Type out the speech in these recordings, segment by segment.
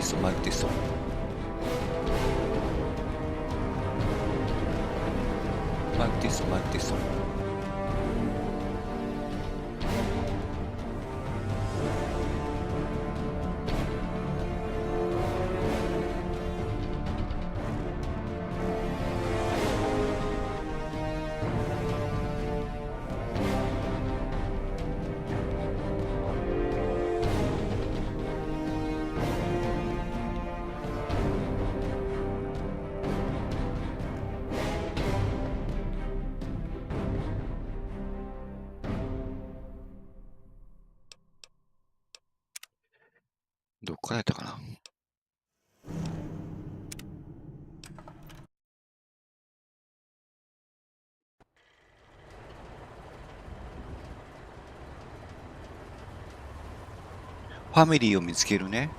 テスト、マイクテスト。マイクテスト、マイクテスト。どっからやったかな。ファミリーを見つけるね。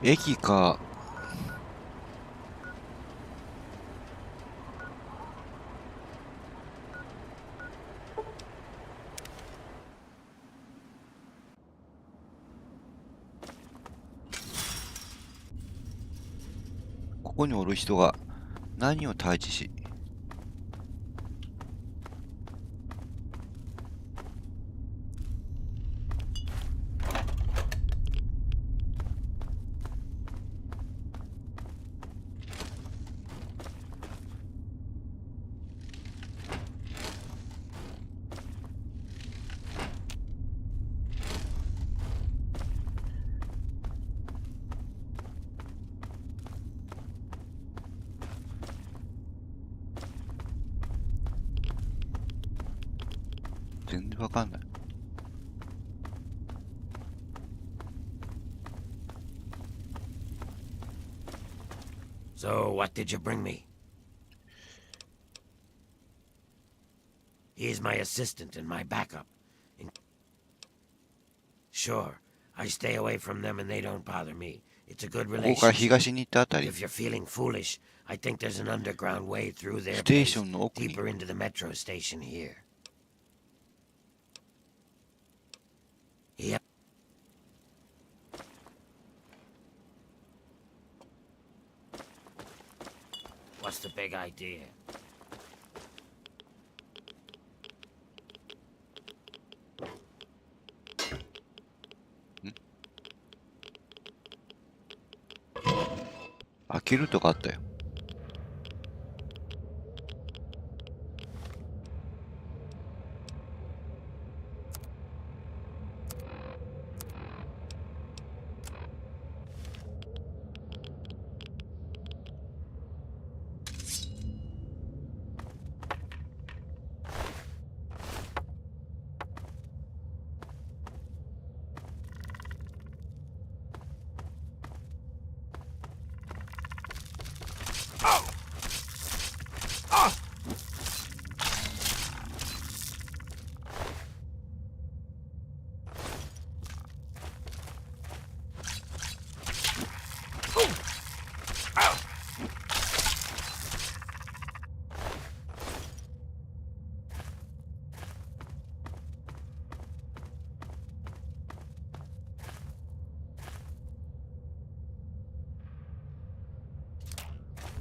駅か。ここにおる人が何を退治し、全然わかんない。So, what did you bring me? He's my assistant and my backup. Sure, I stay away from them and they don't bother me. It's a good ここから relationship. 東に行ったあたり、 If you're feeling foolish, I think there's an underground way through ス their テーシ place ョンの奥に deeper into the metro station here. Yep. What's the big idea? Hmm? 開けるとかあったよ。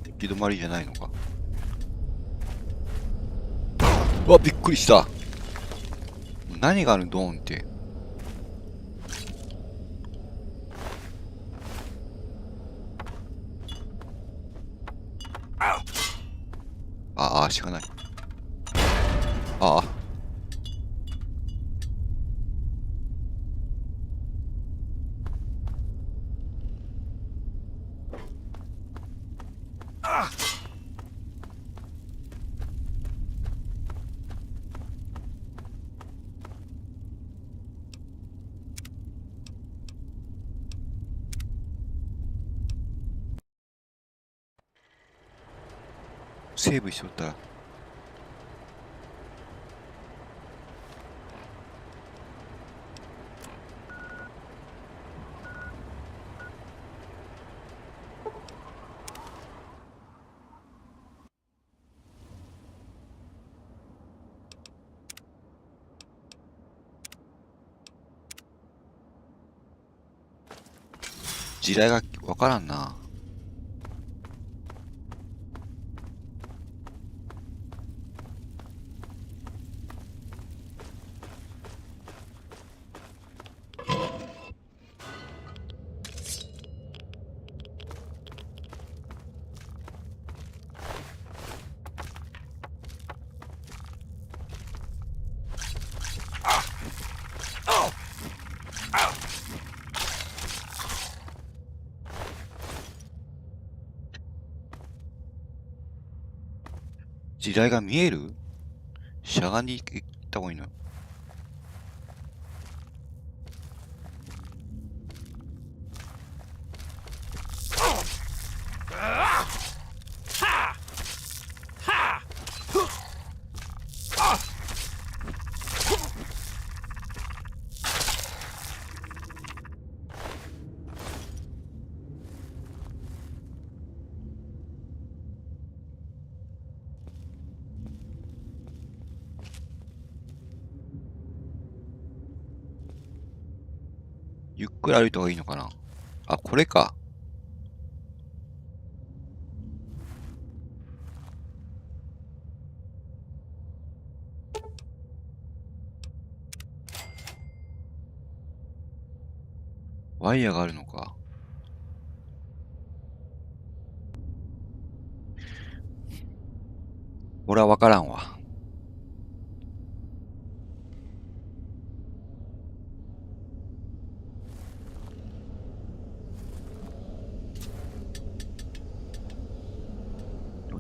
行き止まりじゃないのか。うわ、びっくりした。何があるドーンって。ああ、しかない。ああ。セーブしとったら。時代がわからんな。時代が見える？しゃがんでいった方がいいの？ゆっくり歩いた方がいいのかな。あ、これか。ワイヤーがあるのか。俺はわからんわ。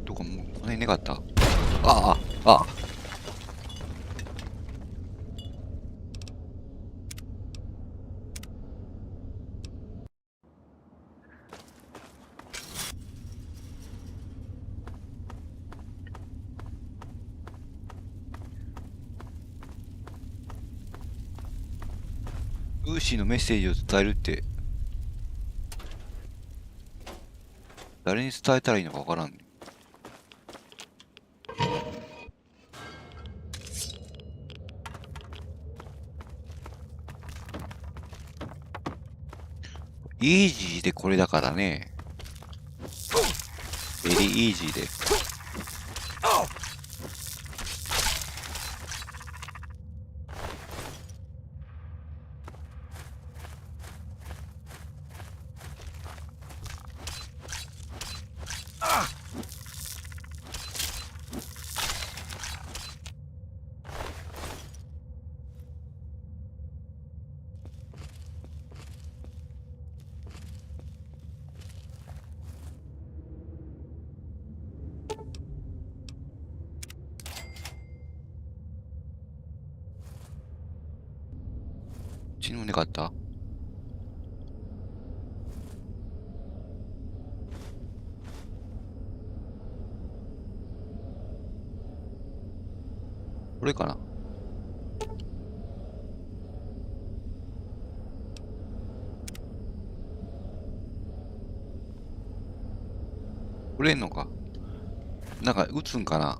どこもうこの辺なかった。ああ、ああ。ウーシーのメッセージを伝えるって、誰に伝えたらいいのかわからん。イージーでこれだからね。ベリーイージーで。血のねかった？これかな。売れんのか。なんか撃つんかな。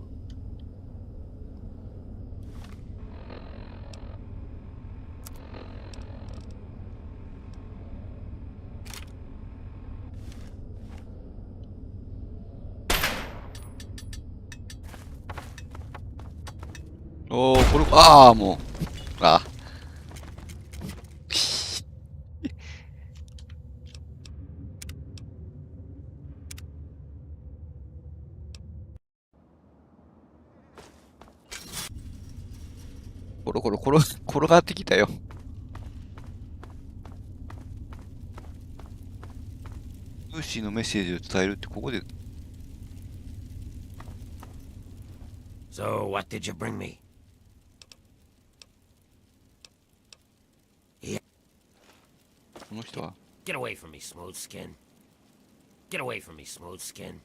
おー、これ、ああ、もう。あコロコロ転がってきたよ。ウーシーのメッセージを伝えるってここで。So, what did you bring me? この人は Get away from me, smooth skin. Get away from me, smooth skin.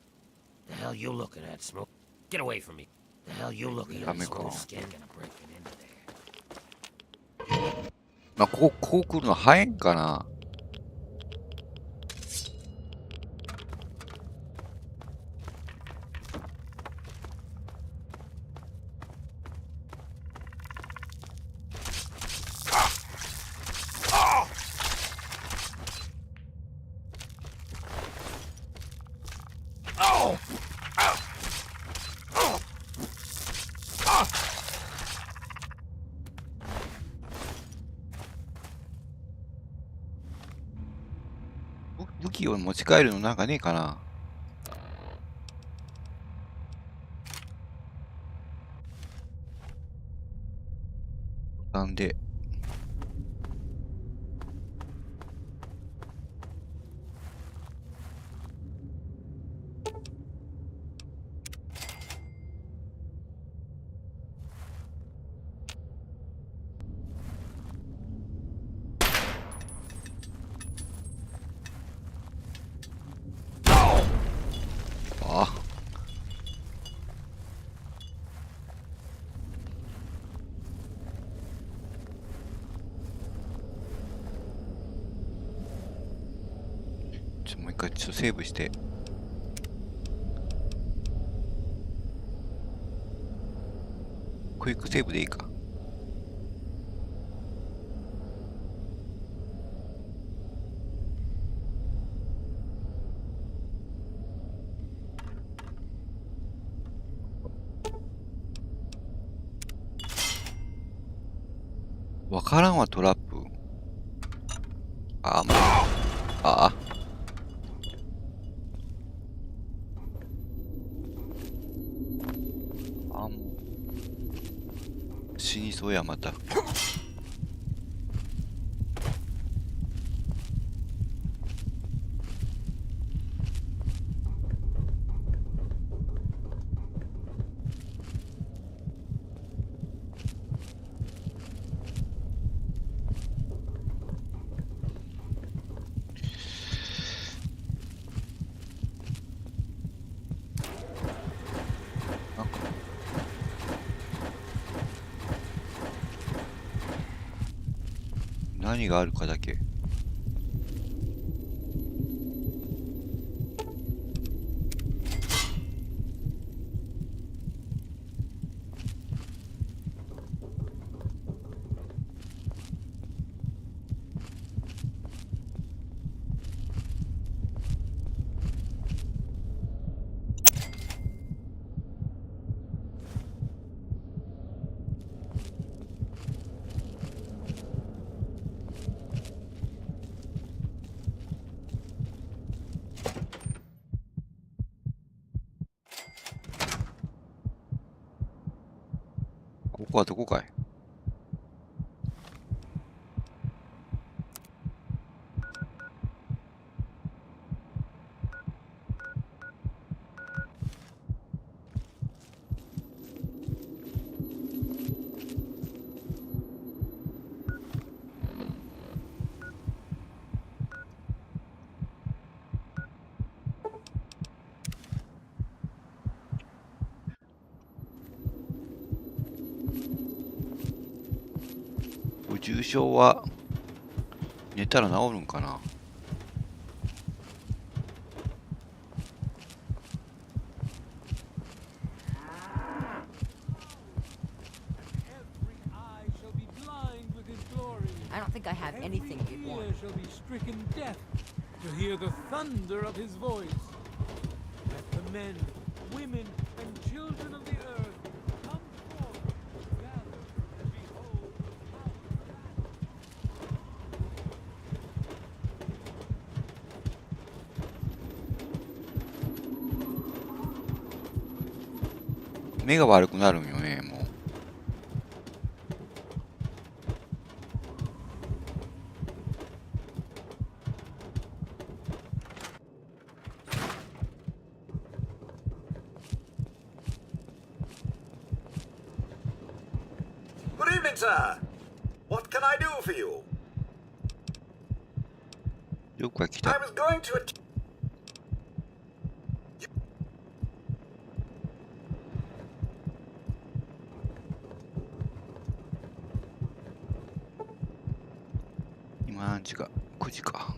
The hell you looking at, smooth? Get away from me. The hell you looking at? This whole skin gonna break it into there. まあ、こう来るの早いんかな。武器を持ち帰るのなんかねえかな。なんで。あ。もう一回ちょっとセーブして。クイックセーブでいいか。わからんわ、トラップ。ああ、もう。ああ。あ、もう。死にそうや、また。何があるかだけ。ここはどこかい。重症は寝たら治るんかな。I don't think I have anything you'd want. Shall be stricken deaf to hear the thunder of his voice. Let the men, women, and children of the earth come forth, gather, and behold how 目が悪くなるんよね、もう。Good evening, sir. What can I do for you? よくは来 I た。 was going to. 何時か9時か。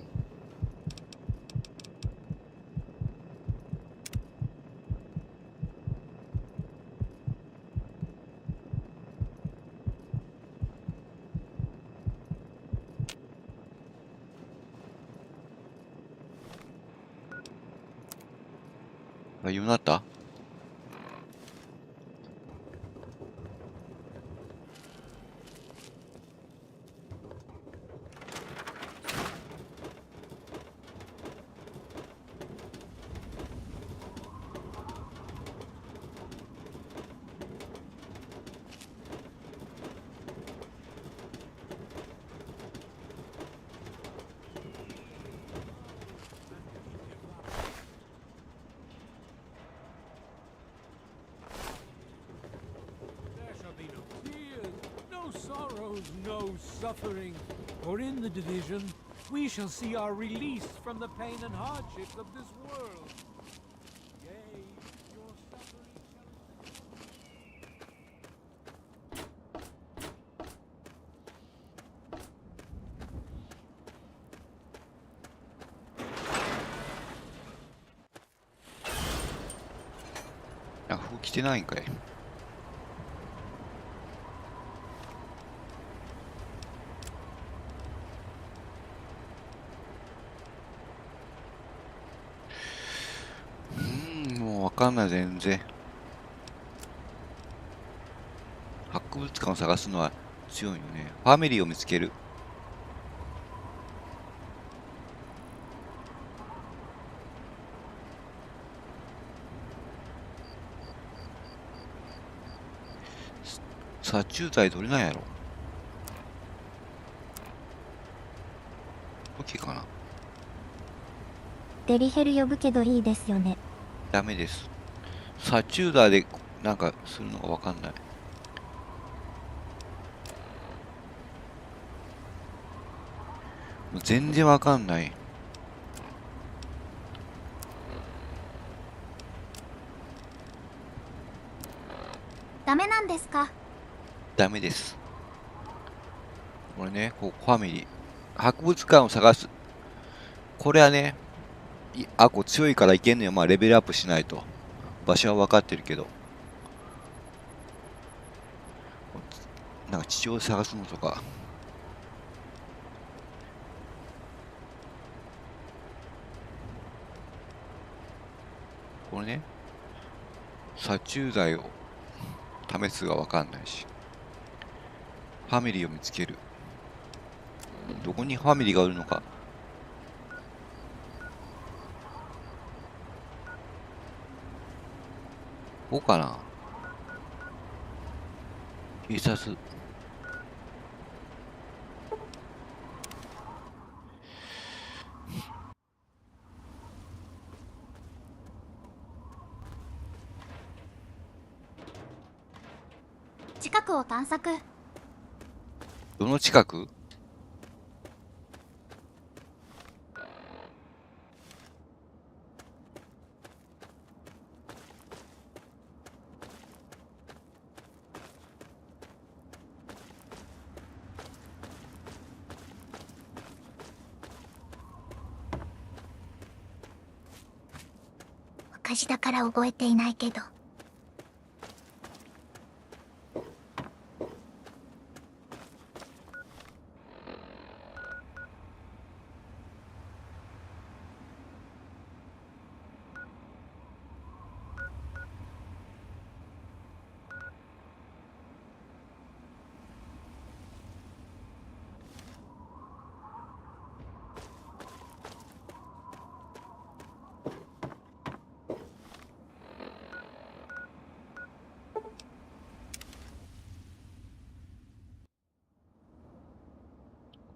あ、夜なった。No suffering, for in the division we shall see our release from the pain and hardships of this world. Yea, your suffering shall... あ、服着てないんかい。もうわかんない全然。博物館を探すのは強いよね。ファミリーを見つける。殺虫剤どれなんやろ。OK かな。デリヘル呼ぶけどいいですよね。ダメです。殺虫剤でなんかするのがわかんない。もう全然わかんない。ダメなんですか？ダメです。これね、こうファミリー。博物館を探す。これはね、こう強いからいけんのよ。まあレベルアップしないと。場所は分かってるけど。なんか地上探すのとか。これね、殺虫剤を試すが分かんないし。ファミリーを見つける。どこにファミリーがいるのか。ここかな。警察。近くを探索。どの近く？昔だから覚えていないけど。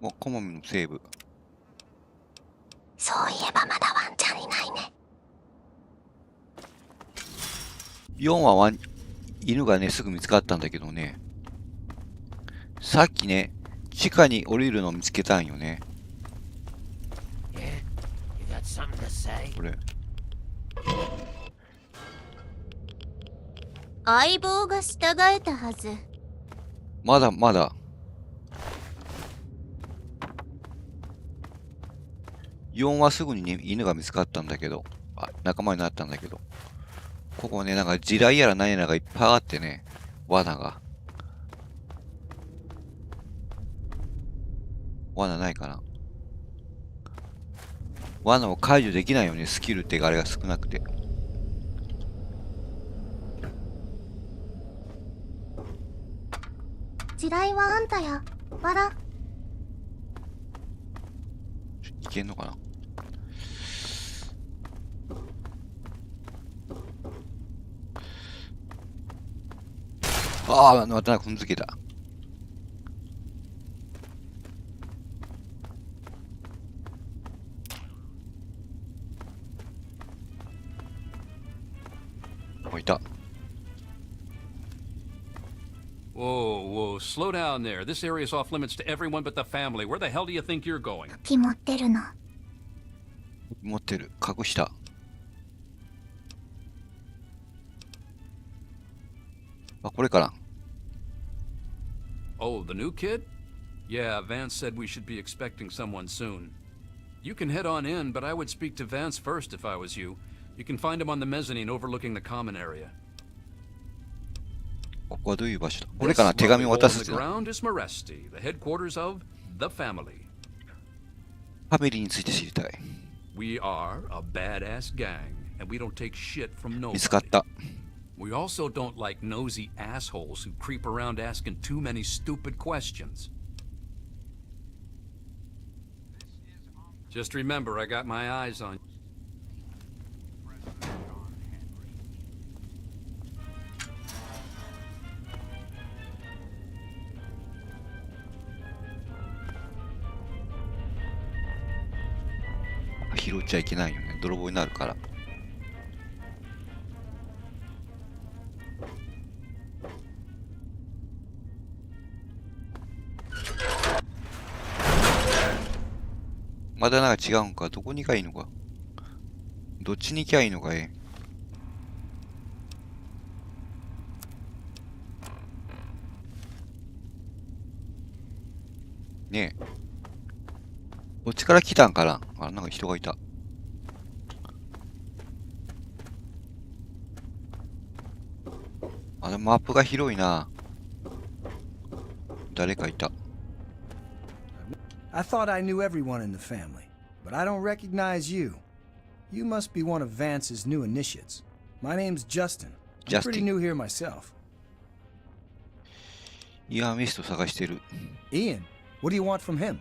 もうコモミのセーブ。そういえばまだワンちゃんいないね。4は犬がね、すぐ見つかったんだけどね。さっきね、地下に降りるのを見つけたんよね。Yeah? You got something to say? これ。相棒が従えたはず。まだまだ。4はすぐにね、犬が見つかったんだけど、仲間になったんだけど、ここね、なんか地雷やら何やらがいっぱいあってね、罠が。罠ないかな。罠を解除できないよね、スキルってあれが少なくて。地雷はあんたや。バラ。いけんのかな。ああ、また踏んづけた。いた。Whoa, whoa, slow down there. This area's off limits to everyone but the family. Where the hell do you think you're going? 武器持ってるの。持ってる。隠した。これかな。Oh, the new kid? Yeah, Vance said we should be expecting someone soon. You can head on in, but I would speak to Vance first if I was you. You can find him on the mezzanine overlooking the common area. ここはどういう場所だ。これかな。手紙を渡す。The ground is Maresti, the headquarters of the family. ファミリーについて知りたい。We are a badass gang, and we don't take shit from 見つか nobody. った。We also don't like nosy assholes who creep around asking too many stupid questions. Just remember, I got my eyes on you. 拾っちゃいけないよね。泥棒になるから。まだなんか違うんか。どこに行かいいのか。どっちに行きゃいいのかねえ。こっちから来たんかな。なんか人がいた。でもマップが広いな。誰かいた。I thought I knew everyone in the family, but I don't recognize you. You must be one of Vance's new initiates. My name's Justin. I'm pretty new here myself. イヤーミスト探してる。Ian, what do you want from him?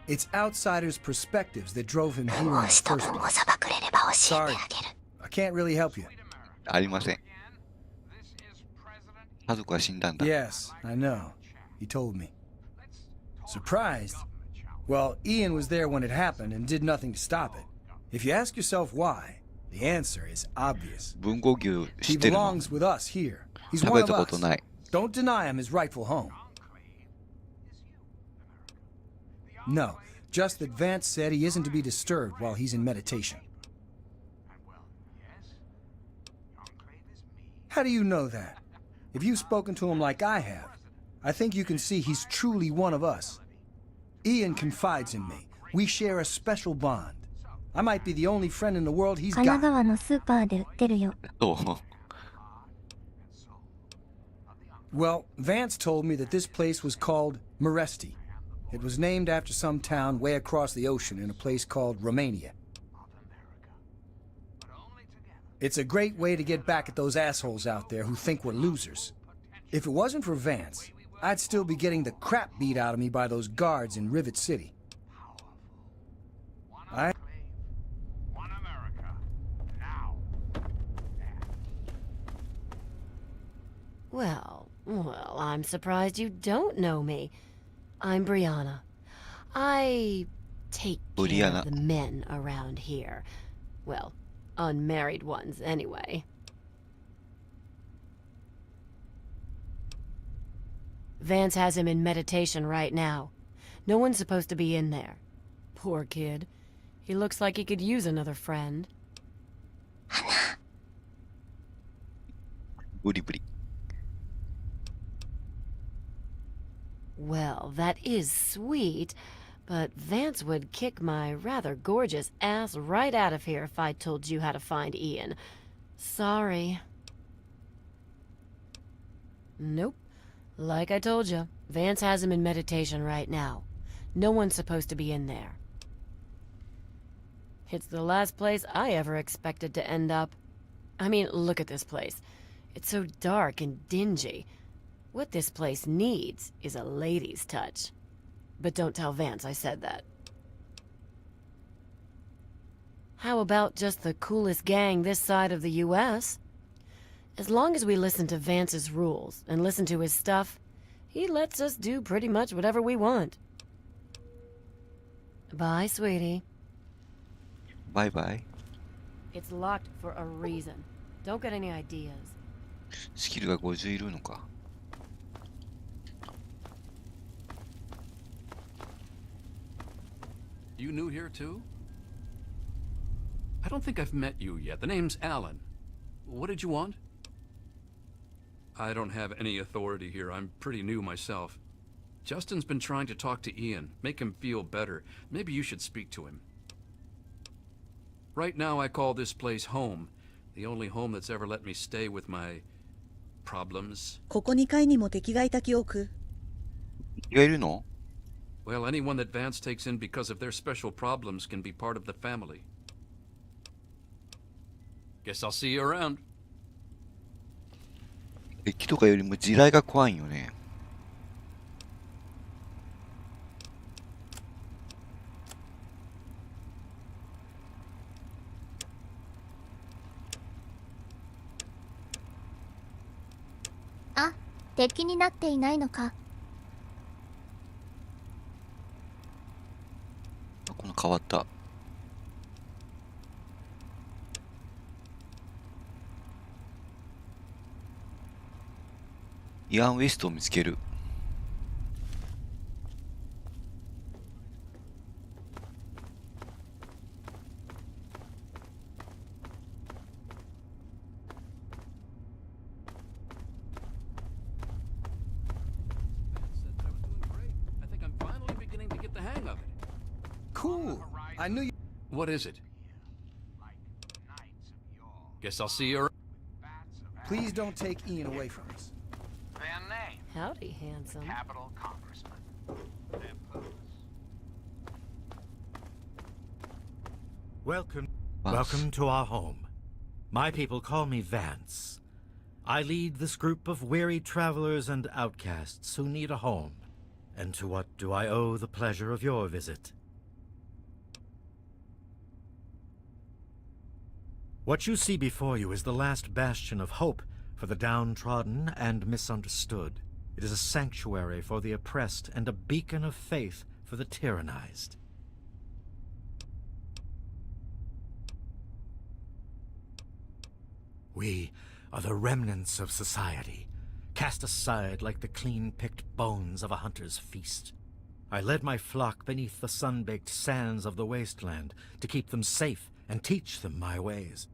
It's outsiders' perspectives that drove him here in the first place. Sorry, I can't really help you. ありません。家族は死んだんだ。Yes, I know. He told me. Surprised? Well, Ian was there when it happened and did nothing to stop it. If you ask yourself why, the answer is obvious. 文豪牛知 He ってるの belongs with us here. He's 食 one べ of たこと us. ない。Don't deny him his rightful home. No, just that Vance said he isn't to be disturbed while he's in meditation. How do you know that? If you've spoken to him like I have, I think you can see he's truly one of us. Ian confides in me. We share a special bond. I might be the only friend in the world he's 神奈 got. 川のスーパーで売ってるよ。そう。 Well, Vance told me that this place was called Maresti. It was named after some town way across the ocean in a place called Romania. It's a great way to get back at those assholes out there who think we're losers. If it wasn't for Vance, I'd still be getting the crap beat out of me by those guards in Rivet City. Well, I'm surprised you don't know me. I'm Brianna. I take care of the men around here. Well, unmarried ones, anyway. Vance has him in meditation right now. No one's supposed to be in there. Poor kid. He looks like he could use another friend. ブリブリ。 Well, that is sweet, but Vance would kick my rather gorgeous ass right out of here if I told you how to find Ian. Sorry. Nope. Like I told you, Vance has him in meditation right now. No one's supposed to be in there. It's the last place I ever expected to end up. I mean, look at this place. It's so dark and dingy. What this place needs is a lady's touch. But don't tell Vance I said that. How about just the coolest gang this side of the US? As long as we listen to Vance's rules and listen to his stuff, he lets us do pretty much whatever we want. Bye, sweetie. バイバイ。 It's locked for a reason. Don't get any ideas. スキルが50いるのか。 You new here too? I don't think I've met you yet. The name's Alan. What did you want? I don't have any authority here. I'm pretty new myself. Justin's been trying to talk to Ian, make him feel better. Maybe you should speak to him. Right now I call this place home. The only home that's ever let me stay with my problems. ここ2階にも敵がいた記憶。敵がいるの？ Well, anyone that Vance takes in because of their special problems can be part of the family. Guess I'll see you around. 敵とかよりも地雷が怖いんよね。あ、敵になっていないのか。この変わった。イアン・ウエストを見つける。Cool. I knew you. What is it? Guess I'll see you around. Please don't take Ian away from us. Their name, Howdy, handsome. Capital Congressman. Their purpose. Welcome to our home. My people call me Vance. I lead this group of weary travelers and outcasts who need a home. And to what do I owe the pleasure of your visit? What you see before you is the last bastion of hope for the downtrodden and misunderstood. It is a sanctuary for the oppressed and a beacon of faith for the tyrannized. We are the remnants of society, cast aside like the clean-picked bones of a hunter's feast. I led my flock beneath the sun-baked sands of the wasteland to keep them safe and teach them my ways.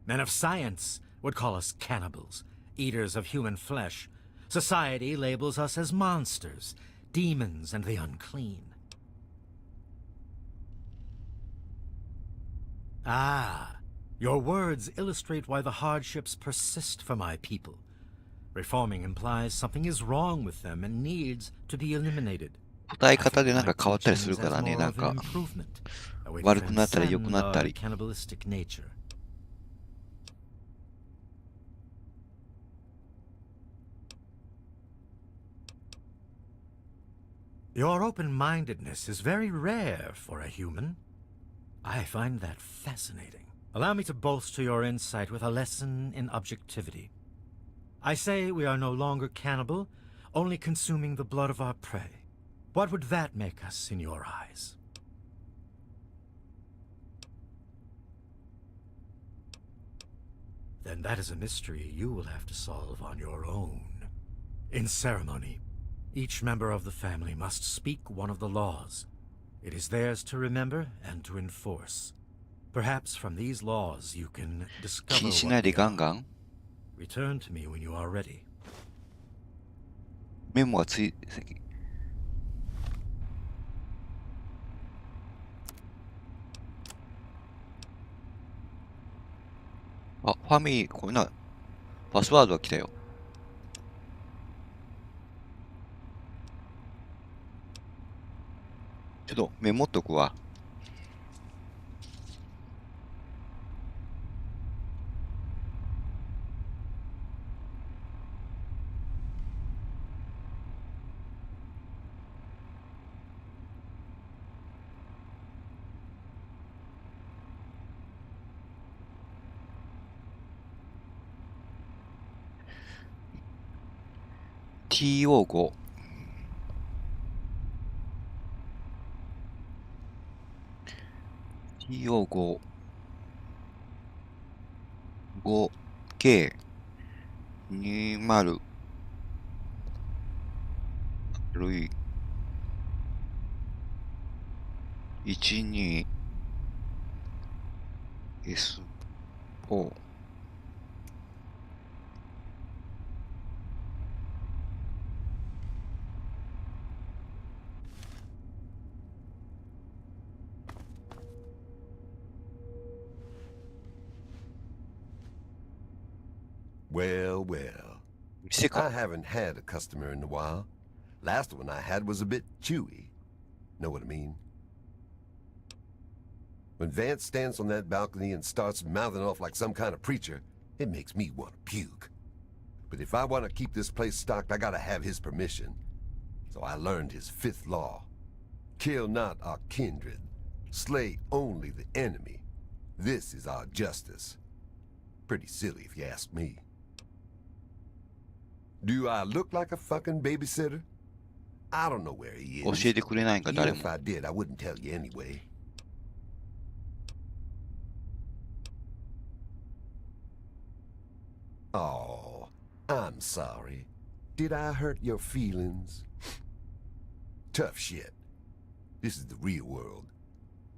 Men of science would call us cannibals, eaters of human flesh. Society labels us as monsters, demons and the unclean. Ah, your words illustrate why the hardships persist for my people. Reforming implies something is wrong with them and needs to be eliminated. 答え方でなんか変わったりするからね、なんか悪くなったり良くなったり。 cannibalistic nature. Your open-mindedness is very rare for a human. I find that fascinating. Allow me to bolster your insight with a lesson in objectivity. I say we are no longer cannibal, only consuming the blood of our prey. What would that make us in your eyes? Then that is a mystery you will have to solve on your own. In ceremony, each member of the family must speak one of the laws. It is theirs to remember and to enforce. Perhaps from these laws you can discover 気にしないでガンガン。Return to me when you are ready. メモがあ、ファミリー、これな、パスワードが来たよ。ちょっとメモっとくわ。TO5 TO5 5K20 類12 S4 Well, well. 店 I か。 haven't had a customer in a while. Last one I had was a bit chewy. Know what I mean? When Vance stands on that balcony and starts mouthing off like some kind of preacher, it makes me want to puke. But if I want to keep this place stocked, I gotta have his permission. So I learned his fifth law. Kill not our kindred. Slay only the enemy. This is our justice. Pretty silly if you ask me. Do I look like a fucking babysitter? I don't know where he 教 is. えてくれないんか、 Even 誰 if も。 I did, I wouldn't tell you anyway. Oh, I'm sorry. Did I hurt your feelings? Tough shit. This is the real world.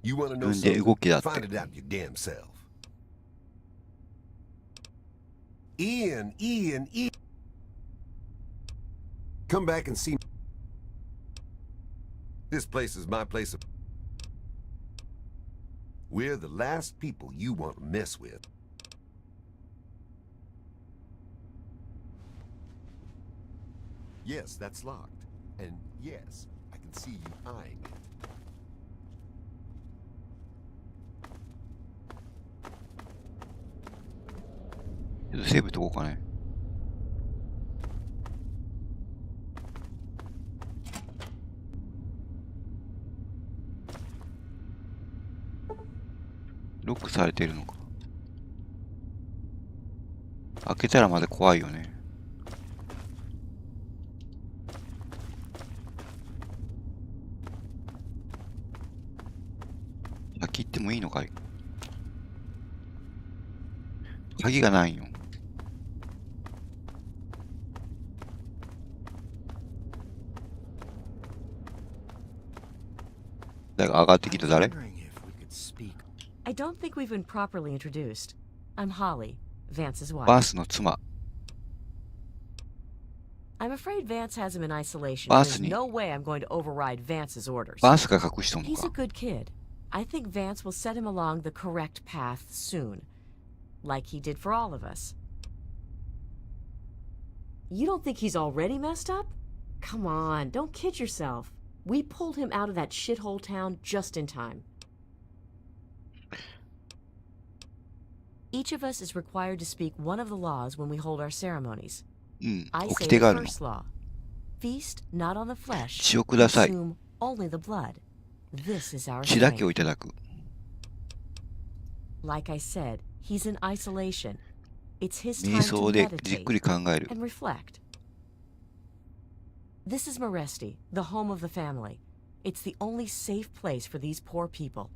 You want to know 自分で動きだっ something? て。 Find it out your damn self. Ian. Come back and see. This place is my place of... We're the last people you want to mess with. Yes, that's locked. And yes, I can see you eyeing it. Save とこうかね。ロックされているのか。開けたらまだ怖いよね。先行ってもいいのかい。鍵がないよ。誰が上がってきた誰？ I don't think we've been properly introduced. I'm Holly, Vance's wife. バースの妻。 I'm afraid Vance has him in isolation. Boss There's ni- no way I'm going to override Vance's orders. バースが隠しとんの He's a か。 good kid. I think Vance will set him along the correct path soon, like he did for all of us. You don't think he's already messed up? Come on, don't kid yourself. We pulled him out of that shithole town just in time. Each of us is required to speak one of the laws when we hold our ceremonies. うん。 I 掟 say 手があ the るの。 first law. Feast not on the flesh. 血をください。 Consume only the blood. This is our 血だけを strength. いただく。 Like I said, he's in isolation. It's his 瞑 time 想 to でじっく meditate り考える。 and reflect. This is Maresti, the home of the family. It's the only safe place for these poor people.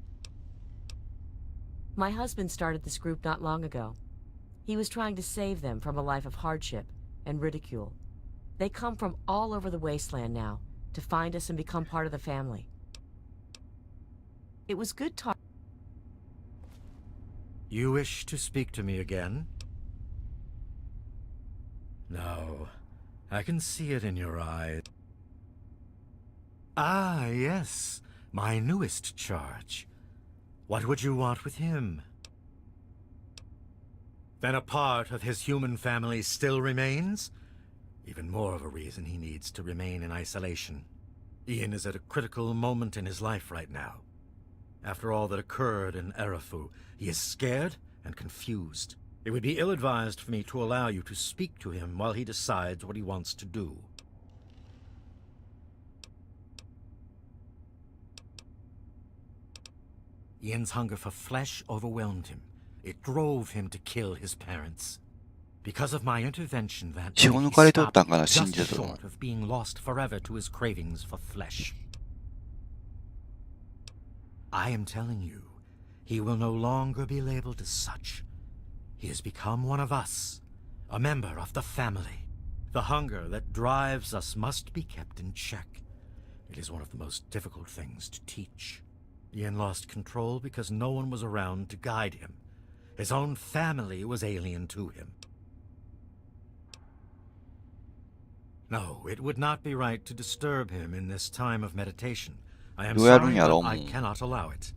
My husband started this group not long ago. He was trying to save them from a life of hardship and ridicule. They come from all over the wasteland now to find us and become part of the family. It was good talk. You wish to speak to me again? No, I can see it in your eyes. Ah, yes, my newest charge. What would you want with him? Then a part of his human family still remains? Even more of a reason he needs to remain in isolation. Ian is at a critical moment in his life right now. After all that occurred in Erafu, he is scared and confused. It would be ill-advised for me to allow you to speak to him while he decides what he wants to do. Ian's hunger for flesh overwhelmed him. It drove him to kill his parents. Because of my intervention that day, he stopped just short of being lost forever to his cravings for flesh. I am telling you, he will no longer be labeled as such. He has become one of us, a member of the family. The hunger that drives us must be kept in check. It is one of the most difficult things to teach. Ian lost control because no one was around to guide him. His own family was alien to him. No, it would not be right to disturb him in this time of meditation. I am sorry, but I cannot allow it.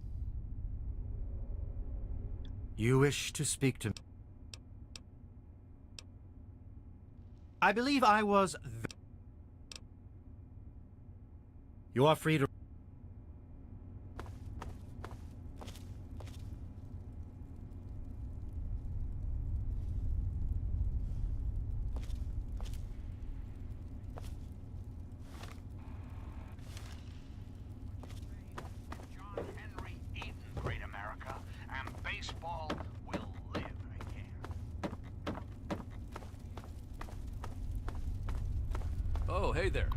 You wish to speak to me? I believe I was... You are free to... Oh, hey there.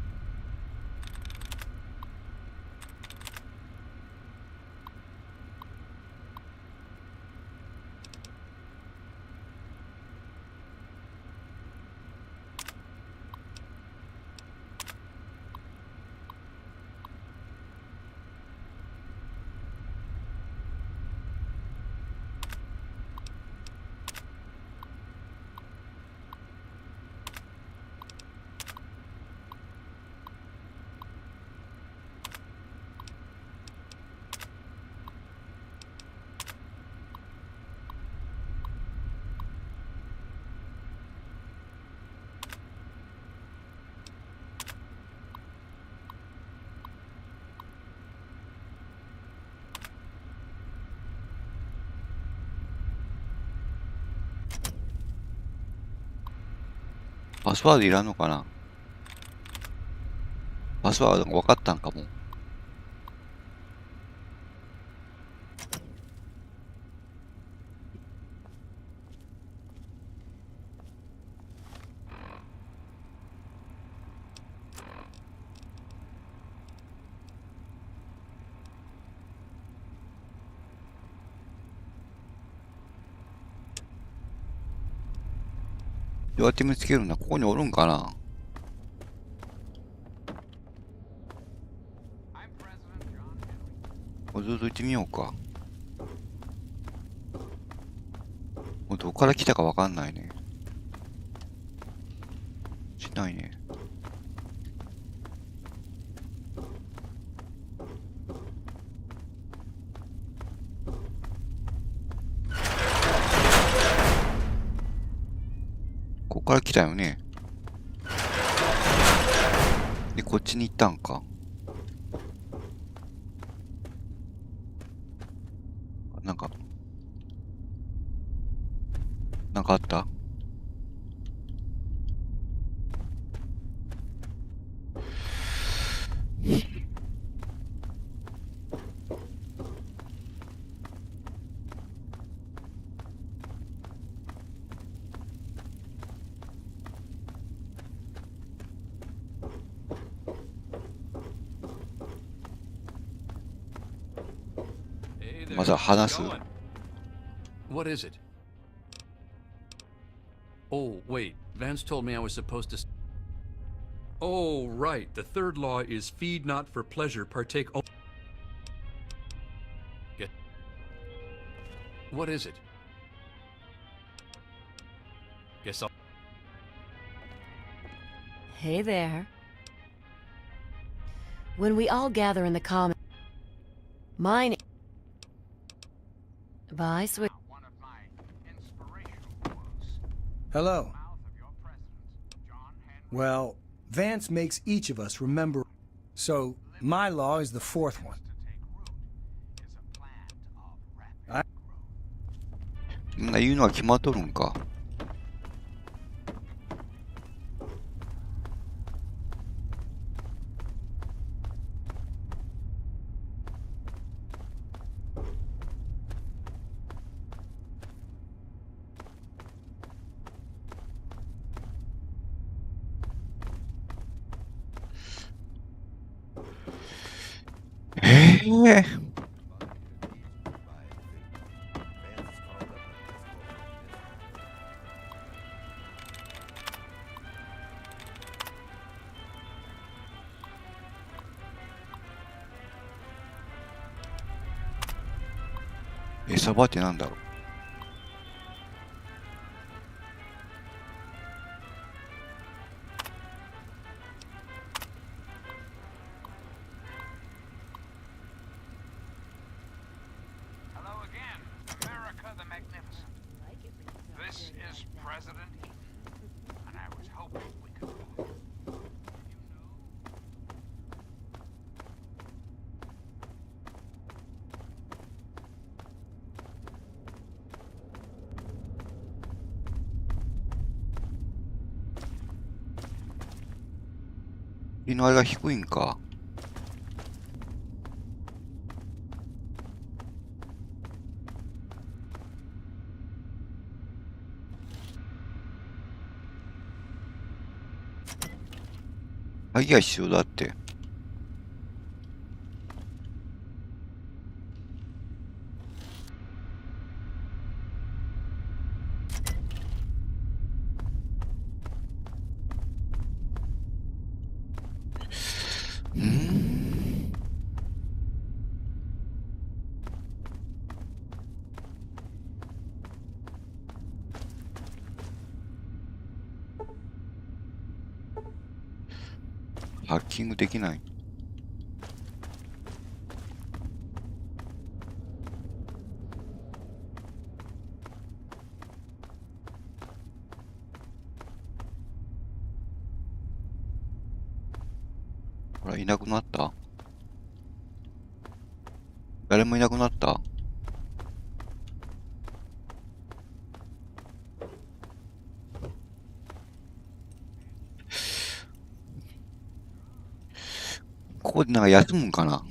パスワードいらんのかな。パスワードが分かったんかも。どうやって見つけるんだ。ここにおるんかな。ずっと行ってみようか。もうどこから来たかわかんないね。しないね。ここから来たよね。で、こっちに行ったんか。なんかあった？まずは話す。What is it? Oh, wait. Vance told me I was supposed to... Oh, right. The third law is feed not for pleasure, partake... Oh. What is it? Guess I'll... Hey there. When we all gather in the common, mine. Bye, sweet. Hello. Well, Vance makes each of us remember. So, my law is the fourth one. みんな言うのは決まっとるんか。餌場ってなんだろう。Hello again, America the Magnificent. This is President Ethan, and I was hoping we could talk. のあれが低いんか。鍵が必要だって。ハッキングできない。ほら、いなくなった？誰もいなくなった？ここでなんか休むんかな。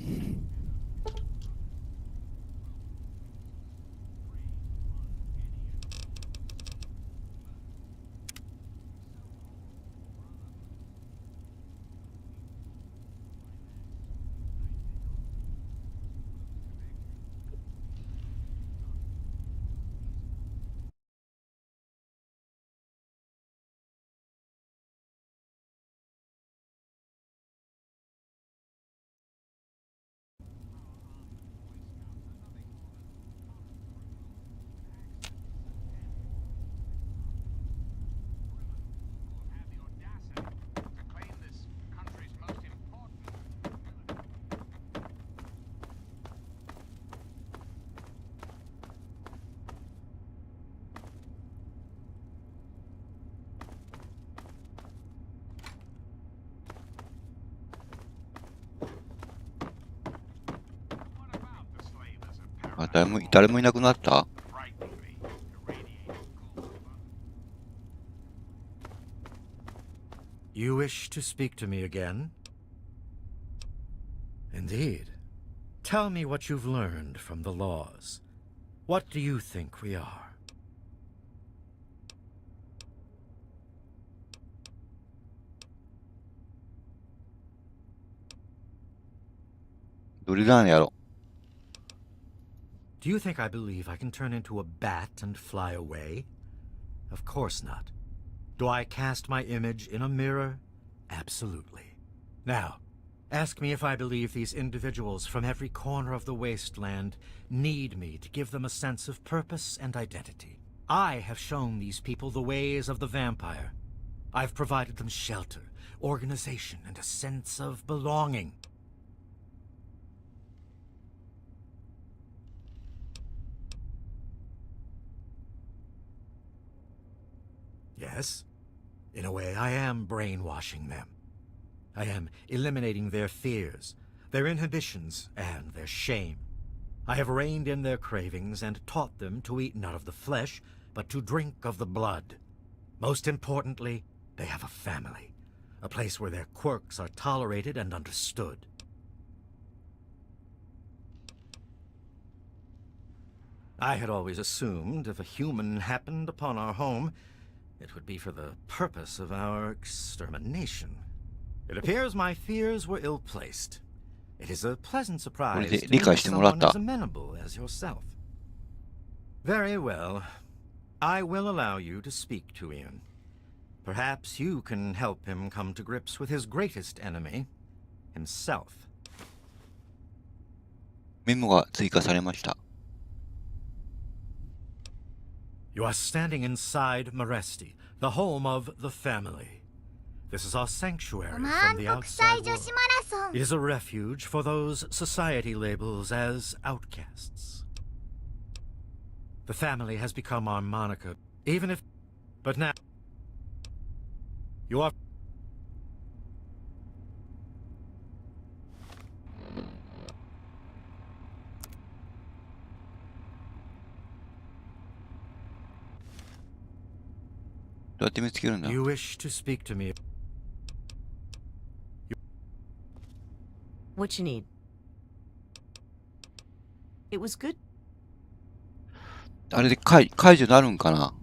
あ、誰もいなくなった？ You wish to speak to me again? Indeed. Tell me what you've learned from the laws. What do you think we are? どれだねやろ。Do you think I believe I can turn into a bat and fly away? Of course not. Do I cast my image in a mirror? Absolutely. Now, ask me if I believe these individuals from every corner of the wasteland need me to give them a sense of purpose and identity. I have shown these people the ways of the vampire. I've provided them shelter, organization, and a sense of belonging. Yes, in a way I am brainwashing them. I am eliminating their fears, their inhibitions, and their shame. I have reined in their cravings and taught them to eat not of the flesh, but to drink of the blood. Most importantly, they have a family, a place where their quirks are tolerated and understood. I had always assumed if a human happened upon our home, it would be for the purpose of our extermination. It appears my fears were ill-placed. It is a pleasant surprise to meet someone as amenable as yourself. Very well. I will allow you to speak to Ian. Perhaps you can help him come to grips with his greatest enemy, himself. メモが追加されました。You are standing inside Maresti, the home of the family. This is our sanctuary from the outside world. It is a refuge for those society labels as outcasts. The family has become our moniker, even if... But now... You are... You wish to speak to me. What you need? It was good. あれで解除なるんかな。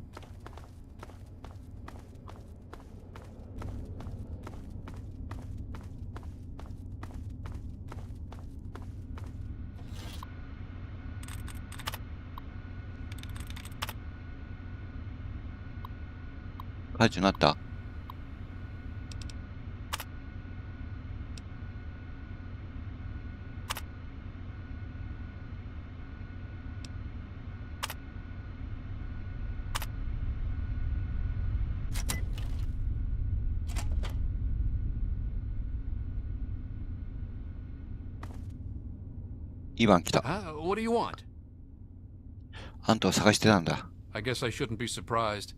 解除なった。2番来た。What do you want? あんたを探してたんだ。I guess I shouldn't be surprised.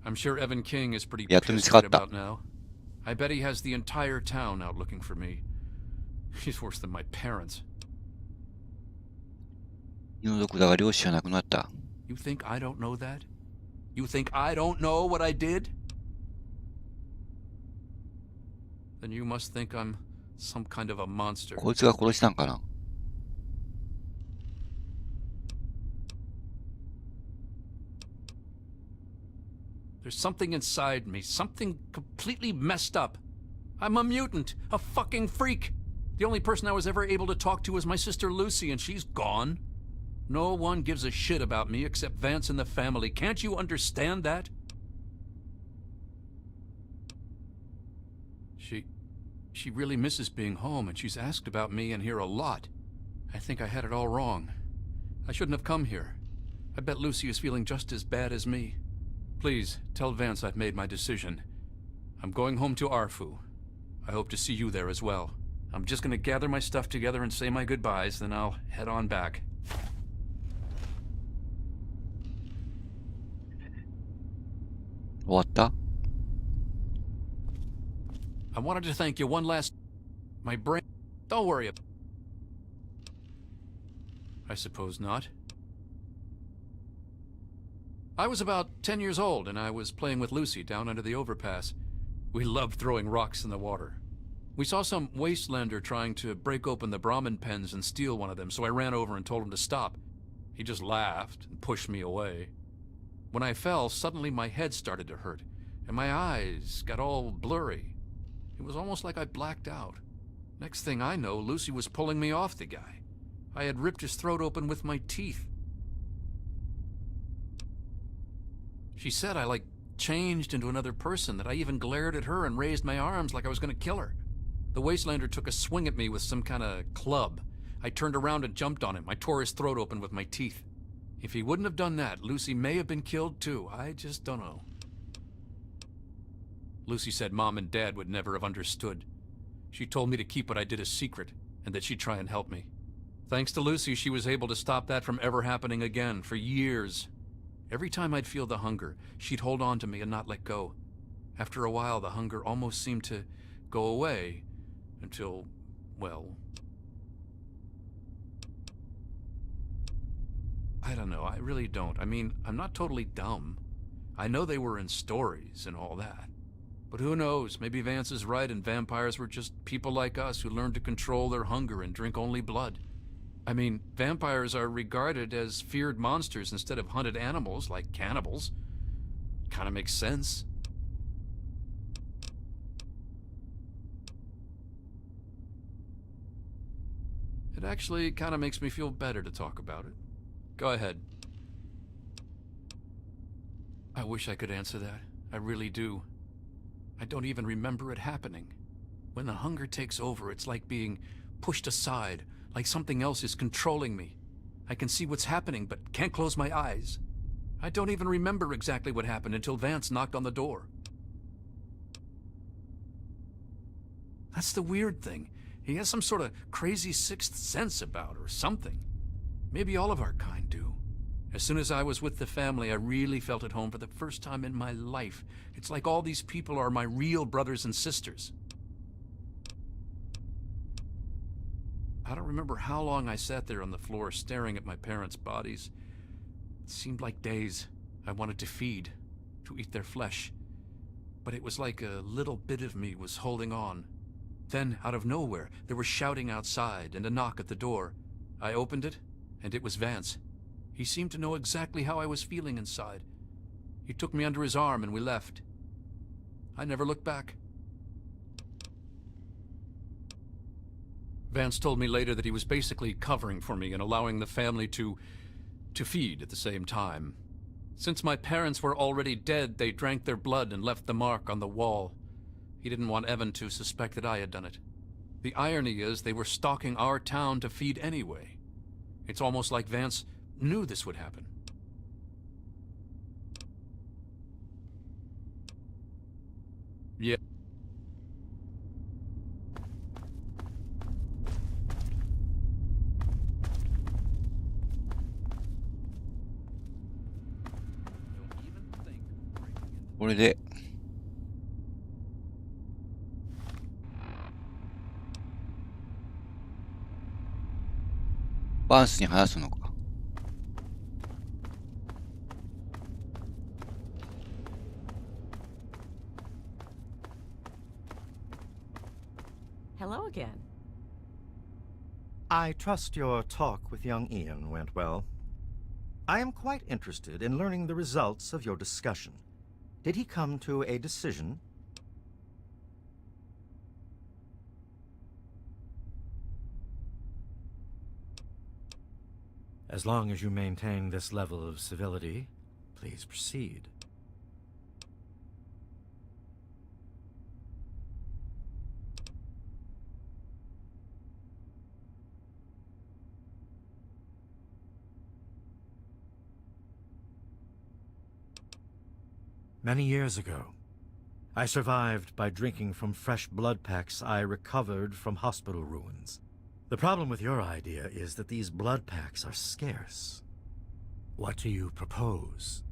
I'm sure Evan King is pretty やっと見つ pissed かっ right た。 about now. I bet he has the entire town out looking for me. He's worse than my parents. 気の毒だが両親は亡くなった。You think I don't know that? You think I don't know what I did? Then you must think I'm some kind of a monster. こいつが殺したんかな。There's something inside me, something completely messed up. I'm a mutant, a fucking freak. The only person I was ever able to talk to was my sister Lucy, and she's gone. No one gives a shit about me except Vance and the family. Can't you understand that? She really misses being home, and she's asked about me and here a lot. I think I had it all wrong. I shouldn't have come here. I bet Lucy is feeling just as bad as me. Please, tell Vance I've made my decision. I'm going home to Arfu. I hope to see you there as well. I'm just gonna gather my stuff together and say my goodbyes, then I'll head on back. What the? I wanted to thank you one last... My brain... Don't worry. I suppose not. I was about 10 years old, and I was playing with Lucy down under the overpass. We loved throwing rocks in the water. We saw some wastelander trying to break open the Brahmin pens and steal one of them, so I ran over and told him to stop. He just laughed and pushed me away. When I fell, suddenly my head started to hurt, and my eyes got all blurry. It was almost like I blacked out. Next thing I know, Lucy was pulling me off the guy. I had ripped his throat open with my teeth. She said I, changed into another person, that I even glared at her and raised my arms like I was going to kill her. The wastelander took a swing at me with some kind of club. I turned around and jumped on him. I tore his throat open with my teeth. If he wouldn't have done that, Lucy may have been killed too. I just don't know. Lucy said Mom and Dad would never have understood. She told me to keep what I did a secret, and that she'd try and help me. Thanks to Lucy, she was able to stop that from ever happening again for years. Every time I'd feel the hunger, she'd hold on to me and not let go. After a while, the hunger almost seemed to go away, until, well... I don't know, I really don't. I mean, I'm not totally dumb. I know they were in stories and all that. But who knows, maybe Vance is right and vampires were just people like us who learned to control their hunger and drink only blood. I mean, vampires are regarded as feared monsters instead of hunted animals like cannibals. Kinda makes sense. It actually kinda makes me feel better to talk about it. Go ahead. I wish I could answer that. I really do. I don't even remember it happening. When the hunger takes over, it's like being pushed aside, like something else is controlling me. I can see what's happening, but can't close my eyes. I don't even remember exactly what happened until Vance knocked on the door. That's the weird thing. He has some sort of crazy sixth sense about her, or something. Maybe all of our kind do. As soon as I was with the family, I really felt at home for the first time in my life. It's like all these people are my real brothers and sisters. I don't remember how long I sat there on the floor staring at my parents' bodies. It seemed like days. I wanted to feed, to eat their flesh. But it was like a little bit of me was holding on. Then, out of nowhere, there was shouting outside and a knock at the door. I opened it, and it was Vance. He seemed to know exactly how I was feeling inside. He took me under his arm and we left. I never looked back. Vance told me later that he was basically covering for me and allowing the family to feed at the same time. Since my parents were already dead, they drank their blood and left the mark on the wall. He didn't want Evan to suspect that I had done it. The irony is they were stalking our town to feed anyway. It's almost like Vance knew this would happen. Yeah.これでバンスに話すのか。Hello again. I trust your talk with young Ian went well. I am quite interested in learning the results of your discussion. Did he come to a decision? As long as you maintain this level of civility, please proceed. Many years ago, I survived by drinking from fresh blood packs I recovered from hospital ruins. The problem with your idea is that these blood packs are scarce. What do you propose?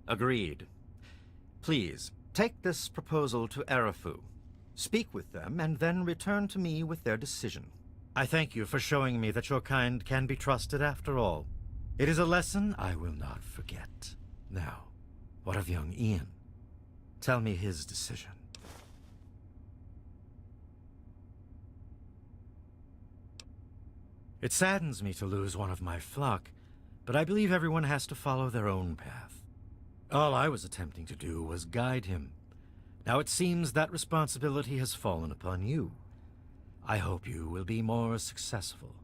Agreed. Please, take this proposal to Arafu. Speak with them, and then return to me with their decision. I thank you for showing me that your kind can be trusted after all. It is a lesson I will not forget. Now, what of young Ian? Tell me his decision. It saddens me to lose one of my flock, but I believe everyone has to follow their own path. All I was attempting to do was guide him. Now it seems that responsibility has fallen upon you. I hope you will be more successful.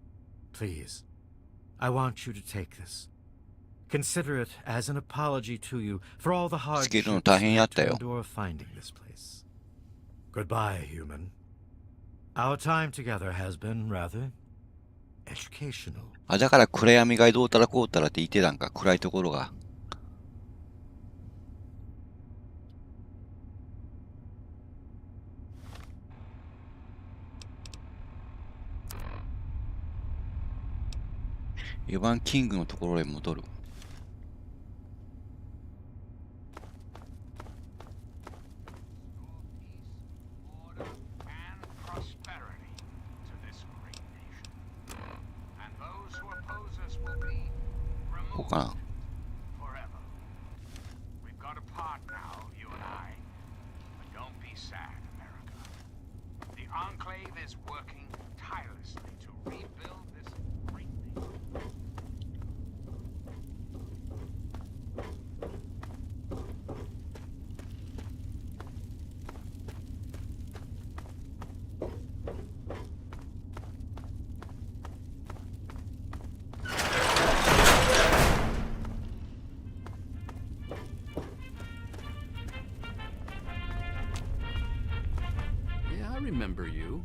Please, I want you to take this. Consider it as an apology to you for all the つけ hardships るの you 大変やっ had た to よ。 endure finding this place. Goodbye, human. Our time together has been rather educational. あ、だから暗闇がどうたらこうたらって言ってたんか、暗いところが。4番キングのところへ戻る。こうかな。Yeah, I remember you.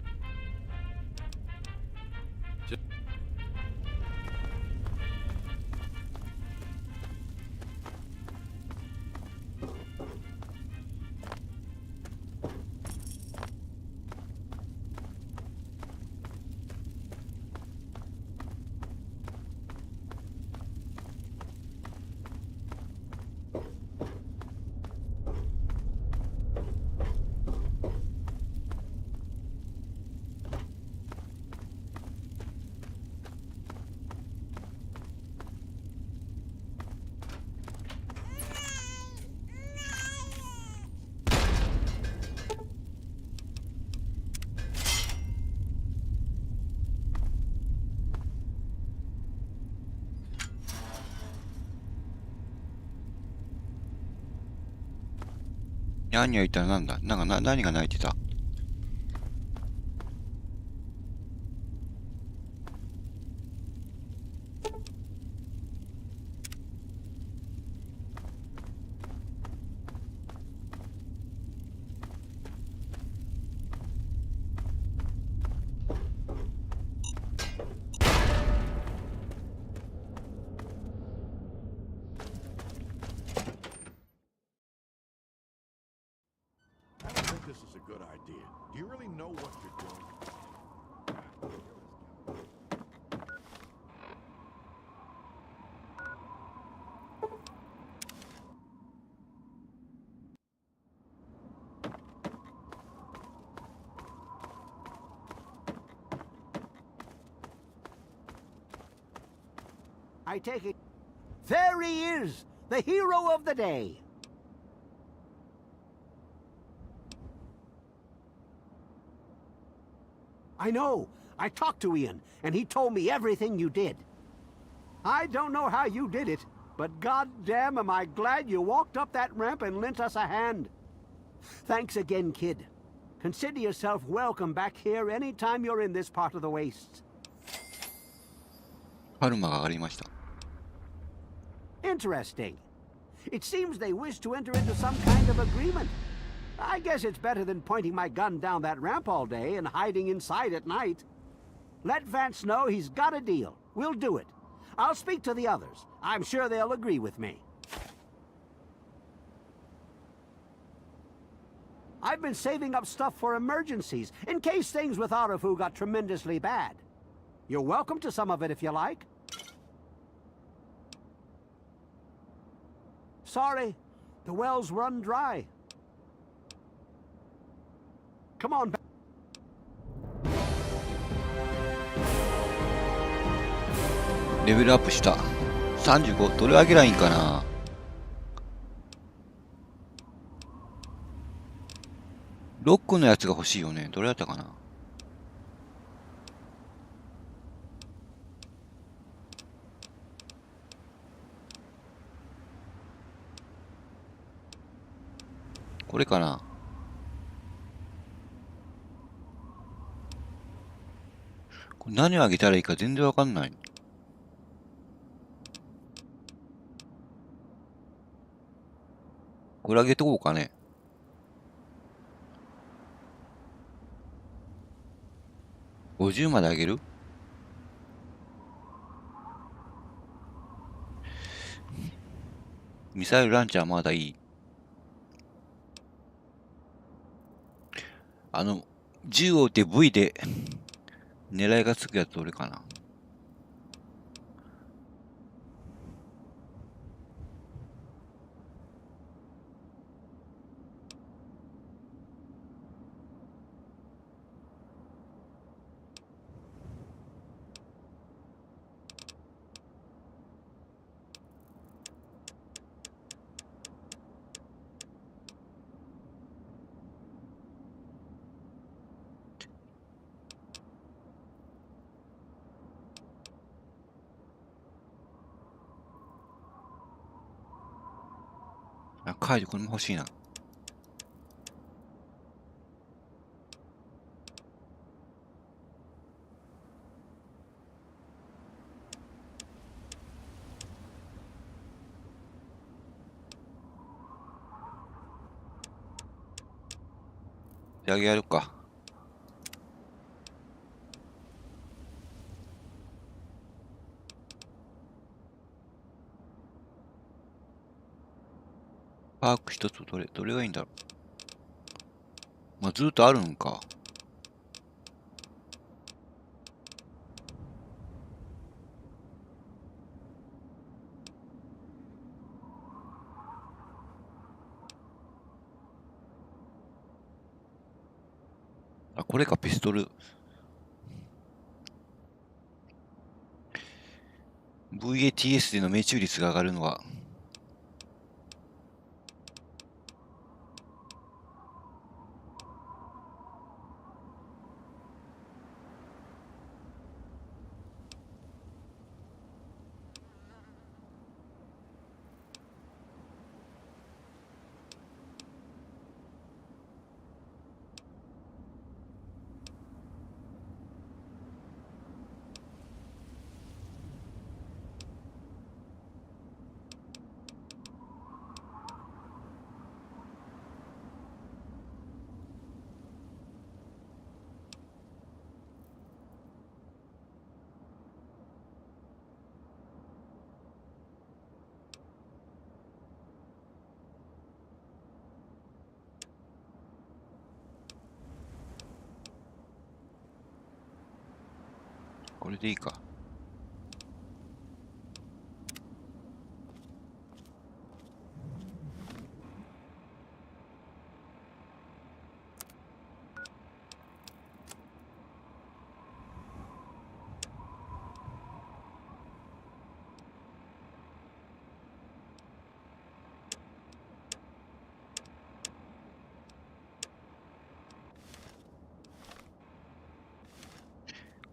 何が言ったらなんだ、何が泣いてた。This is a good idea. Do you really know what you're doing? I take it. There he is, the hero of the day. I know. I talked to Ian, and he told me everything you did. I don't know how you did it, but goddamn am I glad you walked up that ramp and lent us a hand. Thanks again, kid. Consider yourself welcome back here anytime you're in this part of the wastes. カルマが上がりました。Interesting. It seems they wish to enter into some kind of agreement. I guess it's better than pointing my gun down that ramp all day and hiding inside at night. Let Vance know he's got a deal. We'll do it. I'll speak to the others. I'm sure they'll agree with me. I've been saving up stuff for emergencies, in case things with Arafu got tremendously bad. You're welcome to some of it if you like. Sorry, the wells run dry. Come on back. レベルアップした。35。どれ上げりゃいいんかな。ロックのやつが欲しいよね。どれだったかな。これかな。これ何をあげたらいいか全然わかんない。これあげとこうかね。50まであげる？ミサイルランチャーまだいい。銃を撃って V で狙いがつくやつどれかな。あ、カイドこれも欲しいな。手上げやるか。パーク一つどれがいいんだろう。まあ、ずっとあるんか。あ、これか、ピストル。VATS での命中率が上がるのは。これでいいか。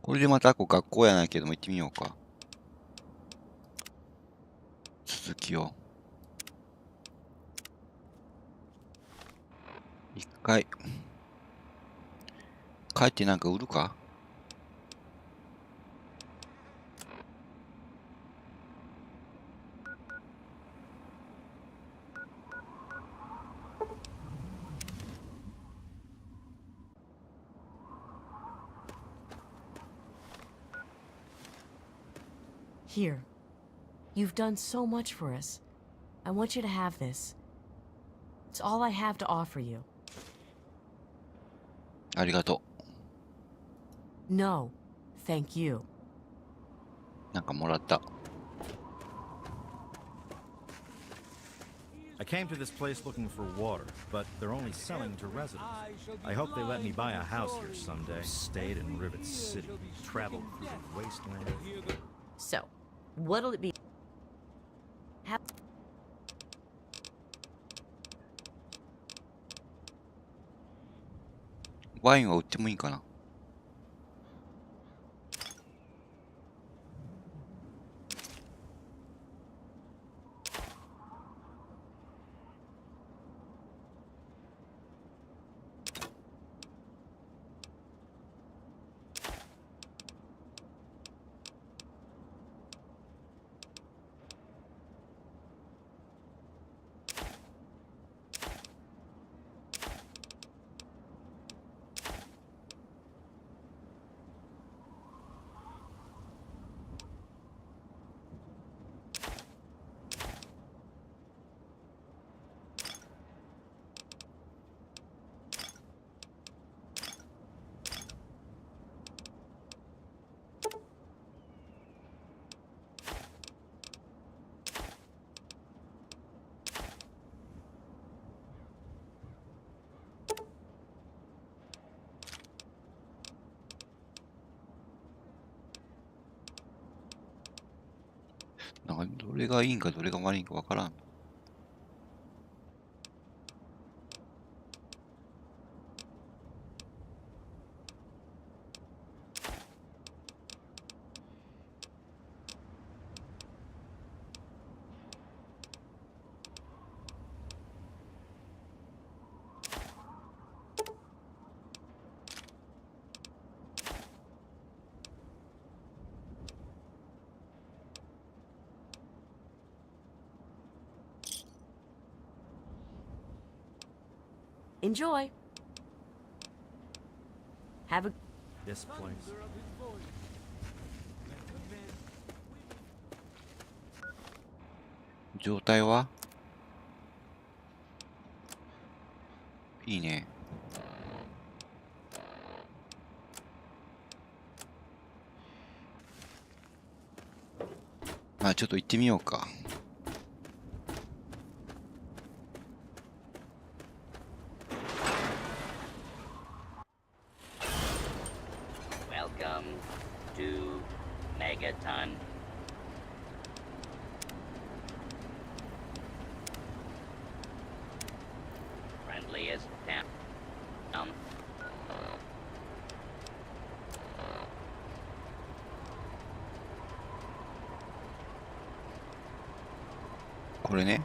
これでまた学校やないけども行ってみようか。続きを。一回。帰ってなんか売るか？Here. You've done so much for us. I want you to have this. It's all I have to offer you. ありがと No, thank you. う。なんかもらった。I came to this place looking for water, but they're only selling to residents. I hope they let me buy a house here someday. Stayed in Rivet City, traveled through the wasteland. So, what'll it be? Have ワインは売ってもいいかな。なんかどれがいいんかどれが悪いんかわからん。Enjoy. Have a... This place. 状態はいいね。まあちょっと行ってみようか。Welcome to Megaton. Friendliest town. これね。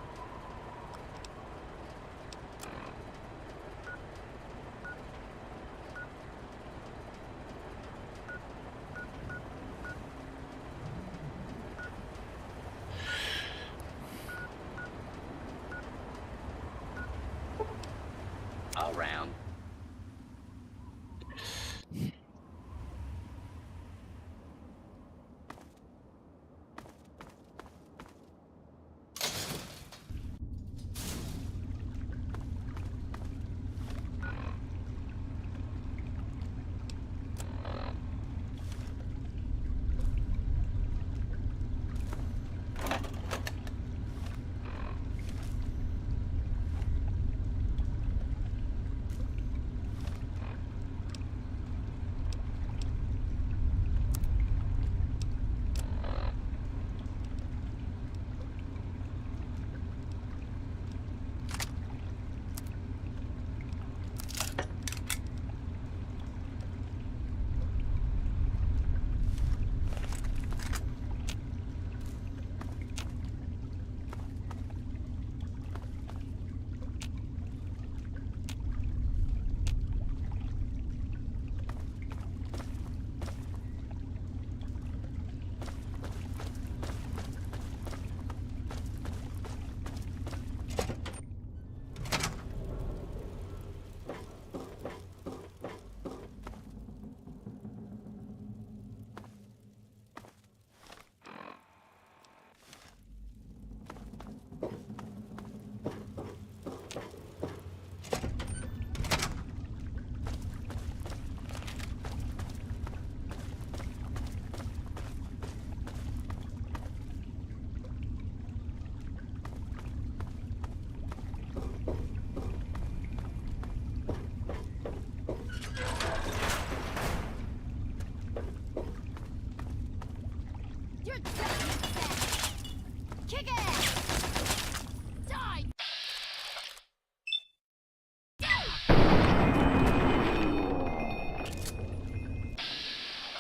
All round.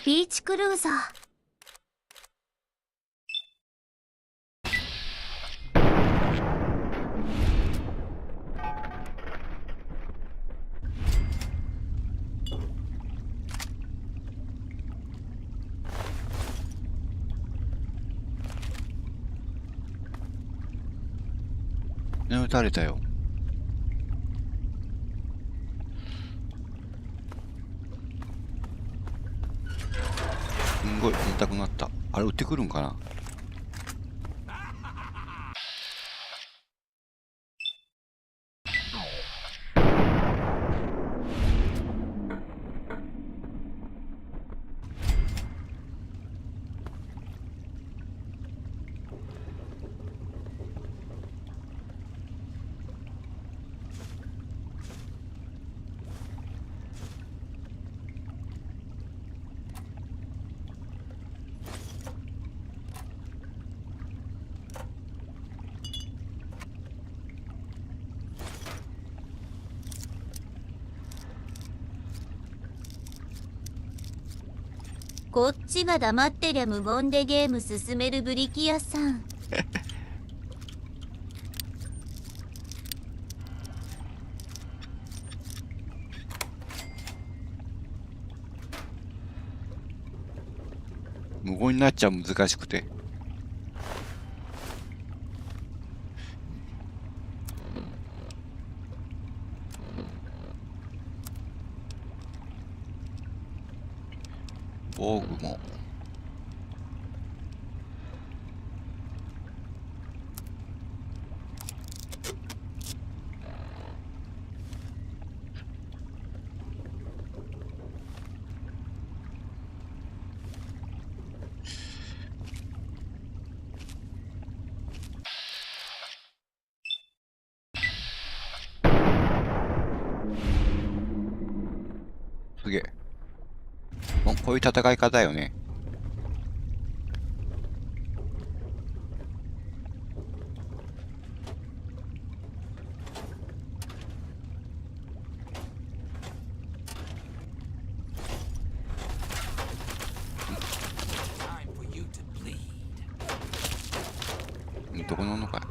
ビーチクルーザー。撃たれたよ。すごい重たくなった。あれ撃ってくるんかな。こっちが黙ってりゃ無言でゲーム進めるブリキヤさん。無言になっちゃう、難しくて。防具もすげえ。もうこういう戦い方よね。どこなのか。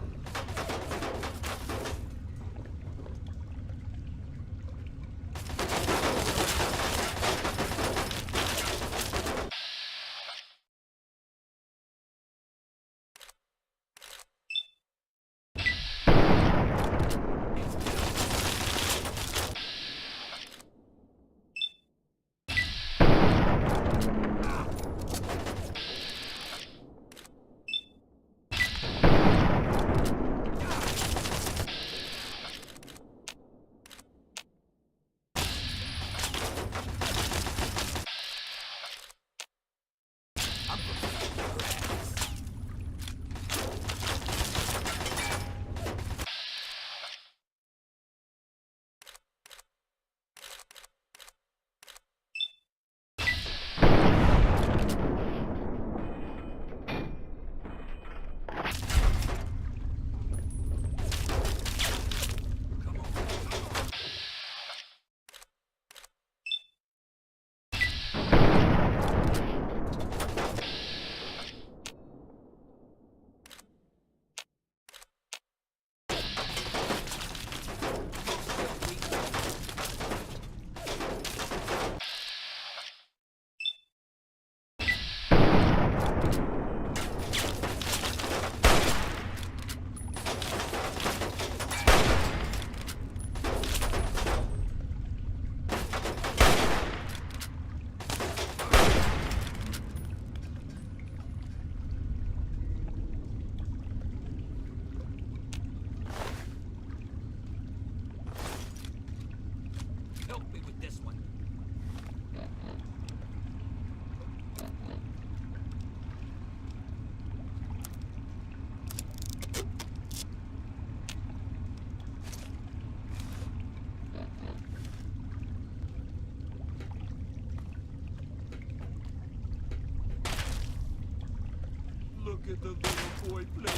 Look at the little boy play.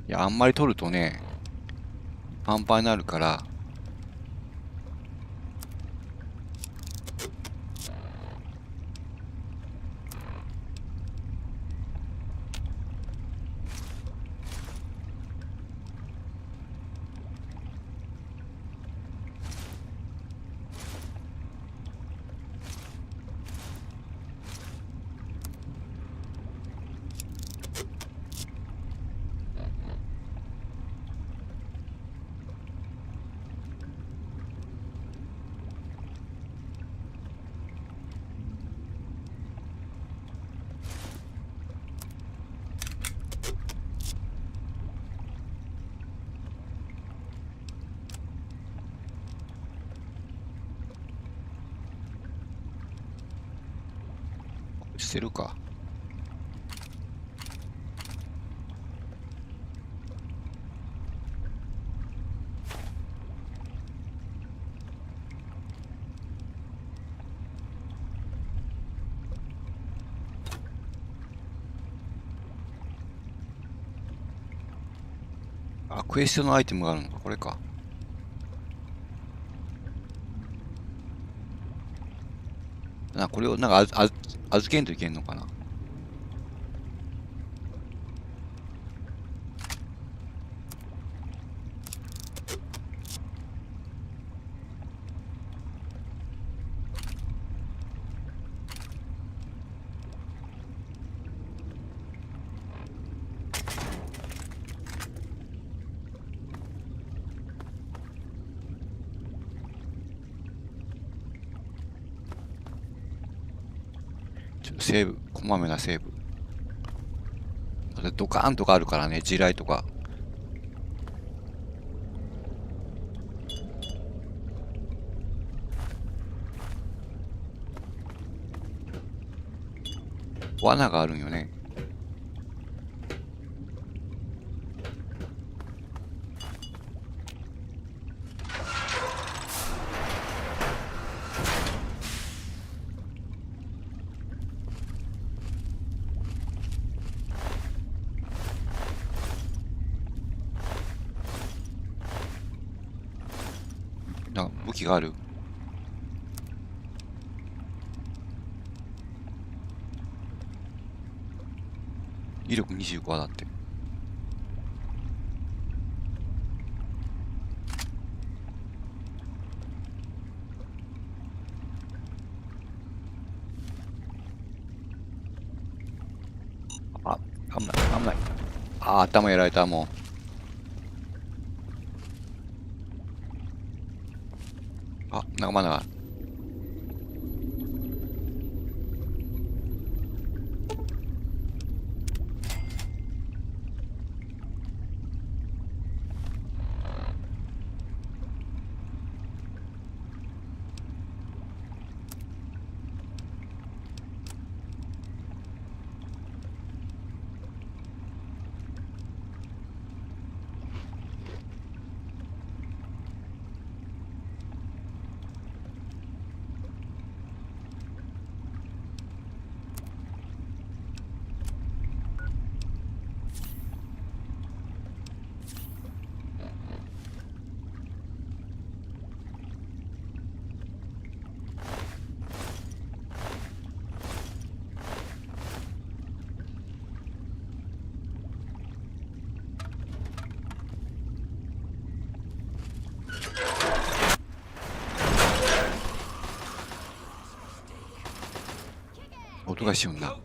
いや、あんまり取るとね、パンパンになるから。捨てるか。あ、クエスチョンのアイテムがあるのか、これか。これをなんか預けんといけんのかな。セーブ、こまめなセーブ。ドカーンとかあるからね、地雷とか。罠があるんよね。武器がある。威力25だって。あ、危ない危ない。あ、頭やられた。もう仲間だ。音がしよんな。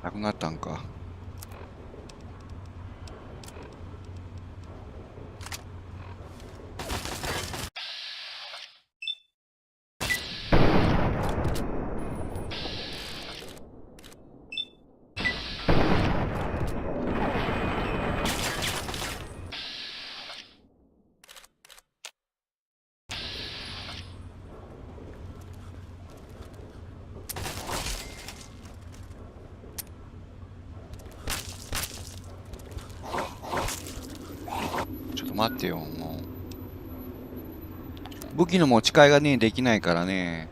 なくなったんか。待ってよ、もう武器の持ち替えがねできないからね。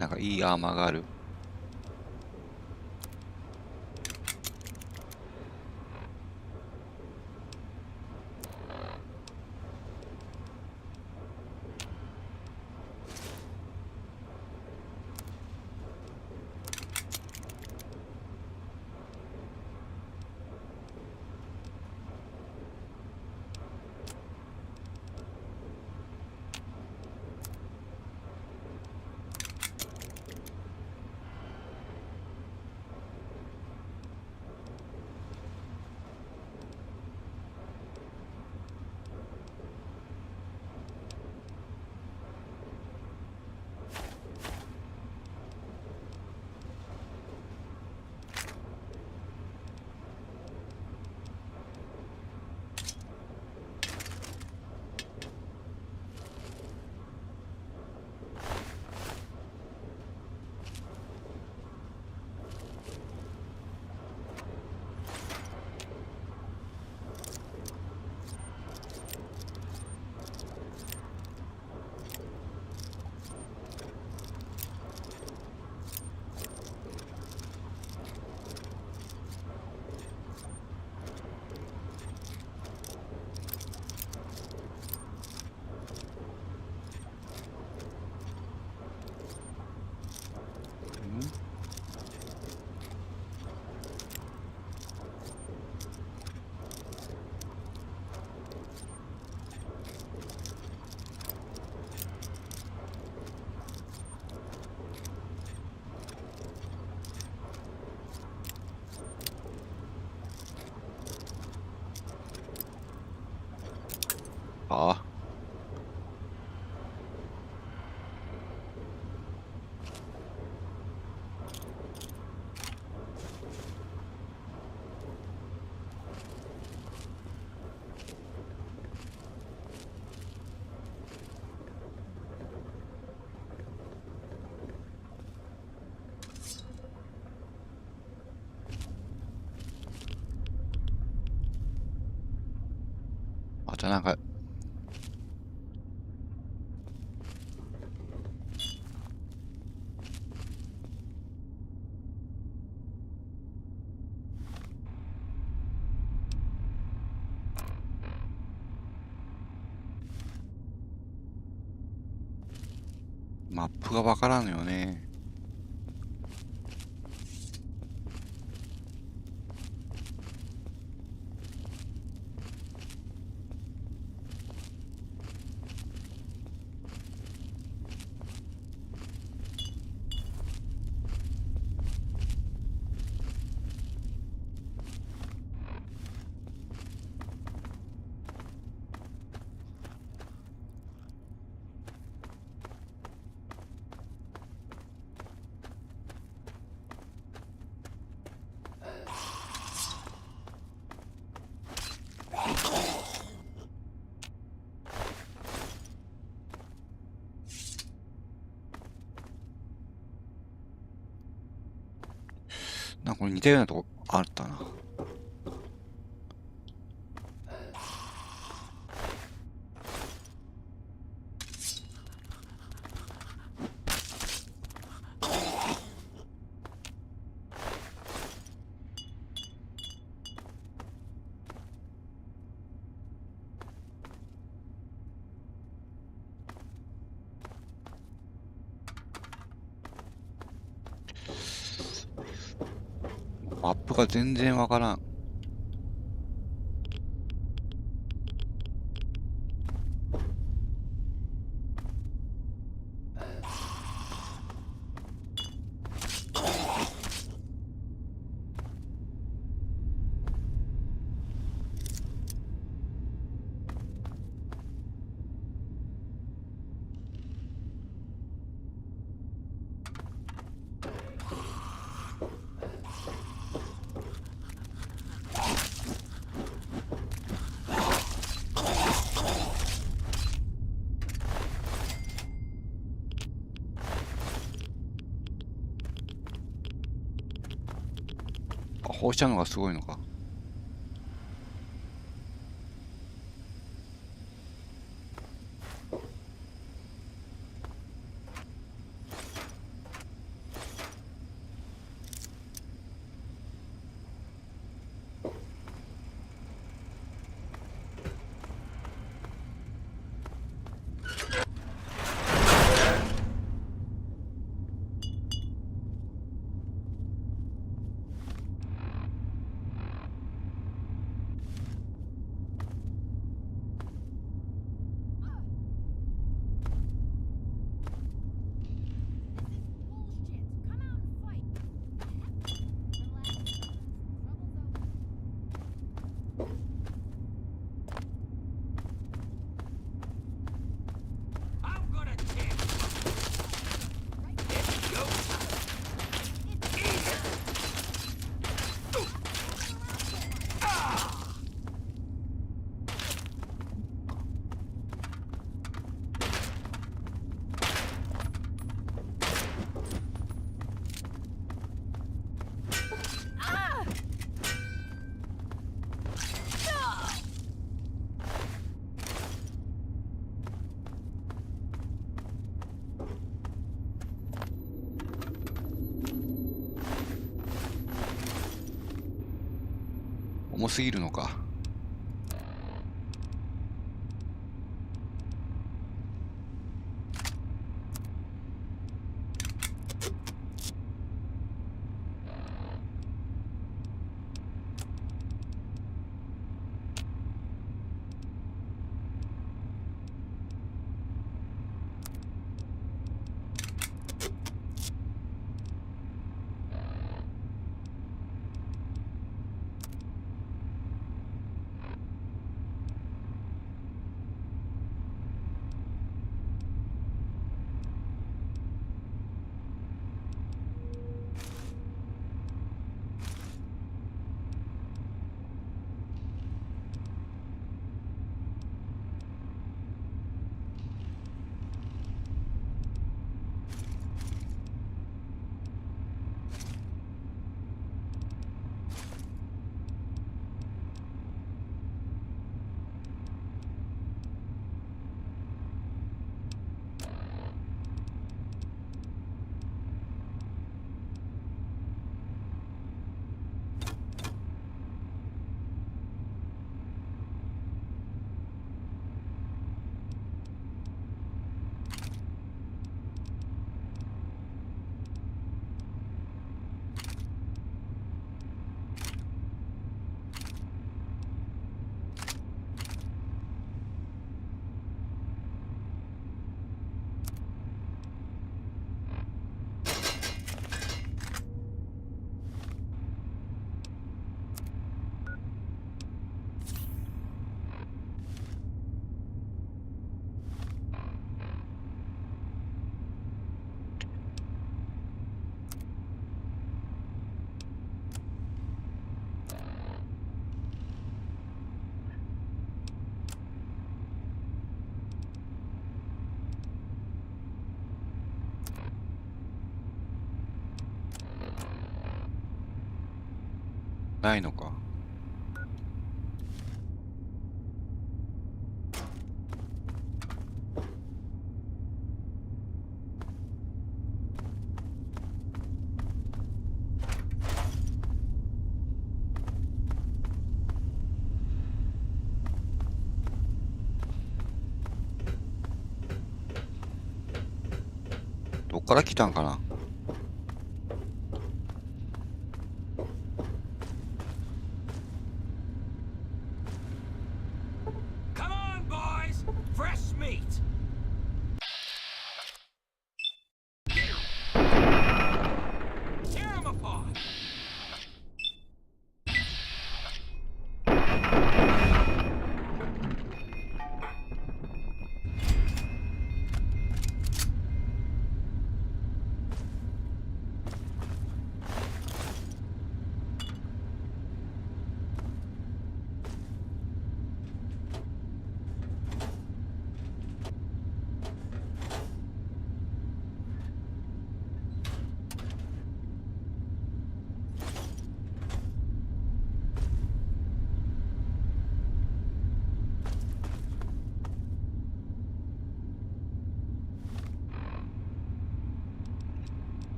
なんかいいアーマーがある。ああ。あとなんかマップがわからんのよね。なんかこれ似たようなとこあったな。マップが全然わからん。放射能がすごいのか。重すぎるのか。ないのか。どっから来たんかな。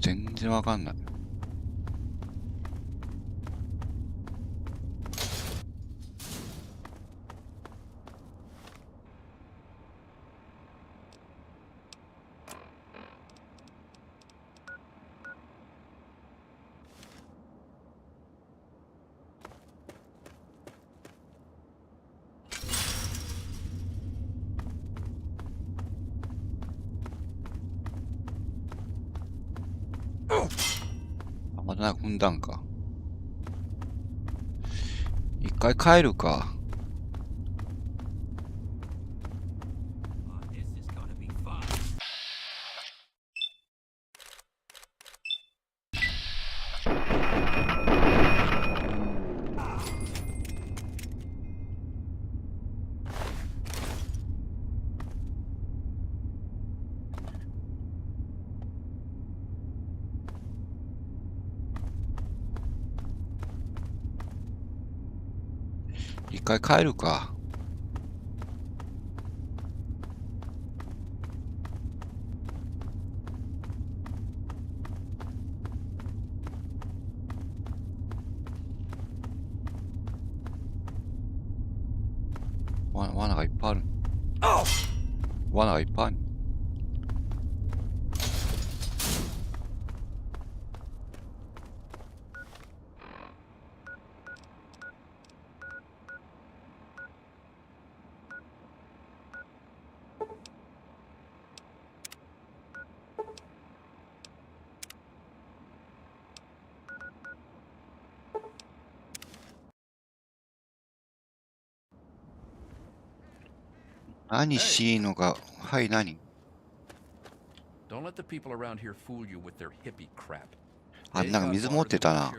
全然わかんない。まだ踏んだんか。一回帰るか。一回帰るか。罠がいっぱいある。罠がいっぱいある。何しいのか、はい、何 Don't let the people around here fool you with their hippie crap. あ、なんか水持ってたな。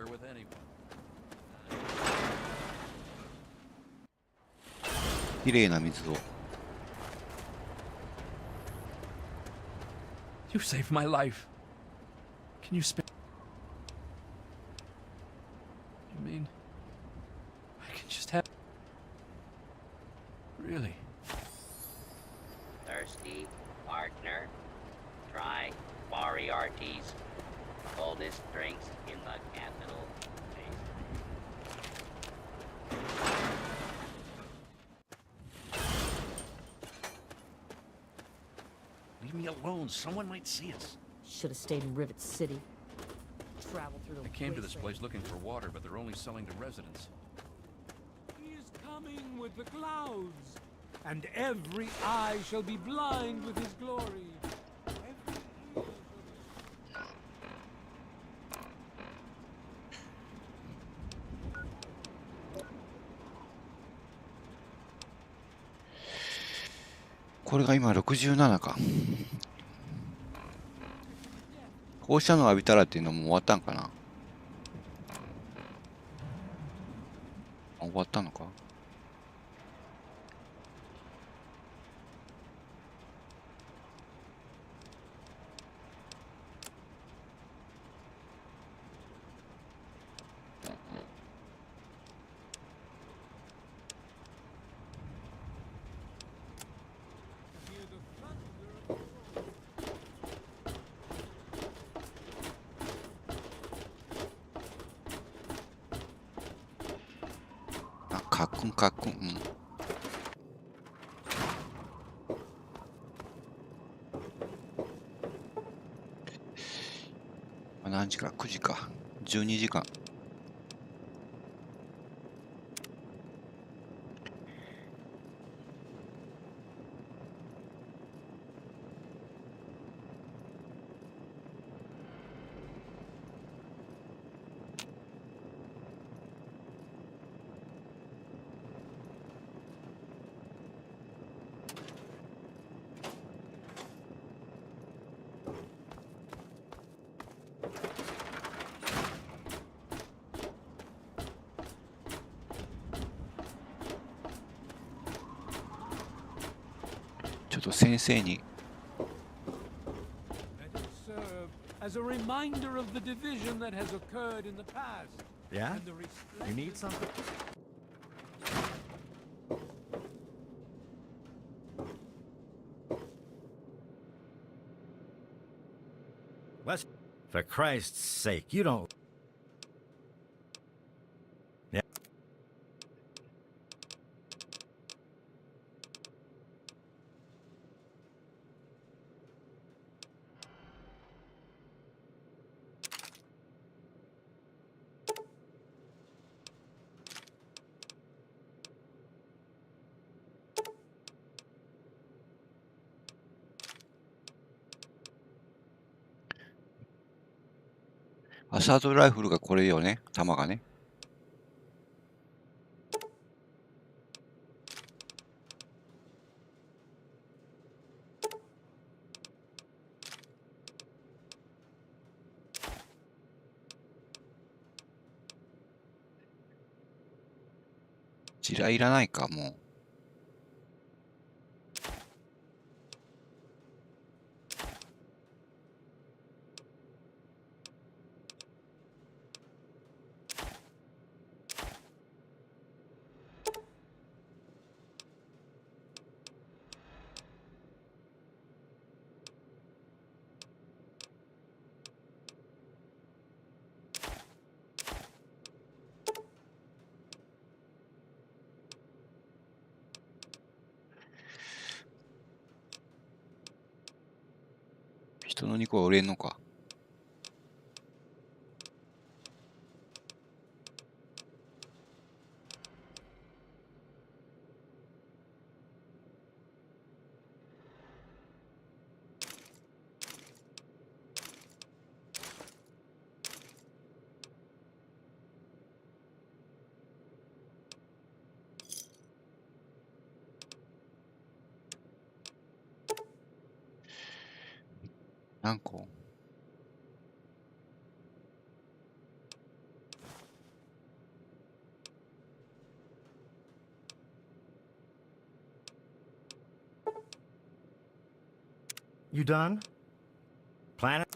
綺麗な水を。You saved my life. Can you spare? You mean I can just have? Really? Thirsty partner? Try Moriarty's coldest drinks in the capital. Leave me alone. Someone might see us. Should have stayed in Rivet City. Travel through the I came to this wasteland. place looking for water, but they're only selling to residents. He is coming with the clouds, and every eye shall be blind with his glory. Every ear shall be... これが今67か。放射能浴びたらっていうのも終わったんかな。あ、終わったのか。あ、カックンカックン。うん。何時か ?9 時か。12時間。ちょっと先生に。 Let it serve as a reminder of the division that has occurred in the past. Yeah? And the restraint You need something? What? For Christ's sake, you don't. Yeah.アサートライフルがこれよね。弾がね。地雷いらないか、もう。の2個は売れんのか。何個？You done? Planet?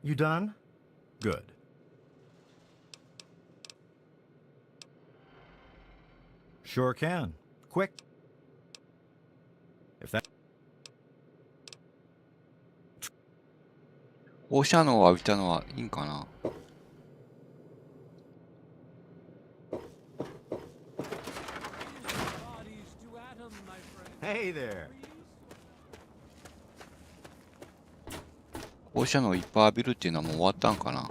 You done? Good. Sure can. Quick. If that 放射能を浴びたのはいいんかな。Hey there. 放射能をいっぱい浴びるっていうのはもう終わったんかな。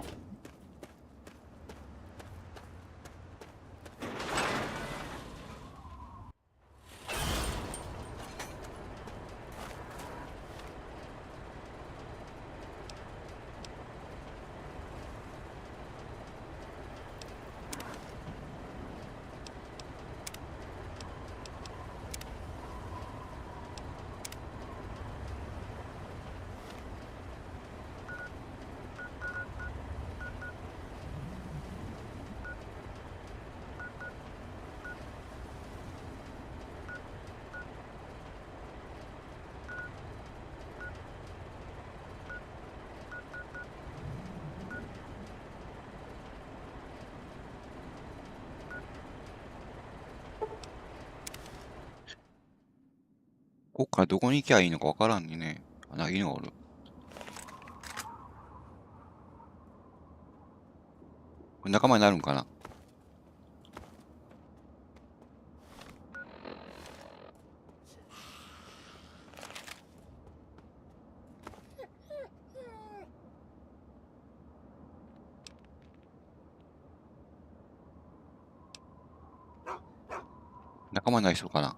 こっからどこに行きゃいいのかわからんにね。あ、なんか犬がおる。これ仲間になるんかな。仲間になりそうかな。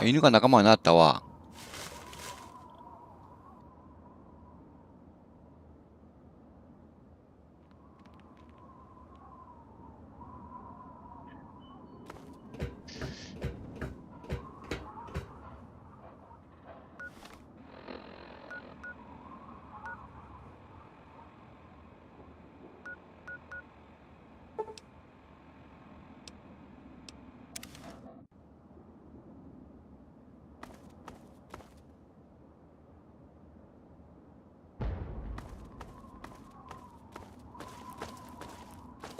犬が仲間になったわ。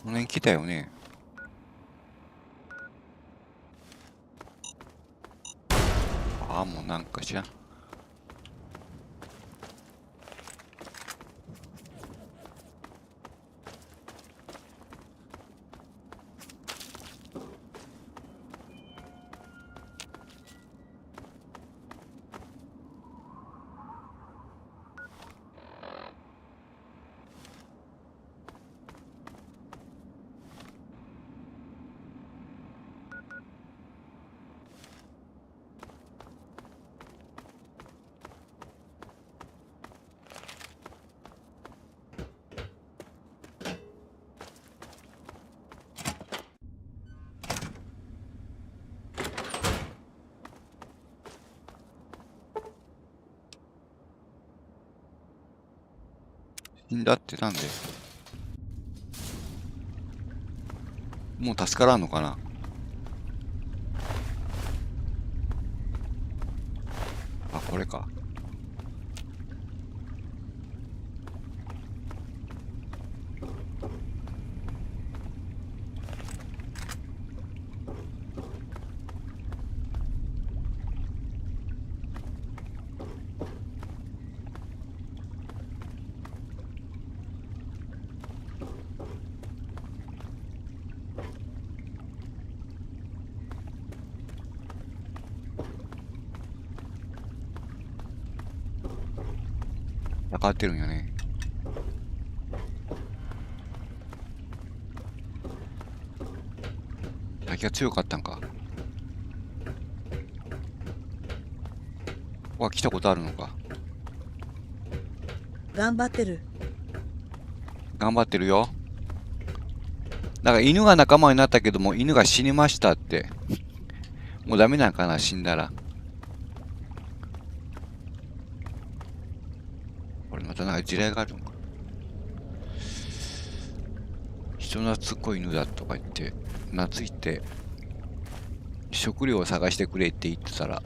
この辺来たよね。ああ、もうなんか知らん。死んだってなんで？もう助からんのかな？あ、これか。分かってるんよね。先が強かったんか。わ、来たことあるのか。頑張ってる。頑張ってるよ。だから犬が仲間になったけども、犬が死にましたって。もうダメなんかな、死んだら。これまたなんか地雷があるのか。人懐っこい犬だとか言って、懐いて食料を探してくれって言ってたら、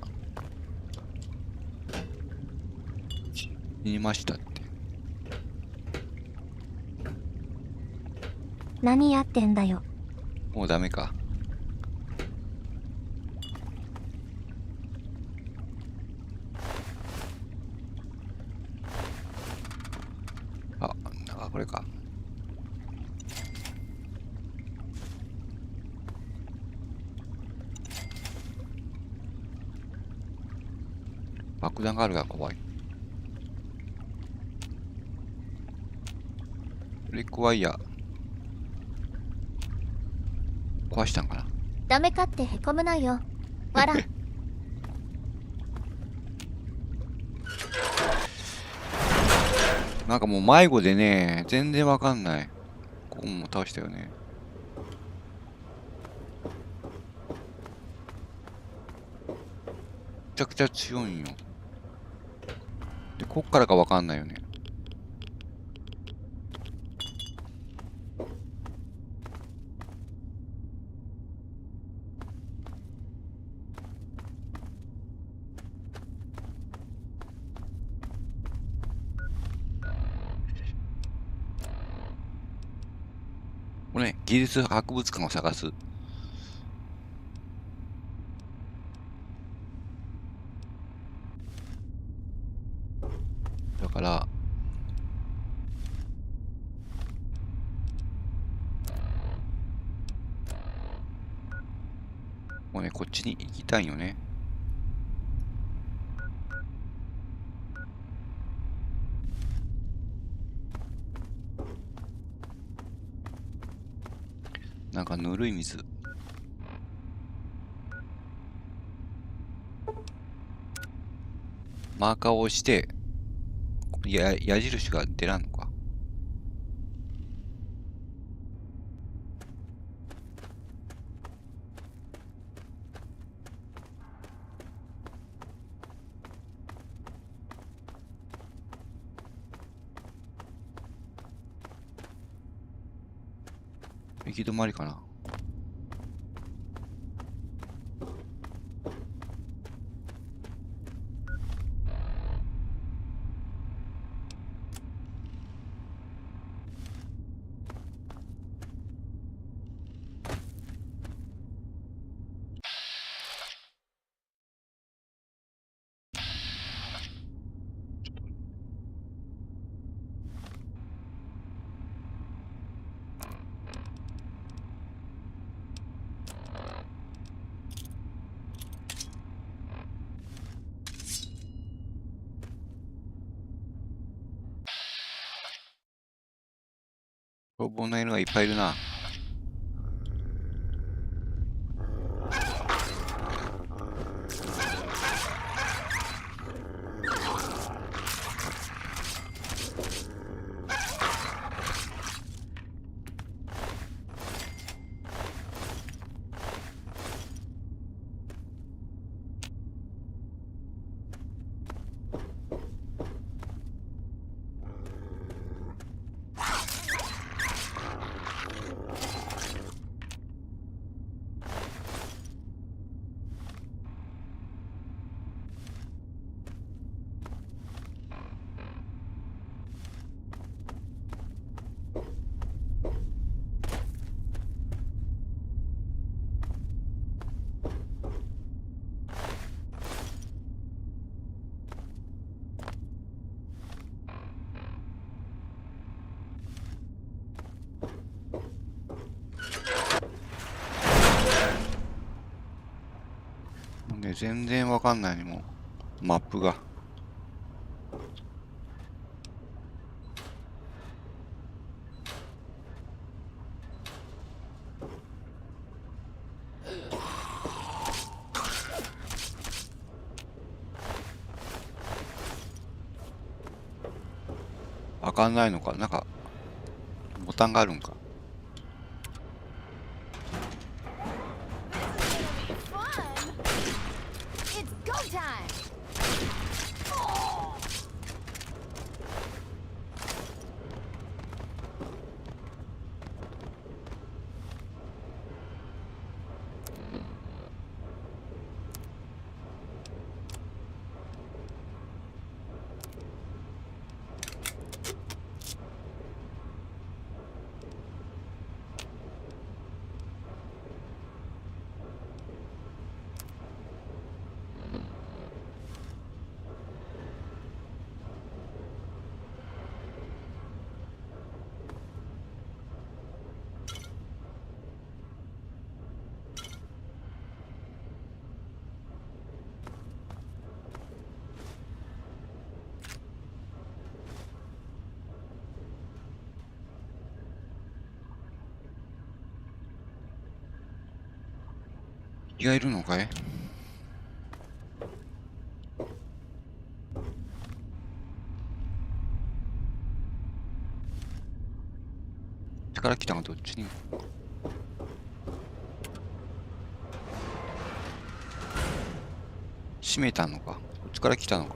死にましたって。何やってんだよ。もうダメか。あ、なんかこれか。爆弾があるが怖い。リックワイヤー壊したんかな。ダメかってへこむなよ。わら。なんかもう迷子でね、全然わかんない。ここも倒したよね。めちゃくちゃ強いんよ。で、こっからかわかんないよね。これね、技術博物館を探す。だから、もうね、こっちに行きたいよね。なんかぬるい水。マーカーを押して、矢印が出らんのか。行き止まりかな。消防の犬がいっぱいいるな。全然わかんないね、もう。マップが。わかんないのか。なんか、ボタンがあるんか。敵がいるのかい？力来たのどっちに？閉めたのか？こっちから来たのか？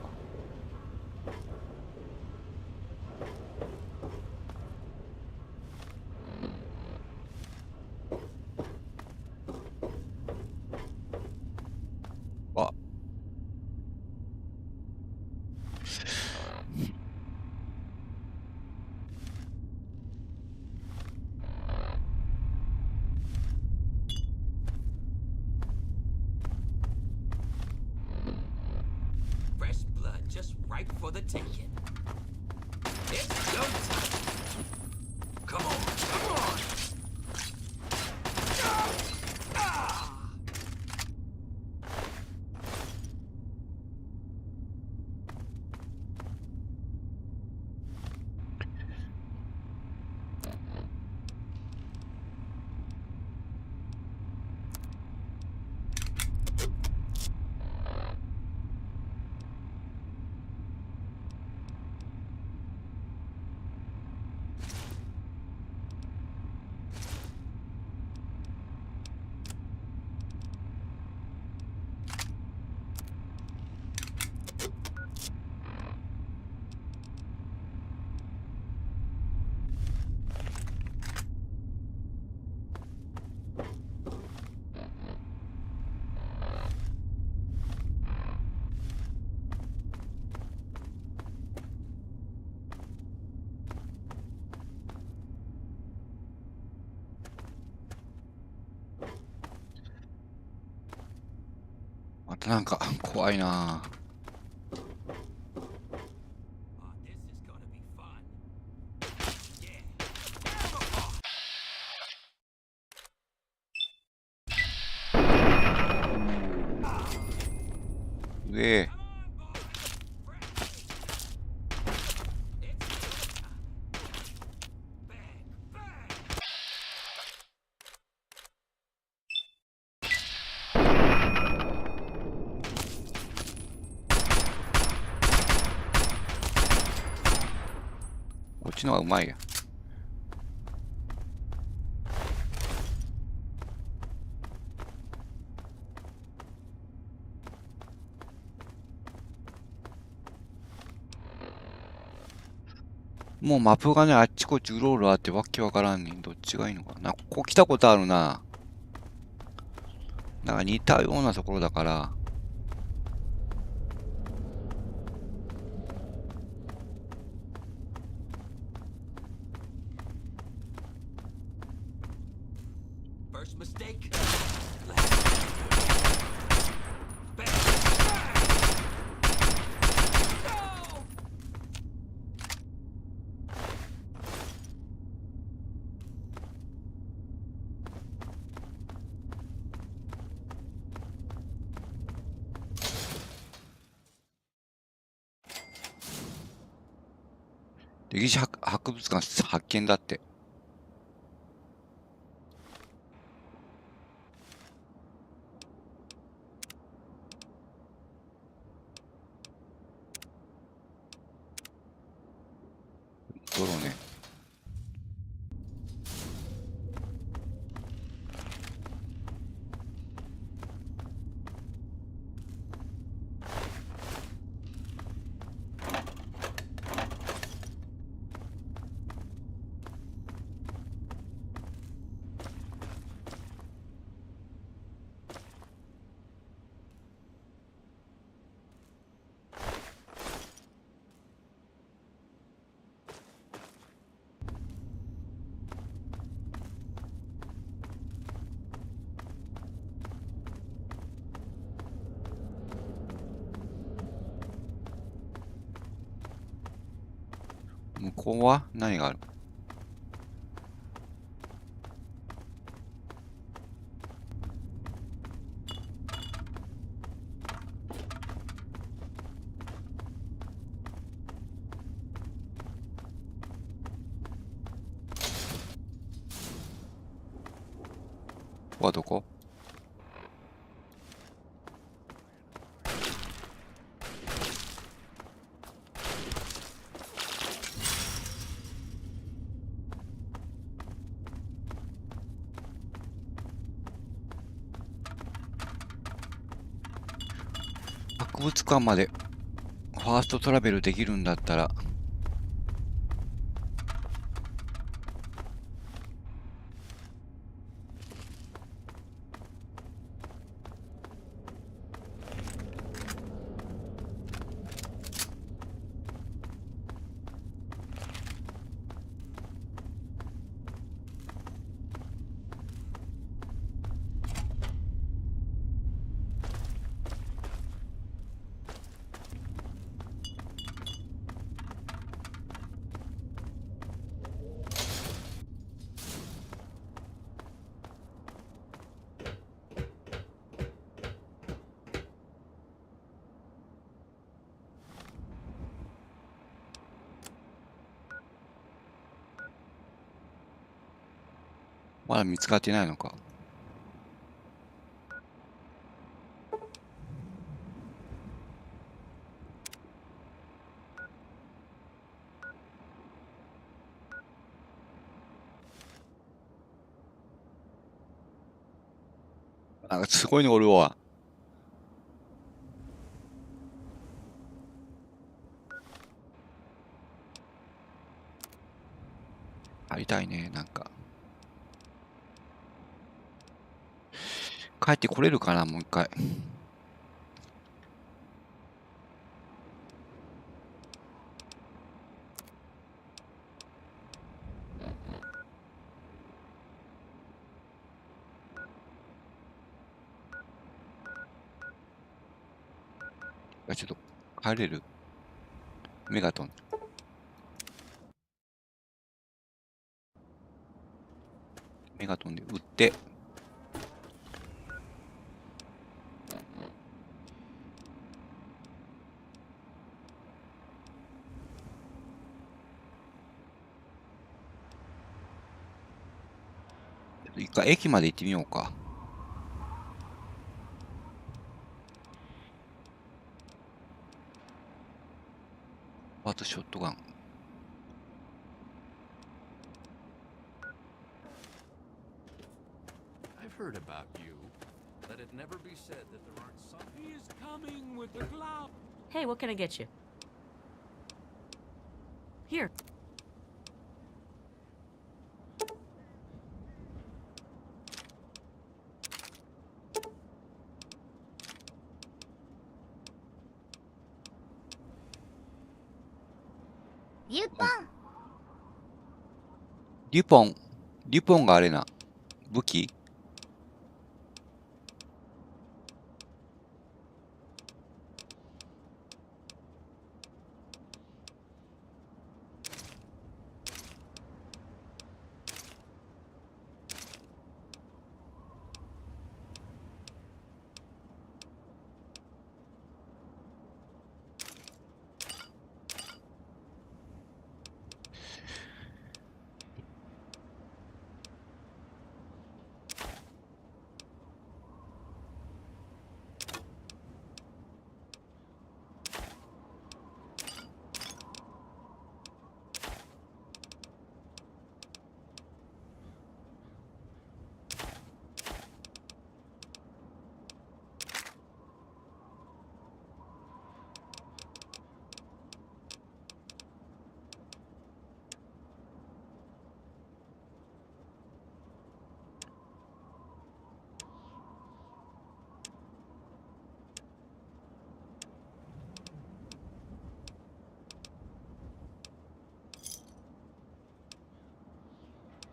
あ。Fresh blood just right for the taking. It's go time. Come on, come on. Ah! またなんか怖いな。上。こっちの方がうまいや。もうマップがね、あっちこっちうろうろあってわけわからんねん。どっちがいいのかな。ここ来たことあるな。なんか似たようなところだから。First mistake. 歴史博物館発見だって。ドロね。向こうは何がある？ここはどこ？博物館までファーストトラベルできるんだったら、まだ見つかってないのか。なんかすごいのおるわ。会いたいね、なんか。帰ってこれるかな、もう一回。ちょっと帰れる？メガトン。メガトンで撃って。一回駅まで行ってみようか。あとショットガン。I've heard about you. Let it never be said that there aren't some. He is coming with the cloud. Hey, what can I get you? Here.リュポン。リュポンがあれな。武器？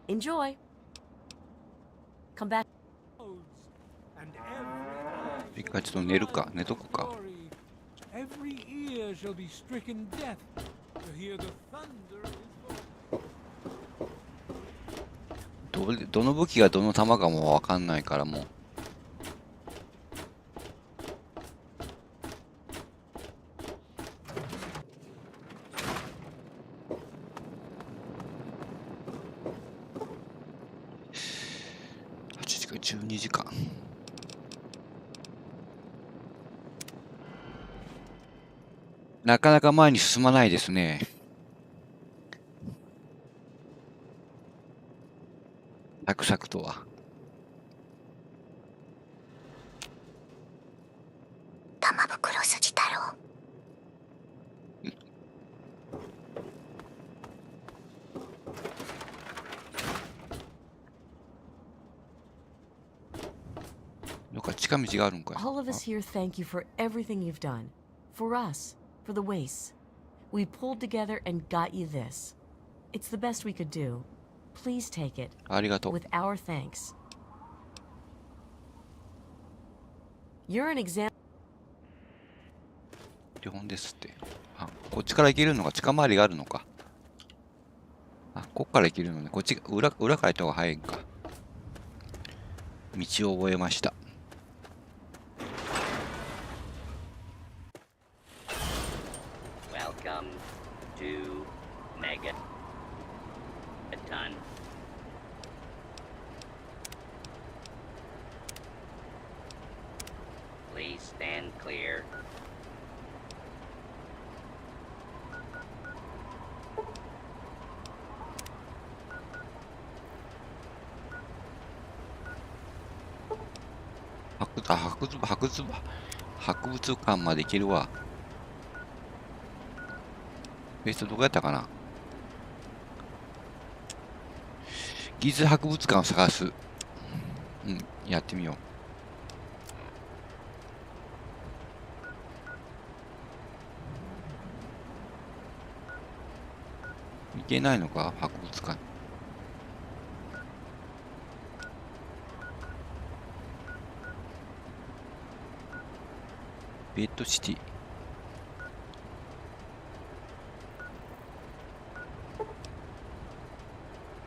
Enjoy. Come back. 一回ちょっと寝るか、寝とくか。 Every ear shall be stricken deaf to hear the thunder of his voice. どの武器がどの弾かもわかんないからもう。8時間、12時間。なかなか前に進まないですね。サクサクとは。玉袋筋太郎。どっか近道があるんかい。 All of us here thank you for everything you've done. For us, for the wastes. We pulled together and got you this. It's the best we could do. Please take it. ありがとう。 With our thanks. You're an example. 基本ですって。あ、こっちから行けるのか、近回りがあるのか。あ、こっから行けるのね。こっち、裏から行った方が早いんか。道を覚えました。Welcome to Megaton. Please stand clear. .博物館まで行けるわ。ベストどこやったかな。技術博物館を探す。うん、やってみよう。行けないのか、博物館。ベッドシティ。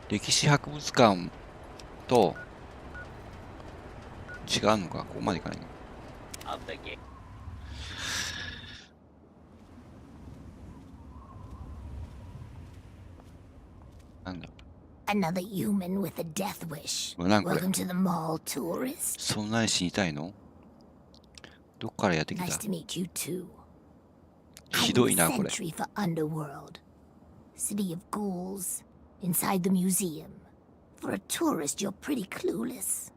歴史博物館と違うのか、ここまでいかないの。なんだ。 Another human with a death wish. なんこれ。 Welcome to the mall, tourist. そんなに死にたいの？どっからやってきた？ Nice to meet you too. ひどいな、 I'm これ。 the sentry for Underworld. City of ghouls. Inside the museum. For a tourist, you're pretty clueless.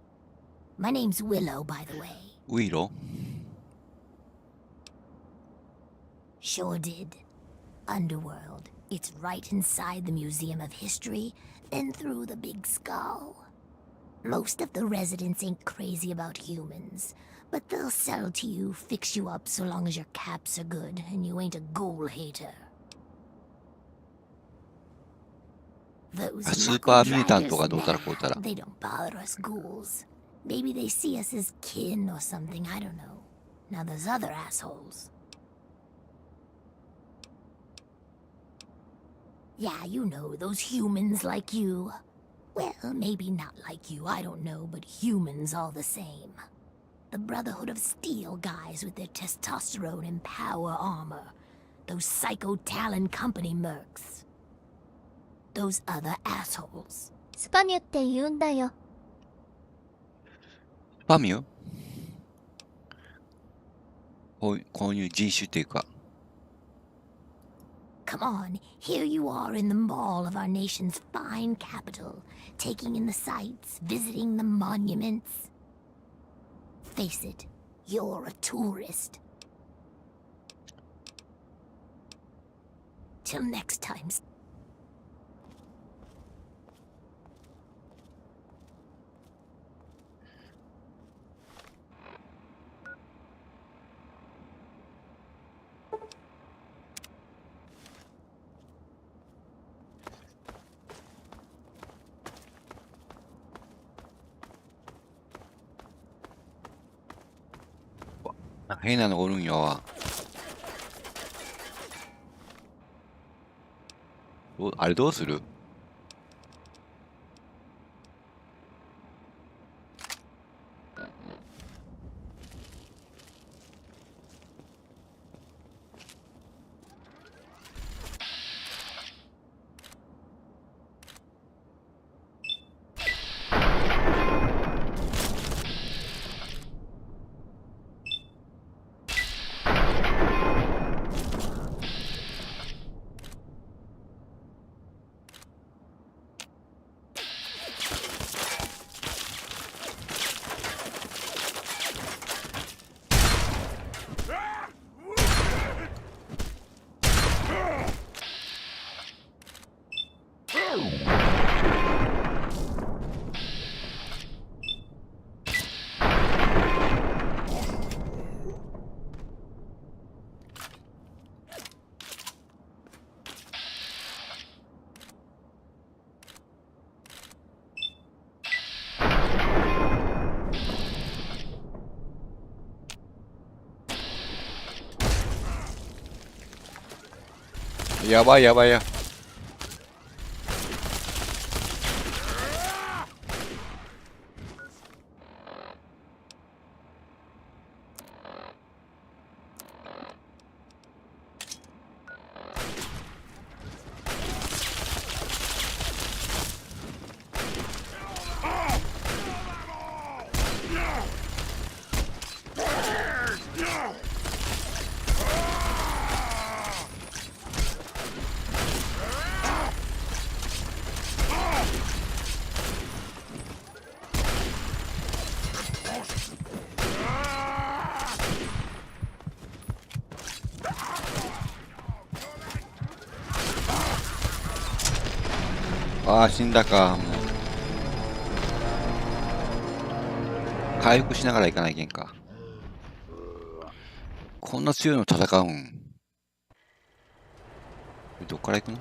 My name's Willow, by the way. ウイロ？ Sure did. Underworld. It's right inside the Museum of History, then through the Big Skull. Most of the residents ain't crazy about humans, but they'll sell to you, fix you up so long as your caps are good and you ain't a ghoul hater. Those スーパーミュータントがどうたら knuckle こうたら。 draggers, they don't bother us ghouls. Maybe they see us as kin or something, I don't know. Now there's other assholes. Yeah, you know, those humans like you. Well, maybe not like you, I don't know, but humans all the same. The Brotherhood of Steel guys with their testosterone and power armor. Those Psycho Talon Company mercs. Those other assholes. スパニュって言うんだよ。パミュ？こういう人種っていうか。 Come on, here you are in the mall of our nation's fine capital, taking in the sights, visiting the monuments. Face it, you're a tourist. Till next time. なんか変なのおるんやわ。あれどうする？やばいやばいや。ああ、死んだか。もう回復しながら行かないけんか。こんな強いの戦うん。どっから行くの？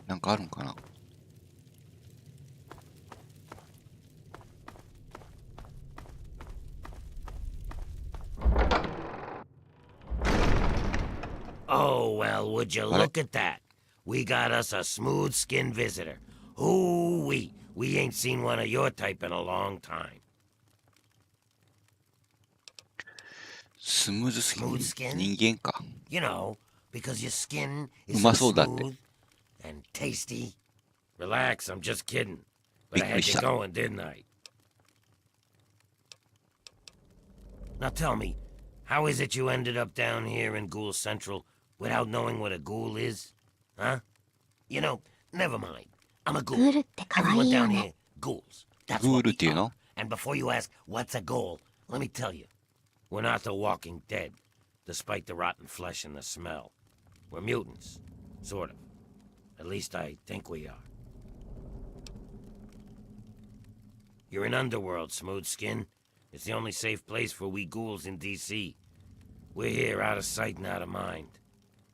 なんかあるんかな。Oh, well, would you look at that? We got us a smooth-skinned visitor. Ooh-wee, we ain't seen one of your type in a long time. スムーズスキン人間か。You know, because your skin う is ま so そうだって。 smooth and tasty. Relax, I'm just kidding. But I びっく had りし you た。 going, didn't I? Now tell me, how is it you ended up down here in Ghoul Central without knowing what a ghoul is? Huh? You know, never mind. I'm a グ ghoul. ールって可愛 Everyone いよ down ね。 here, ghouls. That's グー what ルっ we ていう are. の？ And before you ask, what's a ghoul? Let me tell you. We're not the walking dead, despite the rotten flesh and the smell. We're mutants. Sort of. At least I think we are. You're in Underworld, Smooth Skin. It's the only safe place for we ghouls in D.C. We're here out of sight and out of mind.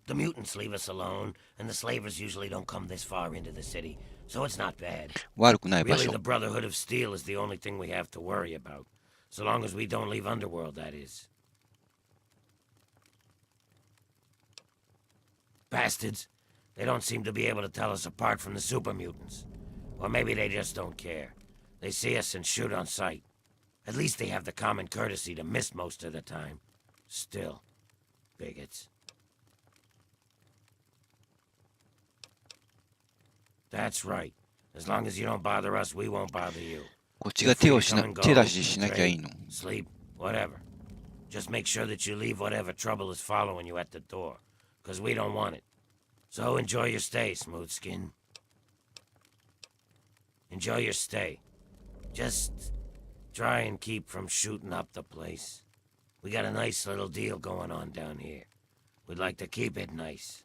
The mutants leave us alone, and the slavers usually don't come this far into the city, so it's not bad. 悪くない場 Really, 所。 the Brotherhood of Steel is the only thing we have to worry about. So long as we don't leave Underworld, that is. Bastards. They don't seem to be able to tell us apart from the super mutants. Or maybe they just don't care. They see us and shoot on sight. At least they have the common courtesy to miss most of the time. Still, bigots. That's right. As long as you don't bother us, we won't bother you. こっちが手出ししなきゃいいの。 Sleep, whatever. Just make sure that you leave whatever trouble is following you at the door, because we don't want it. So enjoy your stay, Smooth Skin. Enjoy your stay. Just try and keep from shooting up the place. We got a nice little deal going on down here. We'd like to keep it nice.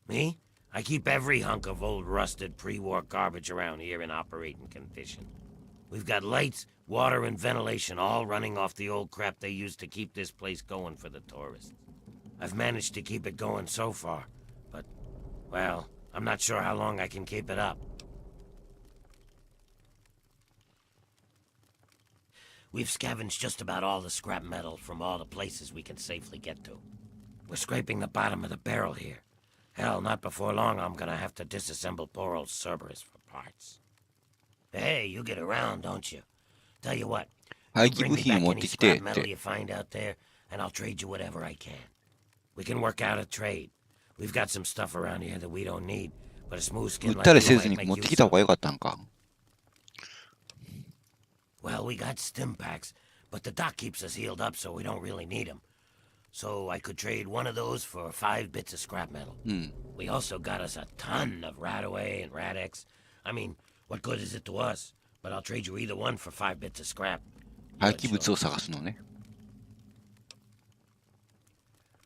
Me? I keep every hunk of old rusted pre-war garbage around here in operating condition. We've got lights, water, and ventilation all running off the old crap they used to keep this place going for the tourists. I've managed to keep it going so far, but, well, I'm not sure how long I can keep it up. We've scavenged just about all the scrap metal from all the places we can safely get to. We're scraping the bottom of the barrel here. Hell, not before long I'm gonna have to disassemble poor old Cerberus for parts. Hey, you get around, don't you? Tell you what, you bring me back any scrap metal you find out there, and I'll trade you whatever I can. We can work out a trade. We've got some stuff around here that we don't need, but a smooth skin like you might make use of. Well, we got stim packs, but the doc keeps us healed up so we don't really need them. So I could trade one of those for 5 bits of scrap metal. We also got us a ton of Radaway and Radex. I mean, what good is it to us? But I'll trade you either one for 5 bits of scrap. 廃棄物を探すのね。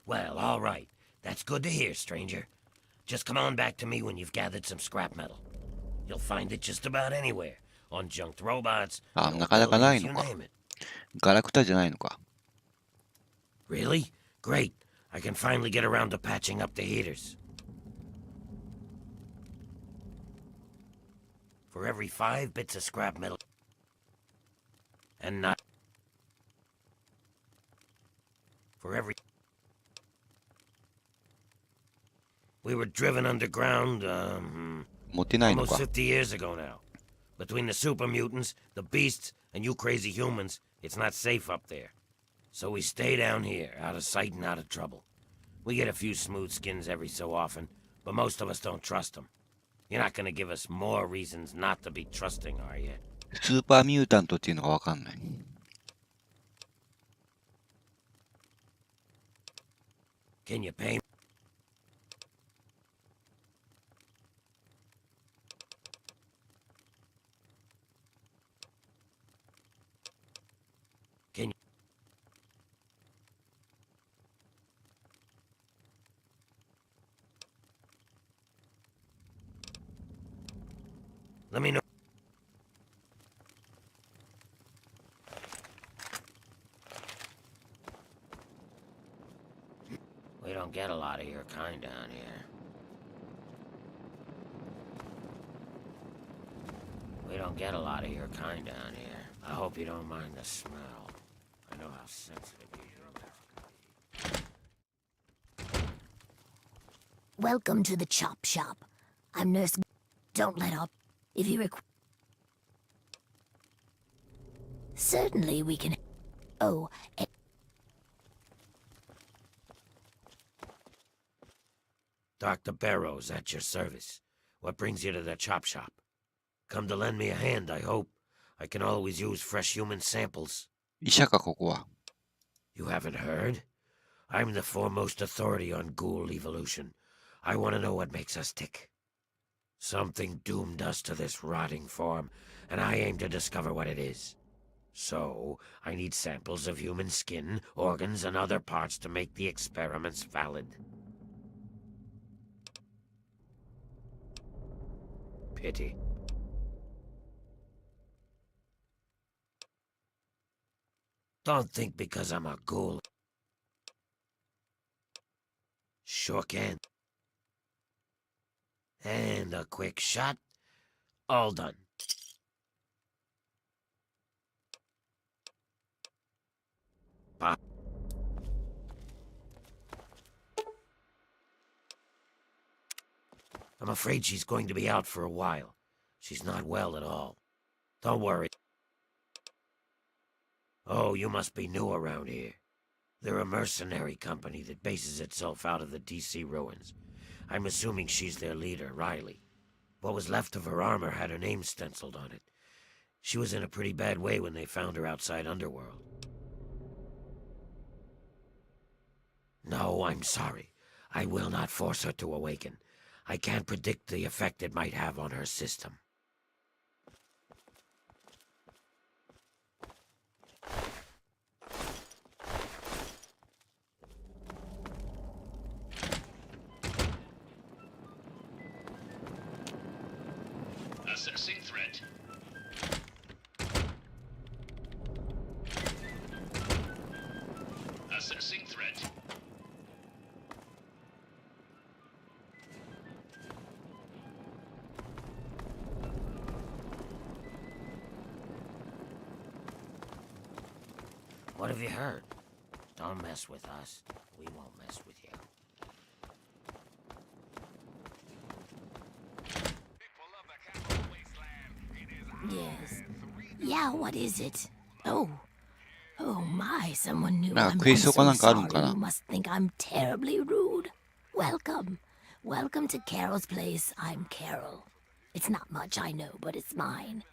Well, all right. That's good to hear, stranger. Just come on back to me when you've gathered some scrap metal. You'll find it just about anywhere. On junked robots. あ、なかなかないのか。ガラクタじゃないのか。Really? Great. I can finally get around to patching up the heaters. For every 5 bits of scrap metal and not for every we were driven underground almost 50 years ago now. Between the super mutants, the beasts, and you crazy humans, it's not safe up there. So we stay down here, out of sight and out of trouble. We get a few smooth skins every so often, but most of us don't trust them. You're not gonna give us more reasons not to be trusting, are you? スーパーミュータントっていうのがわかんない。Can you pay me? Can you? Let me know. We don't get a lot of your kind down here. We don't get a lot of your kind down here. I hope you don't mind the smell. I know how sensitive you are. Welcome to the chop shop. I'm Nurse. Don't let up. If you require. Certainly we can. Oh, Dr. Barrows, at your service. What brings you to the chop shop? Come to lend me a hand, I hope. I can always use fresh human samples. 医者か、ここは。You haven't heard? I'm the foremost authority on ghoul evolution. I want to know what makes us tick. Something doomed us to this rotting form, and I aim to discover what it is. So, I need samples of human skin, organs, and other parts to make the experiments valid. Pity. Don't think because I'm a ghoul. Sure can. And a quick shot. All done. Bye. I'm afraid she's going to be out for a while. She's not well at all. Don't worry. Oh, you must be new around here. They're a mercenary company that bases itself out of the DC ruins. I'm assuming she's their leader, Riley. What was left of her armor had her name stenciled on it. She was in a pretty bad way when they found her outside Underworld. No, I'm sorry. I will not force her to awaken. I can't predict the effect it might have on her system. Assessing threat. Assessing threat. What have you heard? Don't mess with us. We won't mess with you. Yes. Yeah, what is it? Oh. Oh my, someone new. なんかクエストかなんかあるんかな。 You must think I'm terribly rude. Welcome. Welcome to Carol's place. I'm Carol. It's not much, I know, but it's mine.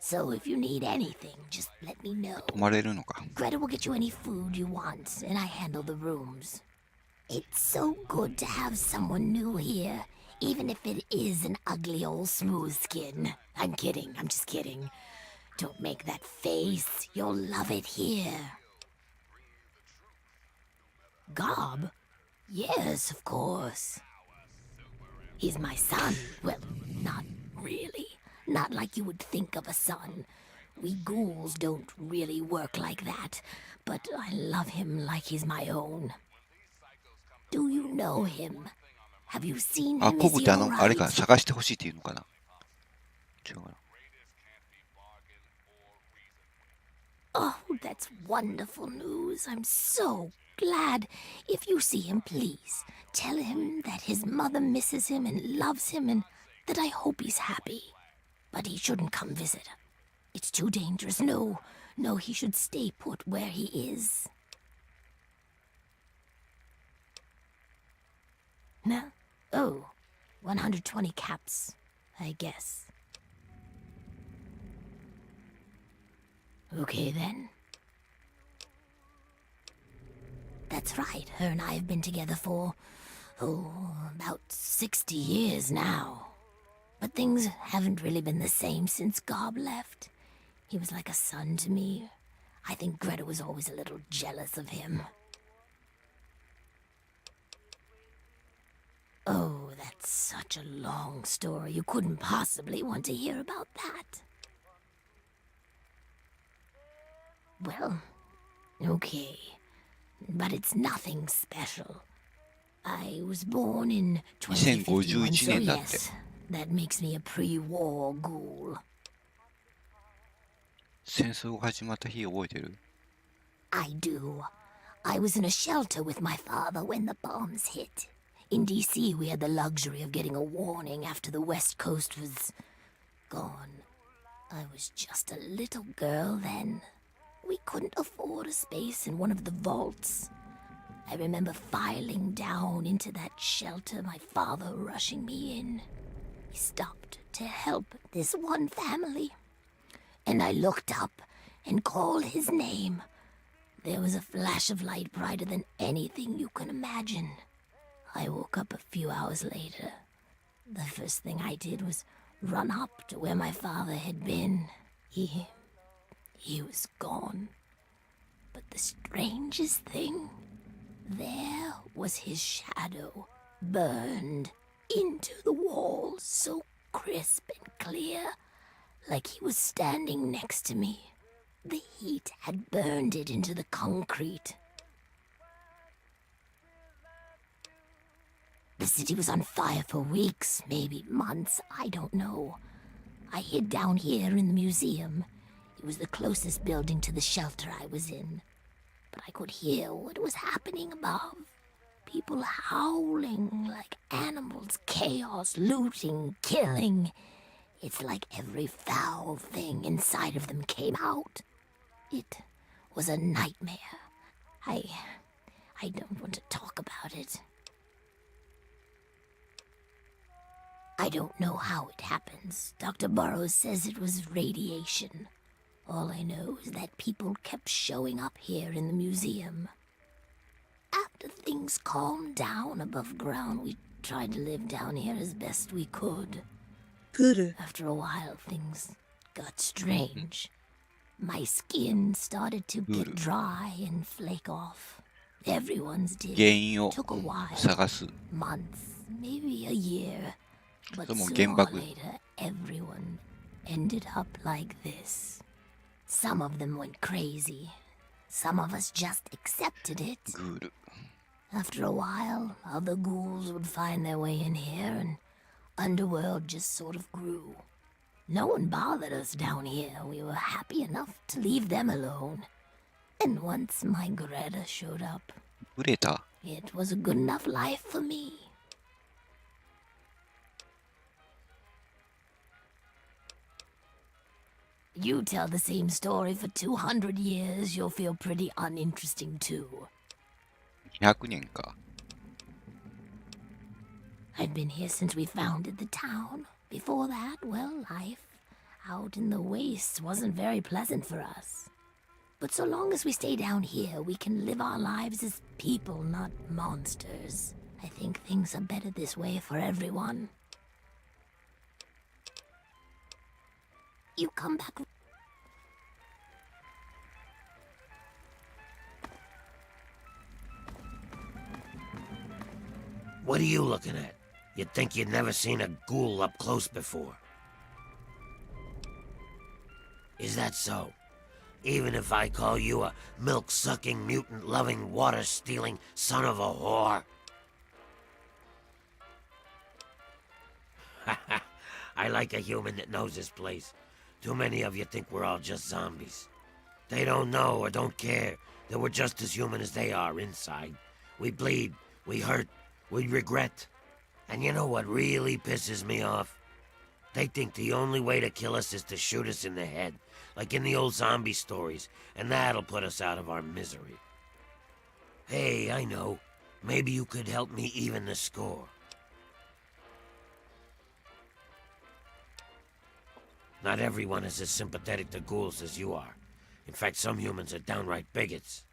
So if you need anything, just let me know. 泊まれるのか。 Greta will get you any food you want, and I handle the rooms. It's so good to have someone new here, even if it is an ugly old smooth skin. I'm kidding, I'm just kidding. Don't make that face. You'll love it here. Gob? Yes, of course. He's my son. Well, not really. Not like you would think of a son. We ghouls don't really work like that, but I love him like he's my own. Do you know him? Have you seen あ、 him? コ Is ブっ he て all あれか、 right? 探してほしいっていうのかな。違うかな。 Oh, that's wonderful news. I'm so glad. If you see him, please tell him that his mother misses him and loves him and that I hope he's happy. But he shouldn't come visit. It's too dangerous. No, no, he should stay put where he is. No? Oh, 120 caps, I guess. Okay, then. That's right. Her and I have been together for, about 60 years now. But things haven't really been the same since Gob left. He was like a son to me. I think Greta was always a little jealous of him. Oh, that's such a long story. You couldn't possibly want to hear about that. Well, okay. But it's nothing special. I was born in 2051, so yes, that makes me a pre-war ghoul. 戦争が始まった日覚えてる？ I do. I was in a shelter with my father when the bombs hit. In DC, we had the luxury of getting a warning after the West Coast was gone. I was just a little girl then. We couldn't afford a space in one of the vaults. I remember filing down into that shelter, my father rushing me in. He stopped to help this one family. And I looked up and called his name. There was a flash of light brighter than anything you can imagine. I woke up a few hours later. The first thing I did was run up to where my father had been. He was gone. But the strangest thing, there was his shadow, burned into the wall, so crisp and clear, like he was standing next to me. The heat had burned it into the concrete. The city was on fire for weeks, maybe months, I don't know. I hid down here in the museum. It was the closest building to the shelter I was in. But I could hear what was happening above. People howling like animals, chaos, looting, killing. It's like every foul thing inside of them came out. It was a nightmare. I don't want to talk about it. I don't know how it happens. Dr. Burroughs says it was radiation. All I know is that people kept showing up here in the museum. After things calmed down above ground, we tried to live down here as best we could. Good. After a while, things got strange. My skin started to get dry and flake off. Everyone's did. 原因を Took a while. 探す。 Months, maybe a year. But それも sooner 原 or 爆。 later, everyone ended up like this. Some of them went crazy. Some of us just accepted it. After a while, other ghouls would find their way in here, and Underworld just sort of grew. No one bothered us down here. We were happy enough to leave them alone. And once my Greta showed up, it was a good enough life for me. You tell the same story for 200 years, you'll feel pretty uninteresting too. 100年か。I've been here since we founded the town. Before that, well, life out in the wastes wasn't very pleasant for us. But so long as we stay down here, we can live our lives as people, not monsters. I think things are better this way for everyone. You come back. What are you looking at? You'd think you'd never seen a ghoul up close before. Is that so? Even if I call you a milk-sucking, mutant-loving, water-stealing son of a whore? I like a human that knows his place. Too many of you think we're all just zombies. They don't know or don't care that we're just as human as they are inside. We bleed, we hurt, we regret. And you know what really pisses me off? They think the only way to kill us is to shoot us in the head, like in the old zombie stories, and that'll put us out of our misery. Hey, I know. Maybe you could help me even the score. Not everyone is as sympathetic to ghouls as you are. In fact, some humans are downright bigots.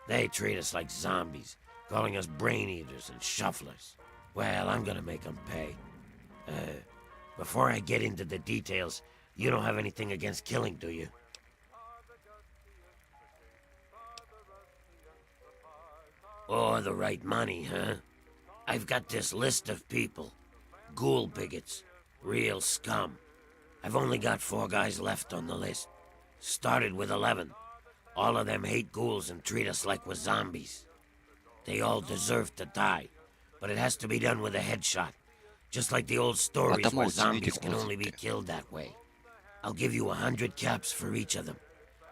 They treat us like zombies, calling us brain eaters and shufflers. Well, I'm gonna make them pay. Before I get into the details, you don't have anything against killing, do you? Or the right money, huh? I've got this list of people. Ghoul bigots. Real scum. I've only got 4 guys left on the list. Started with 11. All of them hate ghouls and treat us like we're zombies. They all deserve to die, but it has to be done with a headshot. Just like the old stories where zombies can only be killed that way. I'll give you 100 caps for each of them.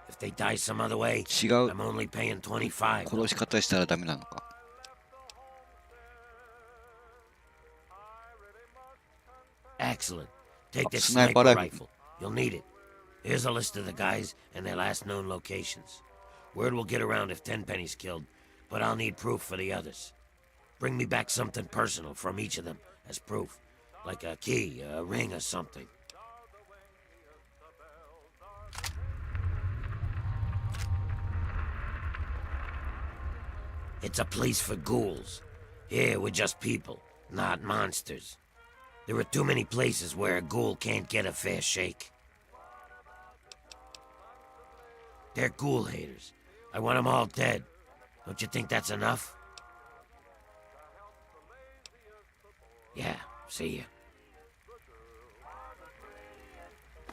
If they die some other way, I'm only paying 25. 殺し方したらダメなのか。Excellent. Take this sniper rifle. You'll need it. Here's a list of the guys and their last known locations. Word will get around if Tenpenny's killed, but I'll need proof for the others. Bring me back something personal from each of them as proof, like a key, a ring, or something. It's a place for ghouls. Here we're just people, not monsters. There are too many places where a ghoul can't get a fair shake. They're ghoul haters. I want them all dead. Don't you think that's enough? Yeah, see ya.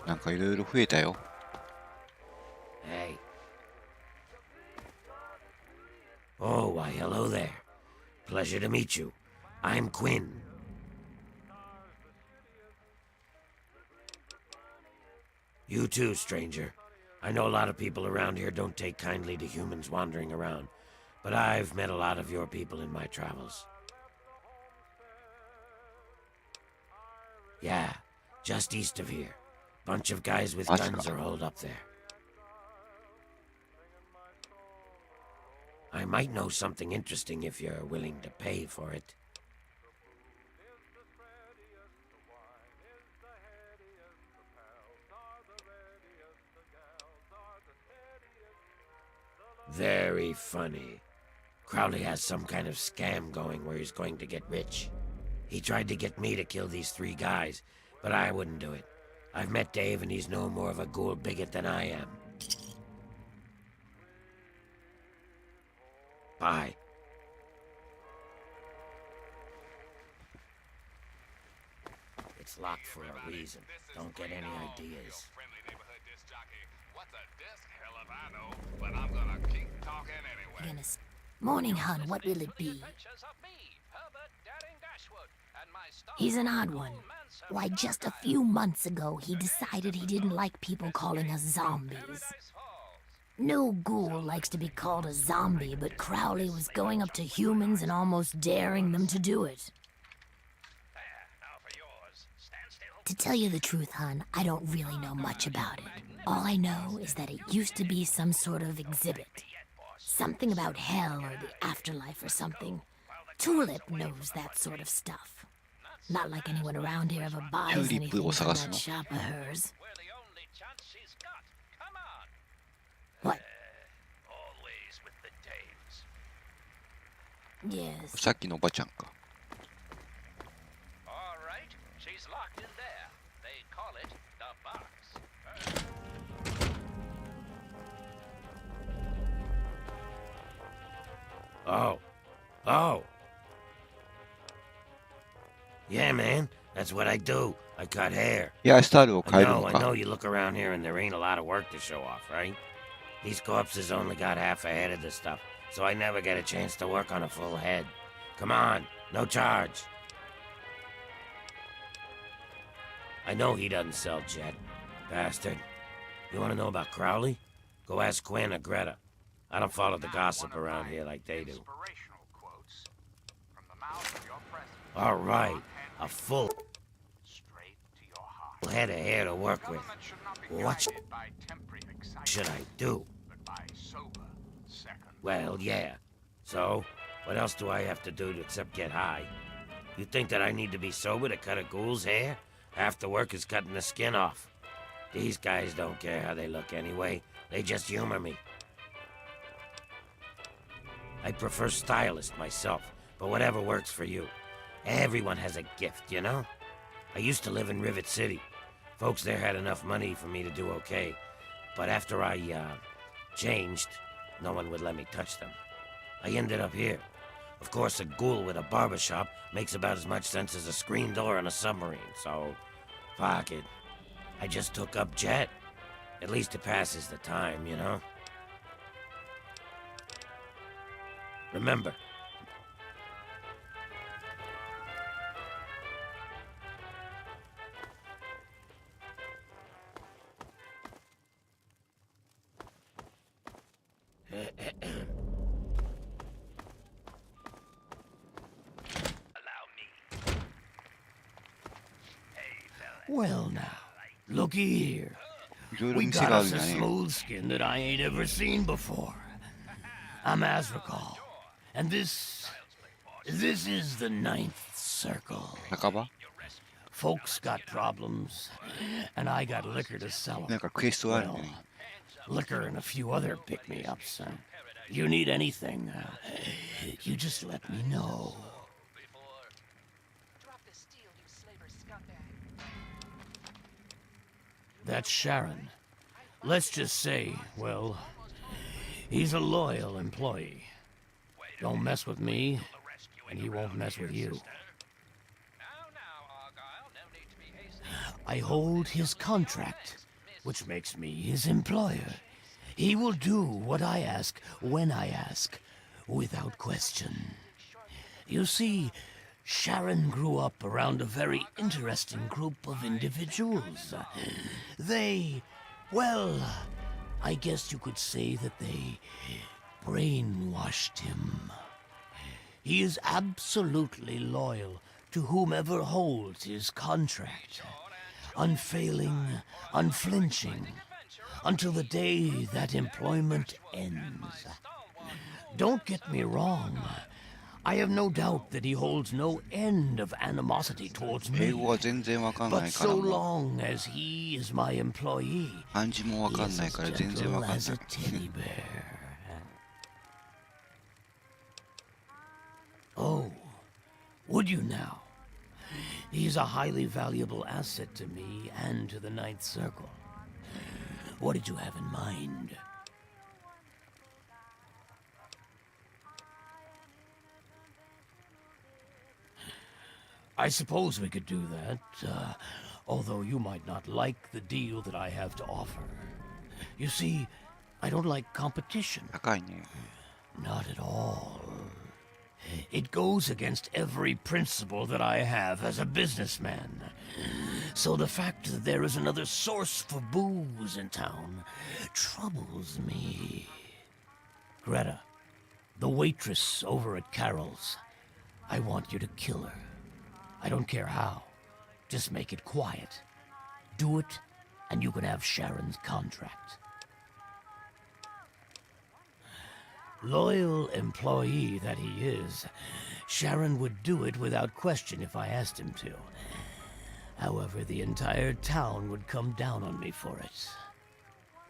なんかいろいろ増えたよ。Hey. Oh, why, hello there. Pleasure to meet you. I'm Quinn. You too, stranger. I know a lot of people around here don't take kindly to humans wandering around, but I've met a lot of your people in my travels. Yeah, just east of here. Bunch of guys with guns are holed up there. I might know something interesting if you're willing to pay for it. Very funny. Crowley has some kind of scam going where he's going to get rich. He tried to get me to kill these 3 guys, but I wouldn't do it. I've met Dave and he's no more of a ghoul bigot than I am. Bye. It's It's locked for a reason. Don't get any ideas. Goodness. Morning, hun. What will it be? He's an odd one. Why, just a few months ago, he decided he didn't like people calling us zombies. No ghoul likes to be called a zombie, but Crowley was going up to humans and almost daring them to do it. To tell you the truth, hun, I don't really know much about it. All I know is that it used to be some sort of exhibit. Something about hell or the afterlife or something. Tulip knows that sort of stuff. Not like anyone around here ever buys anything from that shop of hers. What? Yes. さっきのおばちゃんか。Oh. Oh. Yeah, man. That's what I do. I cut hair. Yeah, I know you look around here and there ain't a lot of work to show off, right? These corpses only got half a head of this stuff, so I never get a chance to work on a full head. Come on, no charge. I know he doesn't sell Jet. Bastard. You want to know about Crowley? Go ask Quinn or Greta. I don't follow the gossip around here like they do. All right, a full head of hair to work with. What should I do? Well, yeah. So, what else do I have to do except get high? You think that I need to be sober to cut a ghoul's hair? Half the work is cutting the skin off. These guys don't care how they look anyway. They just humor me. I prefer stylist myself, but whatever works for you. Everyone has a gift, you know? I used to live in Rivet City. Folks there had enough money for me to do okay. But after I, changed, no one would let me touch them. I ended up here. Of course, a ghoul with a barbershop makes about as much sense as a screen door on a submarine, so... fuck it. I just took up Jet. At least it passes the time, you know? Remember. Well now, looky here. We got us a smooth skin that I ain't ever seen before. I'm Azrakal, and this is the 9th circle. Folks got problems, and I got liquor to sell them. Well, liquor and a few other pick-me-ups. You need anything, you just let me know. That's Sharon. Let's just say, well, he's a loyal employee. Don't mess with me, and he won't mess with you. I hold his contract, which makes me his employer. He will do what I ask, when I ask, without question. You see, Sharon grew up around a very interesting group of individuals. They, well, I guess you could say that they brainwashed him. He is absolutely loyal to whomever holds his contract. Unfailing, unflinching, until the day that employment ends. Don't get me wrong. I have no doubt that he holds no end of animosity towards me. But so long as he is my employee, he is as gentle as a teddy bear. Oh, would you now? He's a highly valuable asset to me and to the 9th Circle. What did you have in mind? I suppose we could do that, although you might not like the deal that I have to offer. You see, I don't like competition. 高いね。 Not at all. It goes against every principle that I have as a businessman. So the fact that there is another source for booze in town troubles me. Greta, the waitress over at Carol's, I want you to kill her. I don't care how. Just make it quiet. Do it, and you can have Sharon's contract. Loyal employee that he is, Sharon would do it without question if I asked him to. However, the entire town would come down on me for it.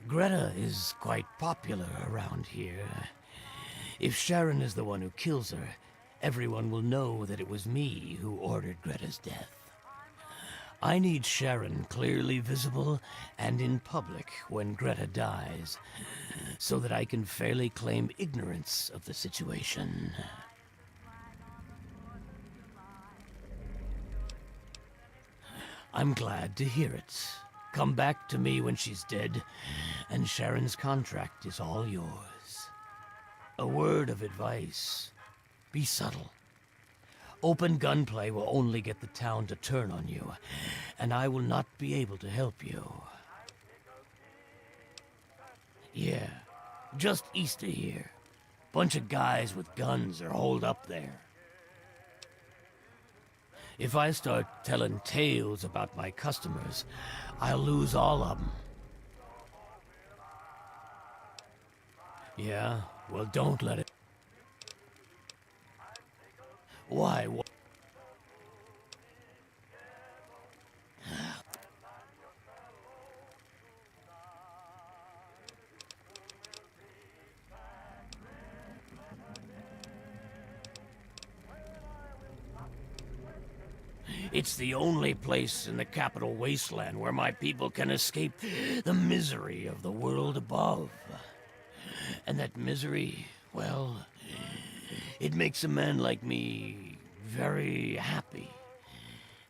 Greta is quite popular around here. If Sharon is the one who kills her, everyone will know that it was me who ordered Greta's death. I need Sharon clearly visible and in public when Greta dies, so that I can fairly claim ignorance of the situation. I'm glad to hear it. Come back to me when she's dead, and Sharon's contract is all yours. A word of advice. Be subtle. Open gunplay will only get the town to turn on you, and I will not be able to help you. Yeah, just east of here. Bunch of guys with guns are holed up there. If I start telling tales about my customers, I'll lose all of them. Yeah, well, don't let it... Why? It's the only place in the capital wasteland where my people can escape the misery of the world above. And that misery, well, it makes a man like me very happy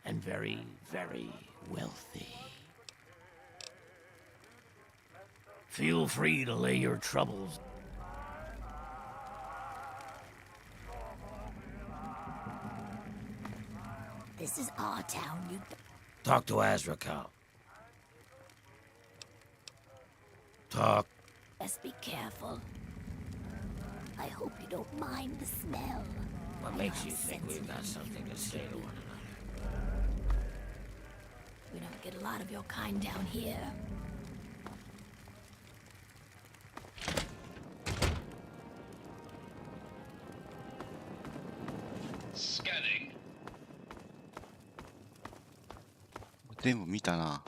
and very, very wealthy. Feel free to lay your troubles. This is our town, you... Talk to Azrakal. Talk. Best be careful. I hope you don't mind the smell. What makes you think we've got something to say to one another? We don't get a lot of your kind down here. Scanning. 全部見たな。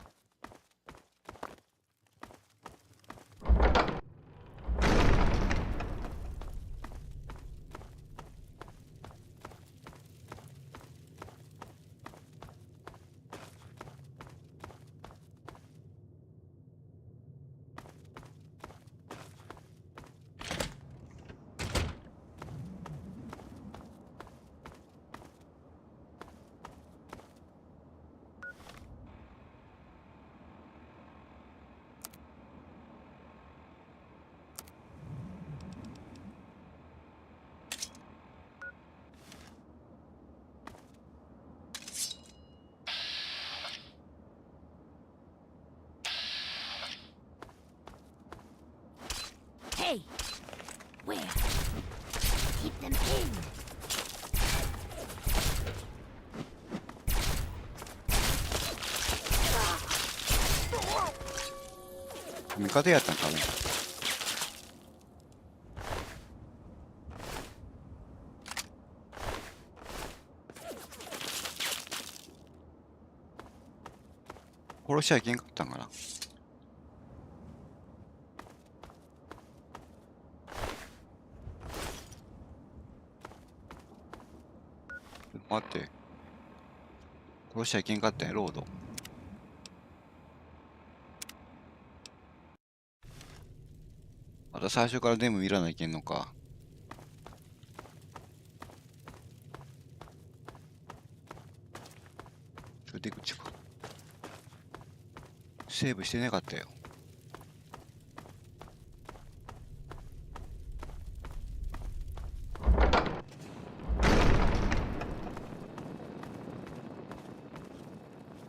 Hey! Where? Keep them in! 味方やったんかね。殺しちゃいけんかったんかな。待って。殺しちゃいけんかったんや、ロード。また最初から全部見らないけんのか。出口か。セーブしてなかったよ。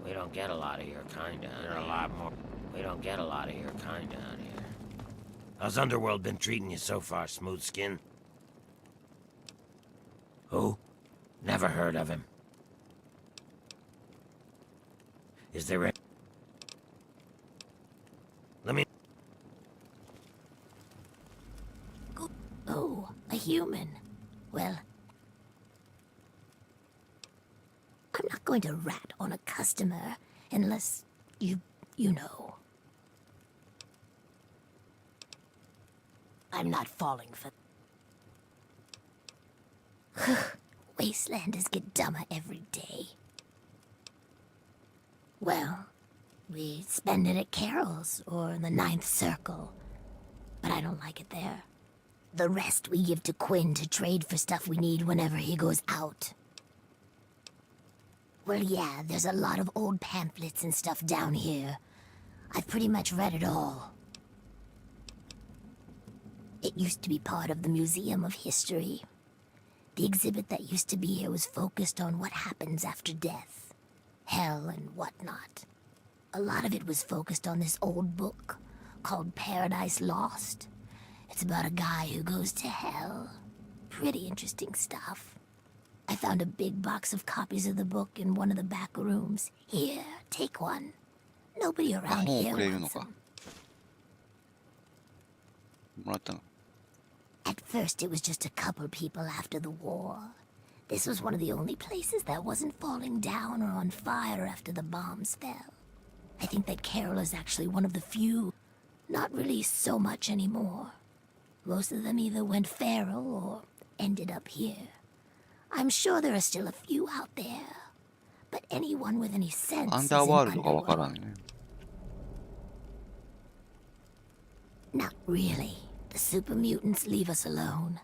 We don't get a lot of your kind down here. A lot more. We don't get a lot of your kind down here. How's Underworld been treating you so far, Smooth Skin? Who? Never heard of him. Is there a... Let me... Oh, a human. Well, I'm not going to rat on a customer unless you know. I'm not falling for... Wastelanders get dumber every day. Well, we spend it at Carol's or the Ninth Circle. But I don't like it there. The rest we give to Quinn to trade for stuff we need whenever he goes out. Well, yeah, there's a lot of old pamphlets and stuff down here. I've pretty much read it all. It used to be part of the Museum of History. The exhibit that used to be here was focused on what happens after death, hell and whatnot. A lot of it was focused on this old book called Paradise Lost. It's about a guy who goes to hell. Pretty interesting stuff. I found a big box of copies of the book in one of the back rooms. Here, take one. Nobody around here wants them. At first, it was just a couple people after the war. This was one of the only places that wasn't falling down or on fire after the bombs fell. I think that Carol is actually one of the few not released so much anymore. Most of them either went feral or ended up here. I'm sure there are still a few out there, but anyone with any sense is in Underworld. Not really. The super mutants leave us alone.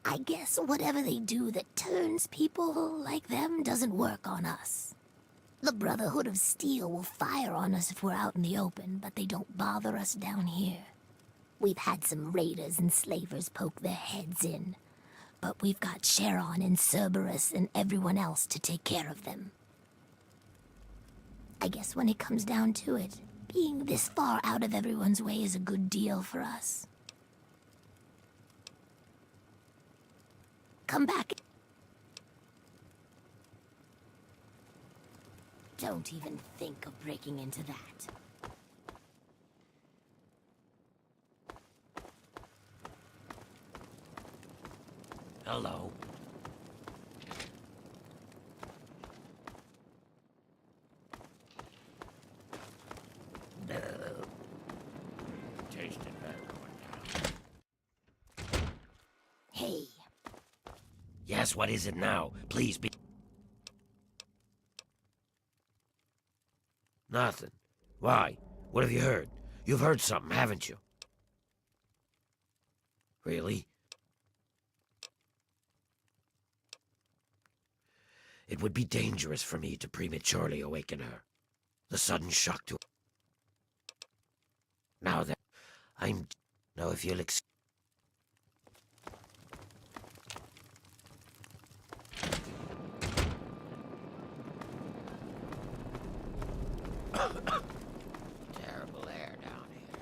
I guess whatever they do that turns people like them doesn't work on us. The Brotherhood of Steel will fire on us if we're out in the open, but they don't bother us down here. We've had some raiders and slavers poke their heads in, but we've got Sharon and Cerberus and everyone else to take care of them. I guess when it comes down to it, being this far out of everyone's way is a good deal for us. Come back. Don't even think of breaking into that. Hello. No. Tasted better. Hey. Yes, what is it now? Please be... Nothing. Why? What have you heard? You've heard something, haven't you? Really? It would be dangerous for me to prematurely awaken her. The sudden shock to... Now that I'm... Now if you'll excuse... Terrible air down here.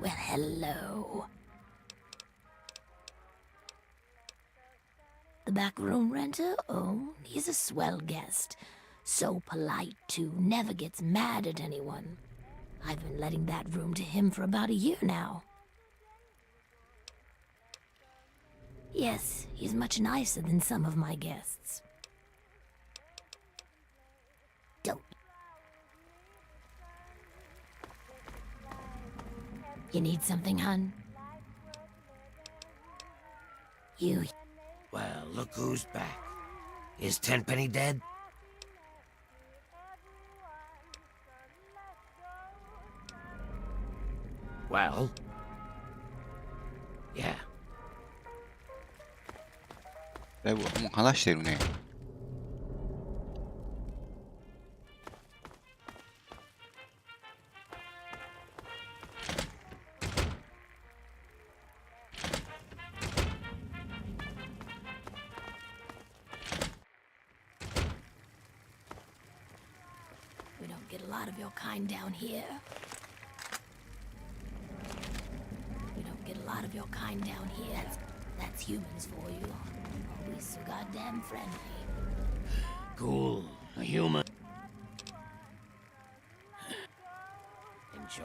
Well, hello. The back room renter? Oh, he's a swell guest. So polite, too. Never gets mad at anyone. I've been letting that room to him for about a year now. Yes, he's much nicer than some of my guests. Don't. You need something, hun? You... Well, look who's back. Is Tenpenny dead? Well... Yeah. だいぶもう話してるね。We don't get a lot of your kind down here. We don't get a lot of your kind down here. That's humans for you. Always so goddamn friendly. Cool. A human.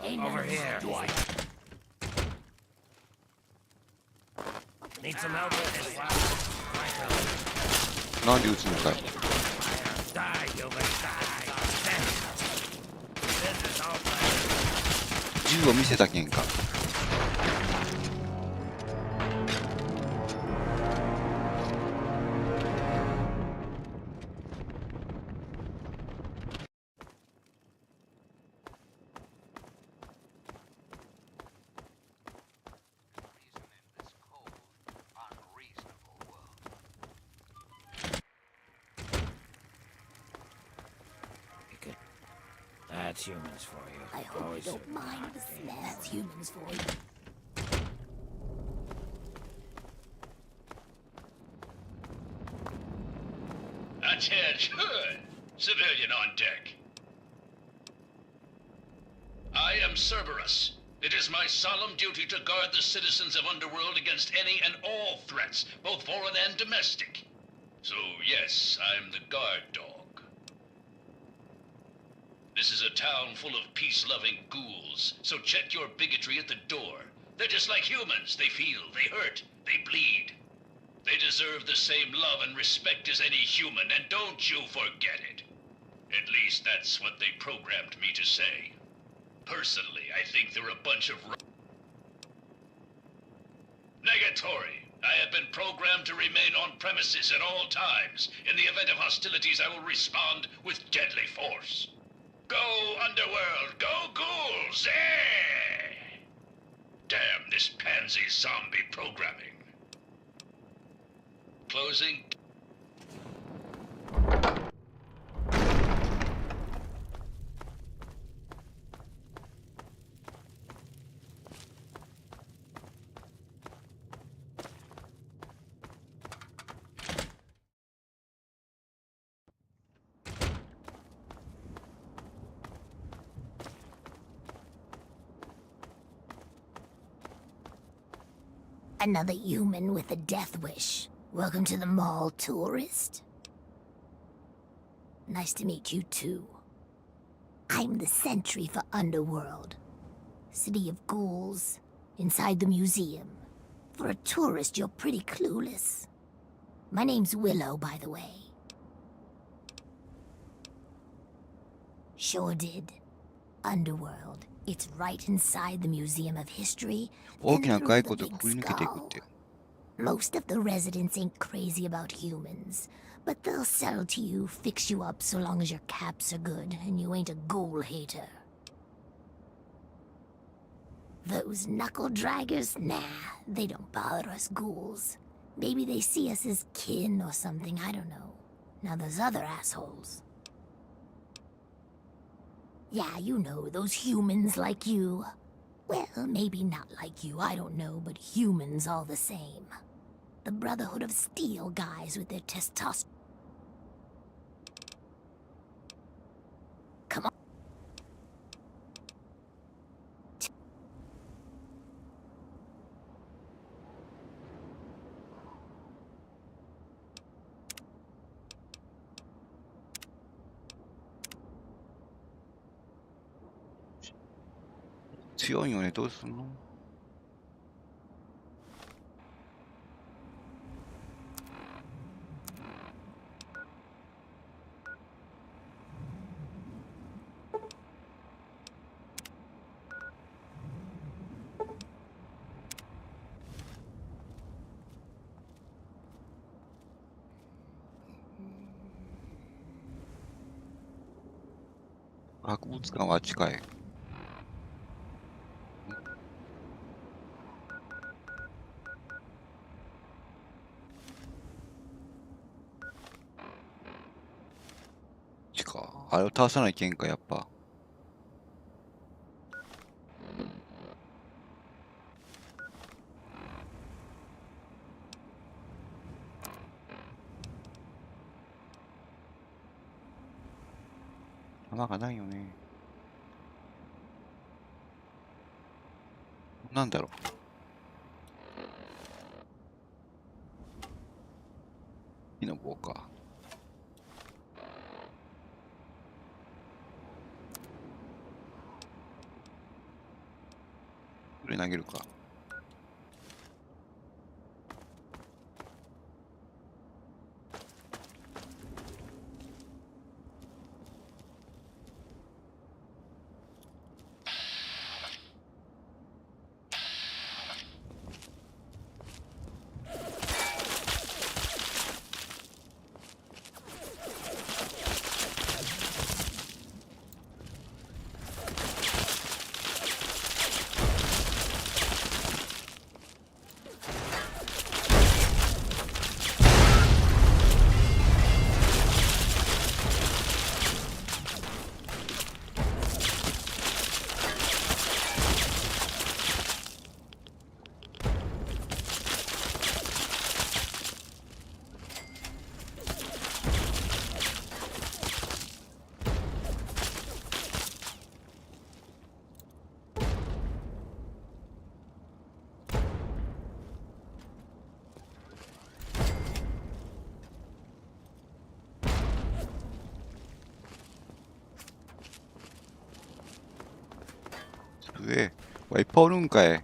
Ain't Over none of here. this Dwight. Need some help with this one. なんで撃つのかい。 Die, human, die. This is all 銃を見せたけんか。That's humans for you. I hope Always you don't mind the smell. That's humans for you. Attention! Civilian on deck. I am Cerberus. It is my solemn duty to guard the citizens of Underworld against any and all threats, both foreign and domestic. So yes, I'm the guard dog. This is a town full of peace-loving ghouls, so check your bigotry at the door. They're just like humans. They feel, they hurt, they bleed. They deserve the same love and respect as any human, and don't you forget it. At least that's what they programmed me to say. Personally, I think they're a bunch of... Negatory. I have been programmed to remain on premises at all times. In the event of hostilities, I will respond with deadly force. Go, Underworld! Go, ghouls! Eh! Damn this pansy zombie programming. Closing. 'Another human with a death wish. Welcome to the mall, tourist. Nice to meet you, too. I'm the sentry for Underworld. City of ghouls, inside the museum. For a tourist, you're pretty clueless. My name's Willow, by the way. Sure did. Underworld. It's right inside the Museum of History. 大きな骸骨をくぐり抜けていくっていう。 Most of the residents ain't crazy about humans, but they'll sell to you, fix you up so long as your caps are good and you ain't a ghoul hater. Those knuckle draggers? Nah, they don't bother us ghouls. Maybe they see us as kin or something, I don't know. Now there's other assholes. Yeah, you know, those humans like you. Well, maybe not like you, I don't know, but humans all the same. The Brotherhood of Steel guys with their testosterone. Come on.強いよね、どうすんの？博物館は近い。ちか。あれを倒さないけんか、やっぱ。弾がないよね。なんだろう。木の棒か。これ投げるか。いっぱいおるんかい。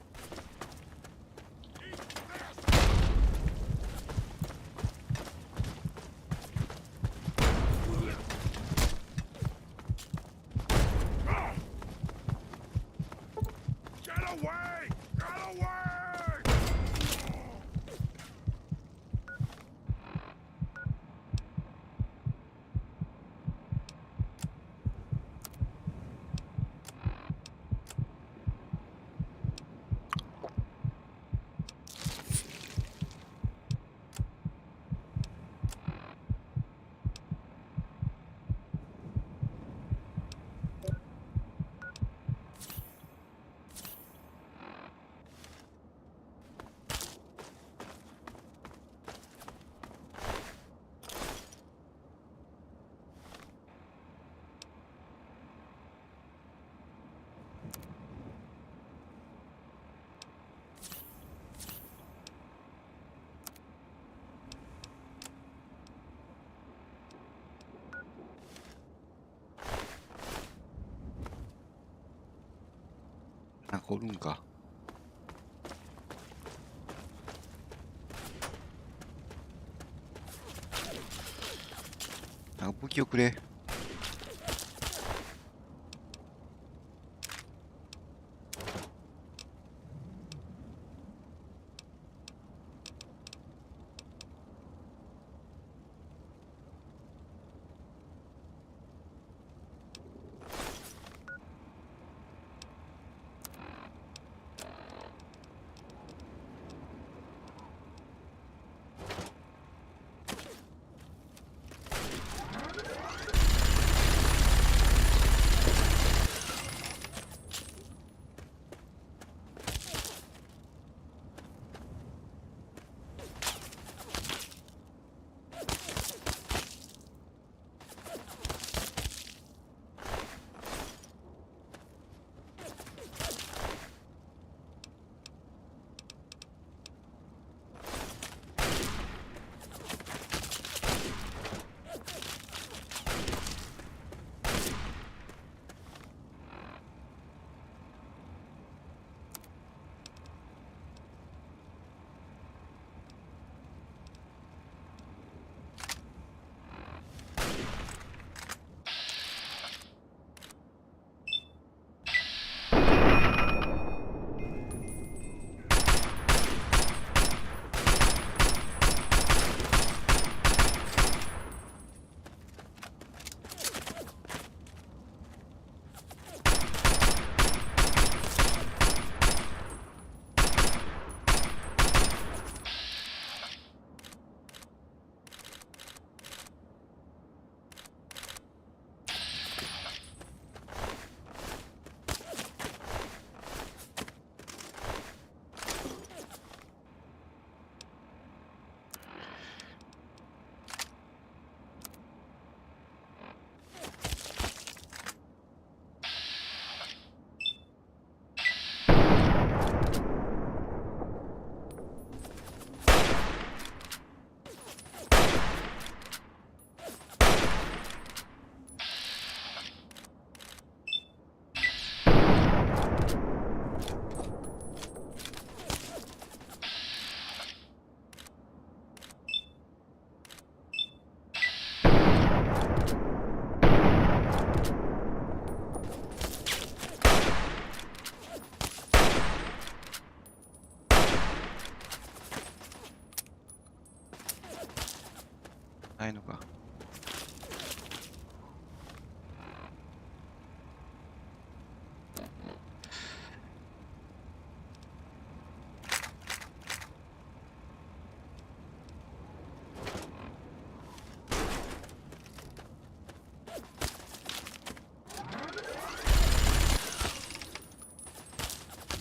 なんかおるんか。なんか武器をくれ。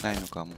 ないのかも。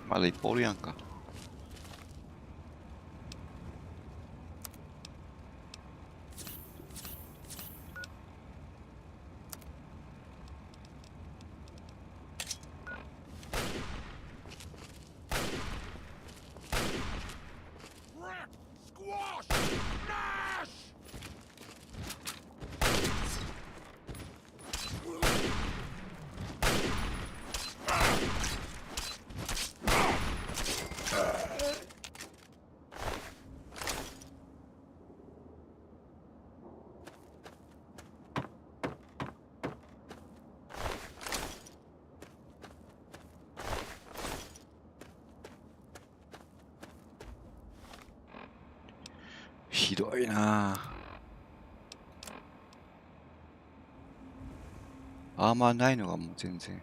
まだいっぱいおるやんか。ひどいなあ。アーマーないのがもう全然。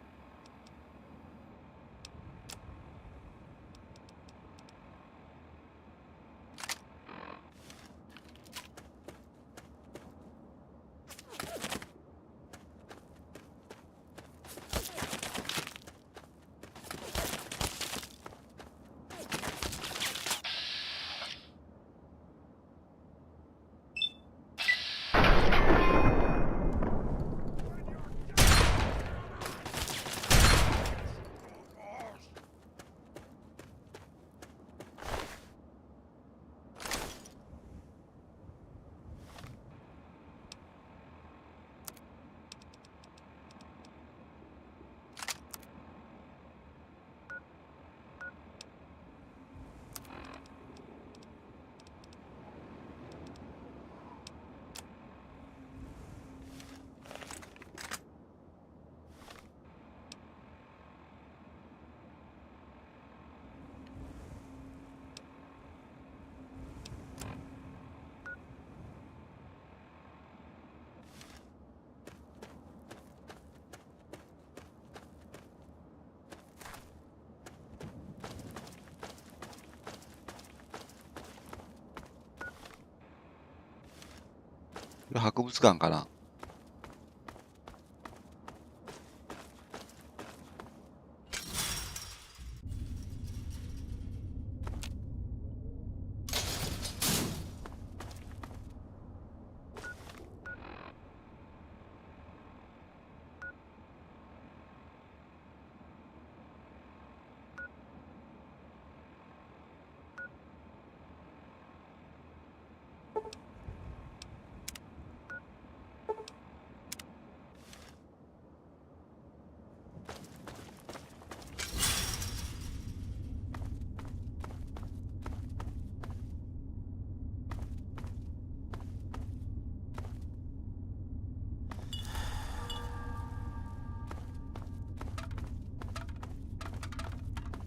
博物館かな。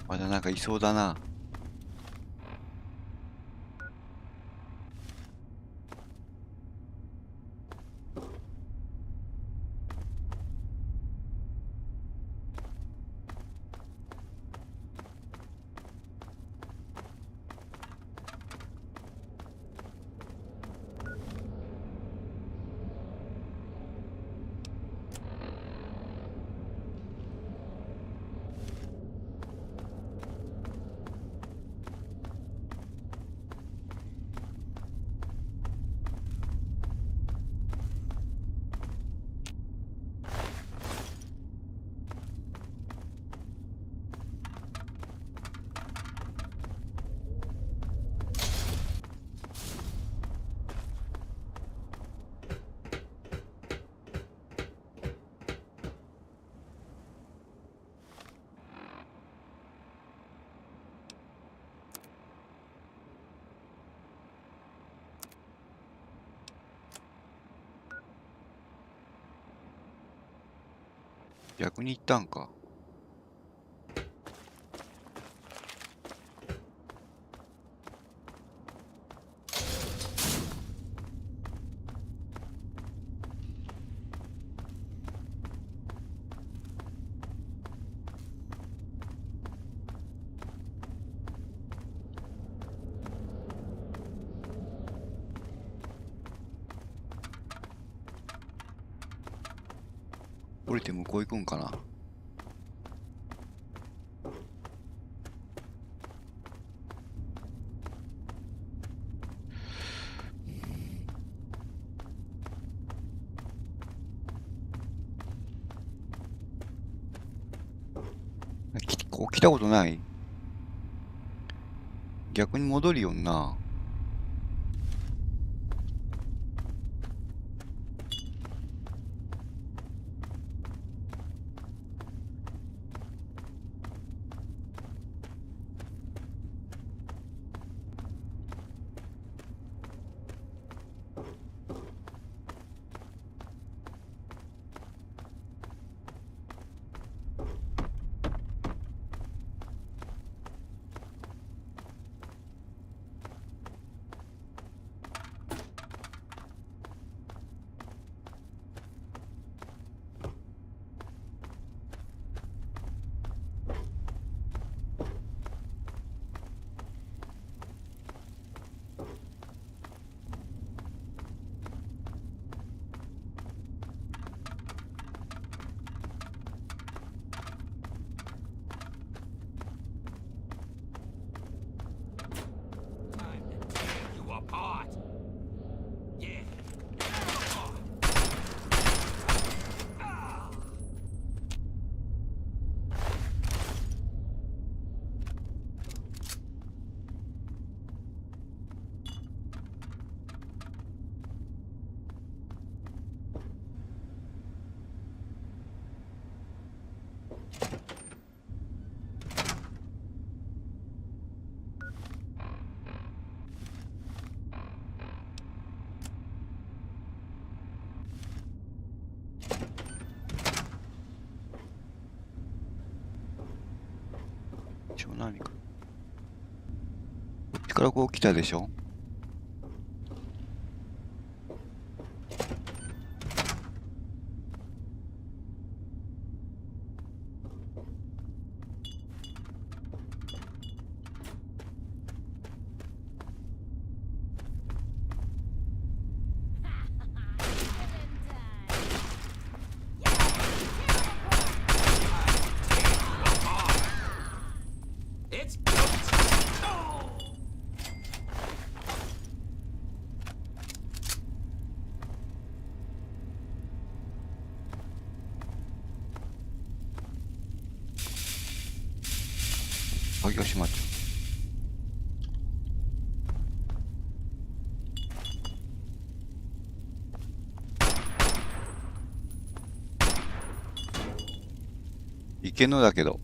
まだなんかいそうだな。逆に行ったんか。降りて向こう行くんかな。こう来たことない？逆に戻るよんな。何かこっちからこう来たでしょ。鍵が閉まっちゃう。いけんのだけど。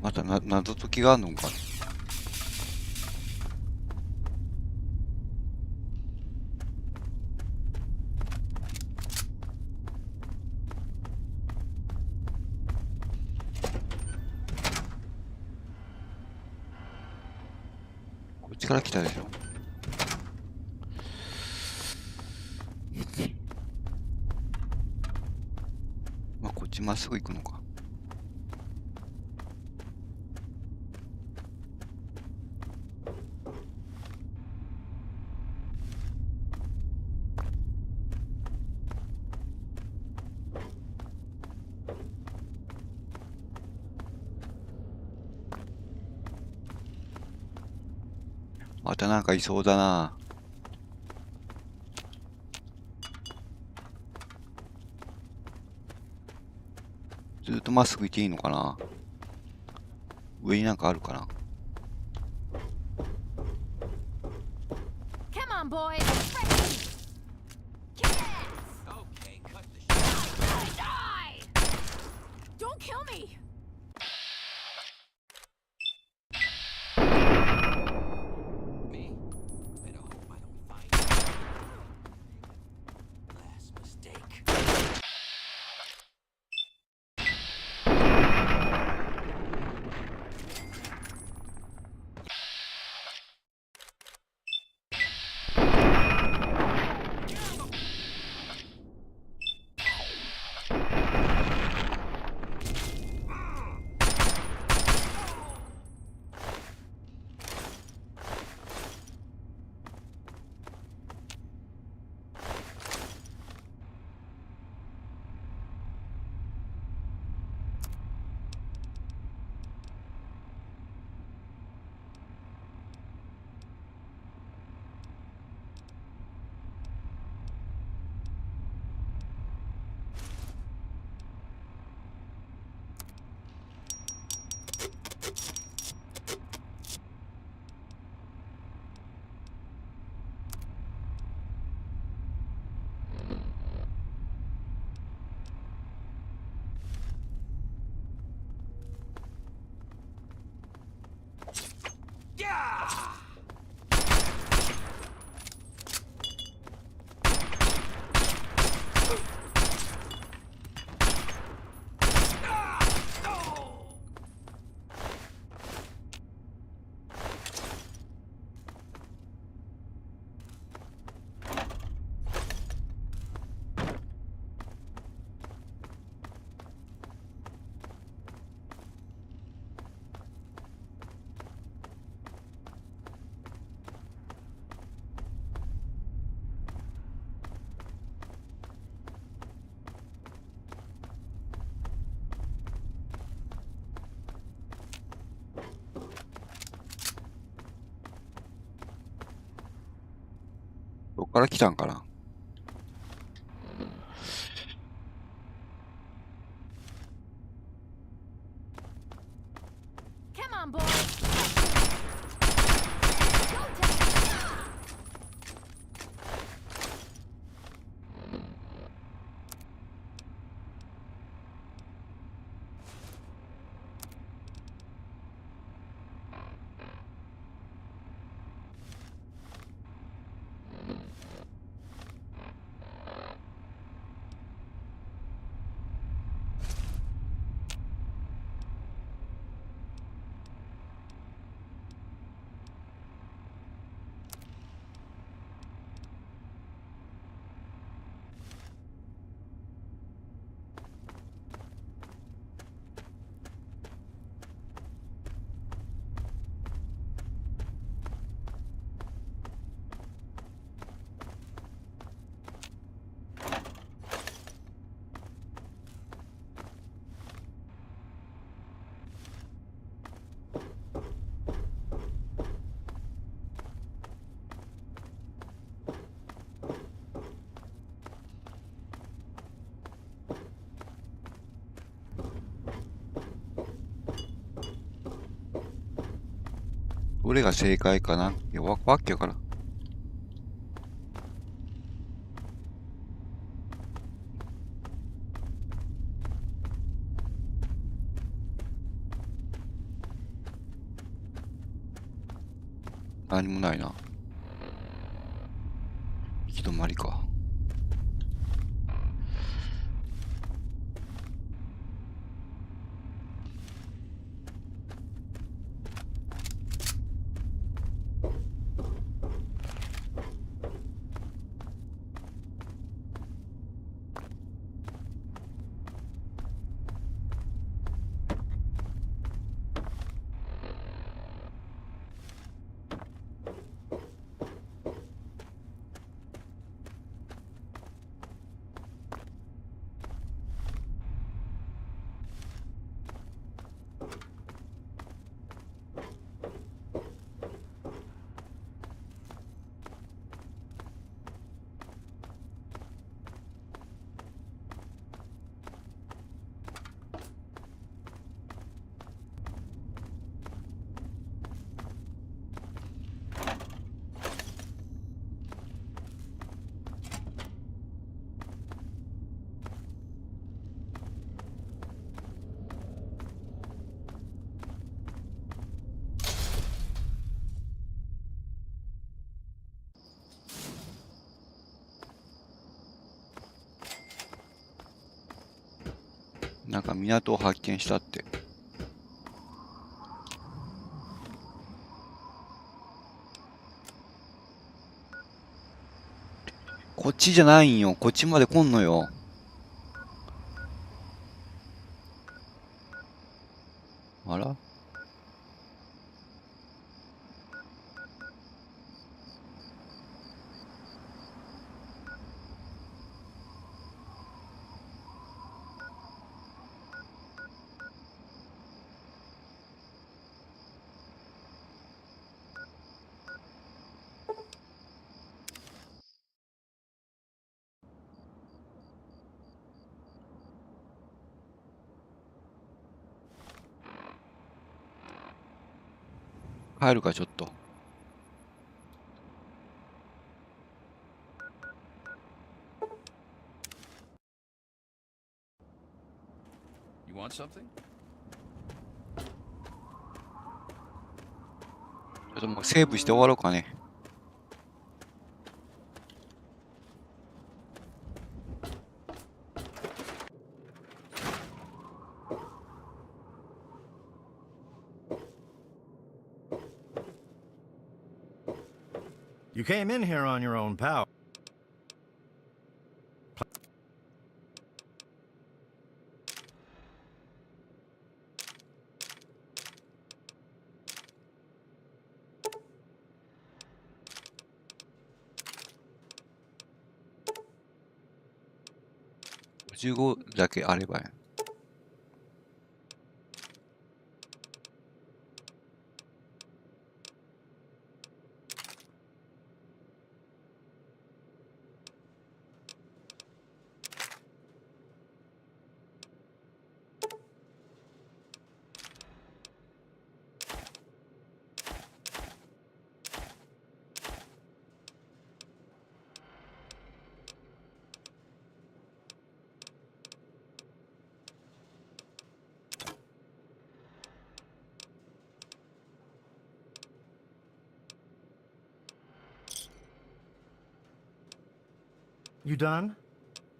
また謎解きがあんのかな。こっちから来たでしょ。まあこっちまっすぐ行くのか。またなんかいそうだな。ずっとまっすぐ行っていいのかな。上になんかあるかな。Come on, boys. Okay, cut the shit. Die! Don't kill me. Me? Better hope I don't find から来たんかな。どれが正解かな。いや、わけわからん。何もないな。行き止まりか。なんか港を発見したって。こっちじゃないんよ。こっちまで来んのよ。あら？帰るか、ちょっと。You want something? ちょっともうセーブして終わろうかね。You came in here on your own power. $55だけあればや。You done?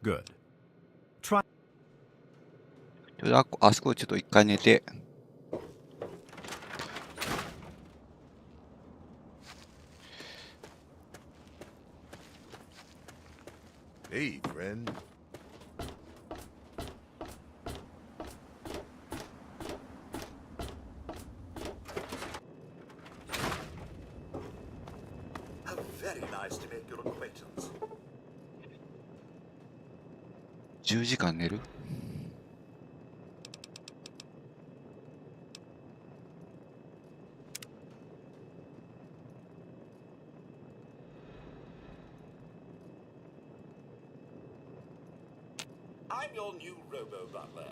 Good. Try. あそこでちょっと一回寝て。Hey, friend. Very nice to make your acquaintance. 10時間寝る？I'm your new robo-butler.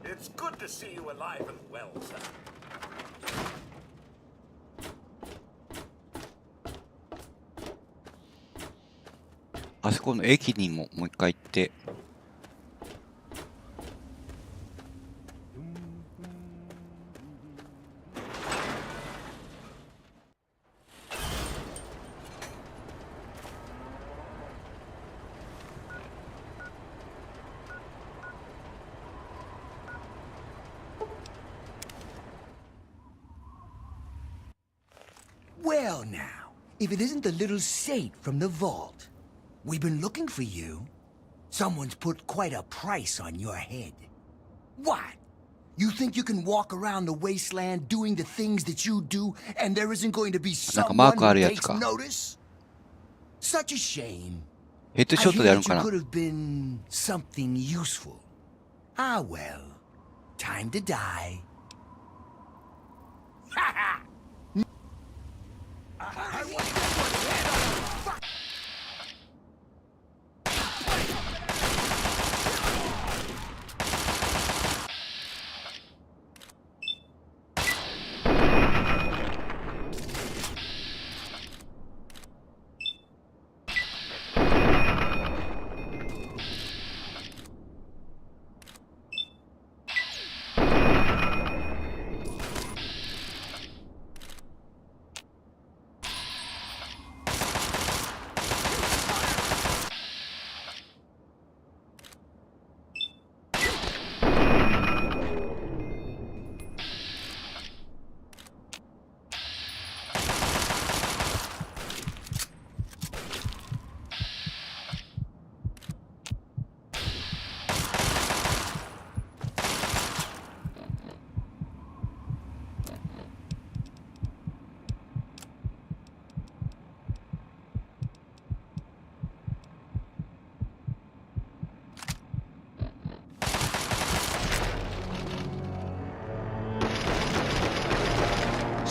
It's good to see you alive and well, sir. あそこの駅にももう一回行って。Well now, if it isn't the little saint from the vault. We've been looking for you. Someone's put quite a price on your head. What? You think you can walk around the wasteland doing the things that you do, and there isn't going to be someone who takes notice? Such a shame. I hear that you could have been something useful. Ah well, time to die. Ha ha!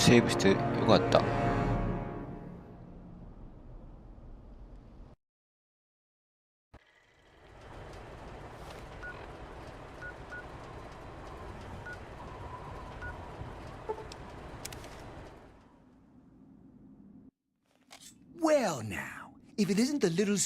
セーブしてよかった。Well now, if it isn't the little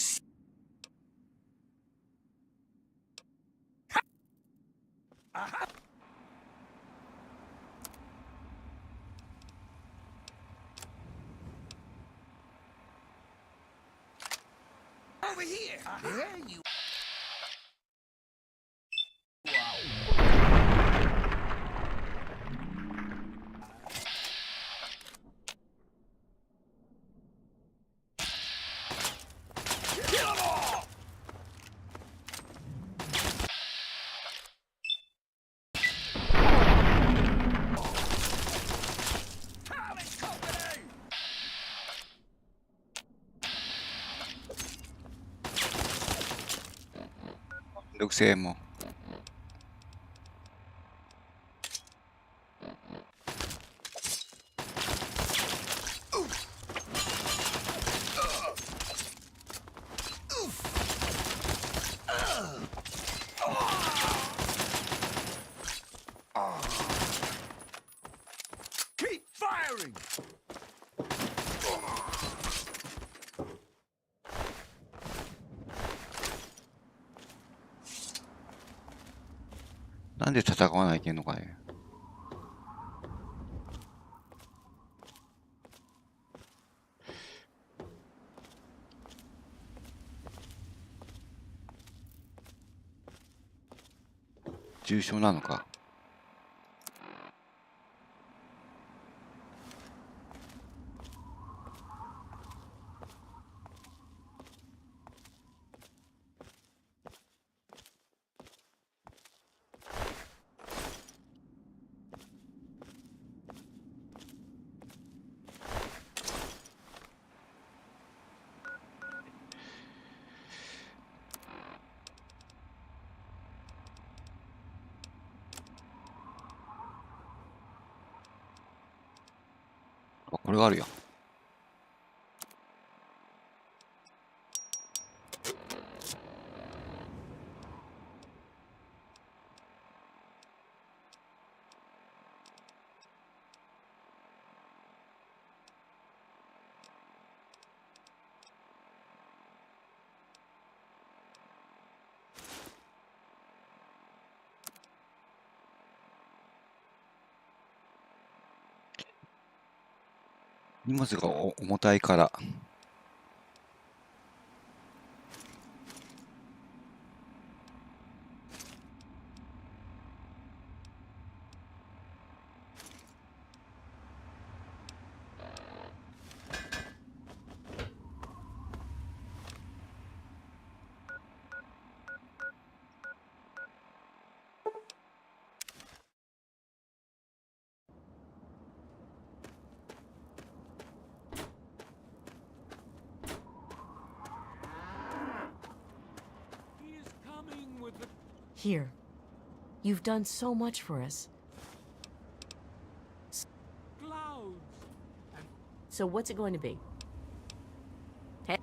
over here. There you.6000円も。Keep firing. なんで戦わないけんのかね。重傷なのか。あ、これがあるよ。荷物が重たいから。Here. You've done so much for us. Clouds. So what's it going to be? Hey.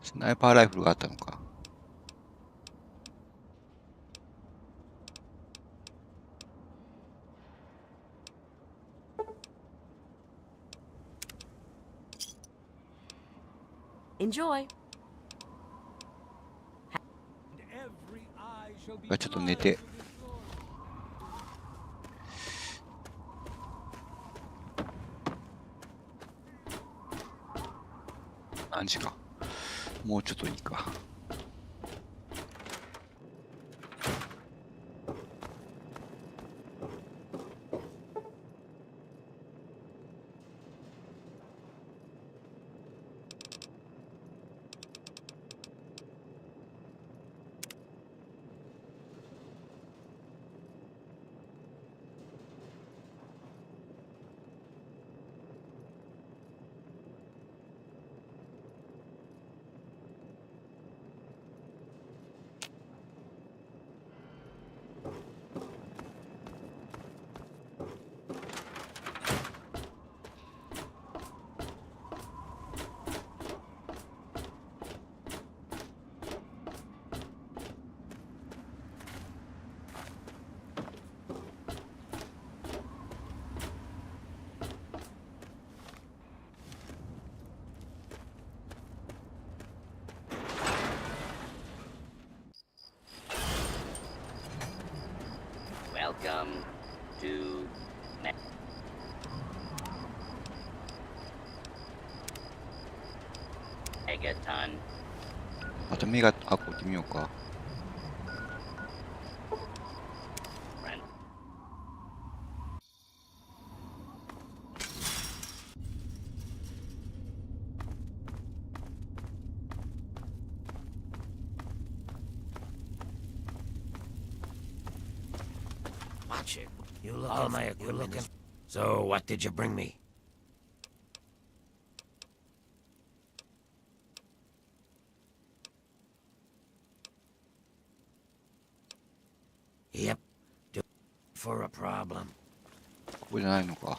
スナイパーライフルがあったのか。Enjoy. ちょっと寝て。何時か。もうちょっといいか。Welcome to Megaton. また目が、あ、こうやってみようか。Watch it. You look all my equipment. So, what did you bring me? Yep. For a problem. ここじゃないのか。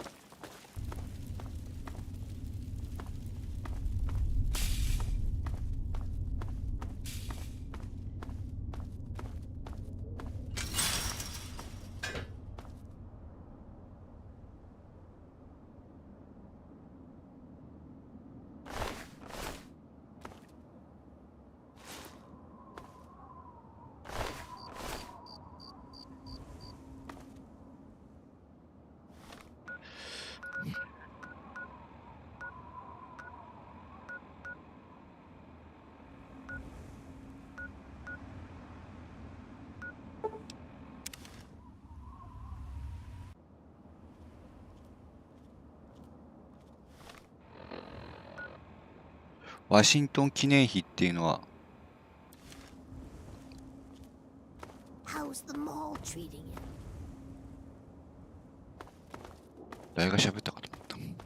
ワシントン記念碑っていうのは How's the mall treating you? 誰が喋ったかと思った。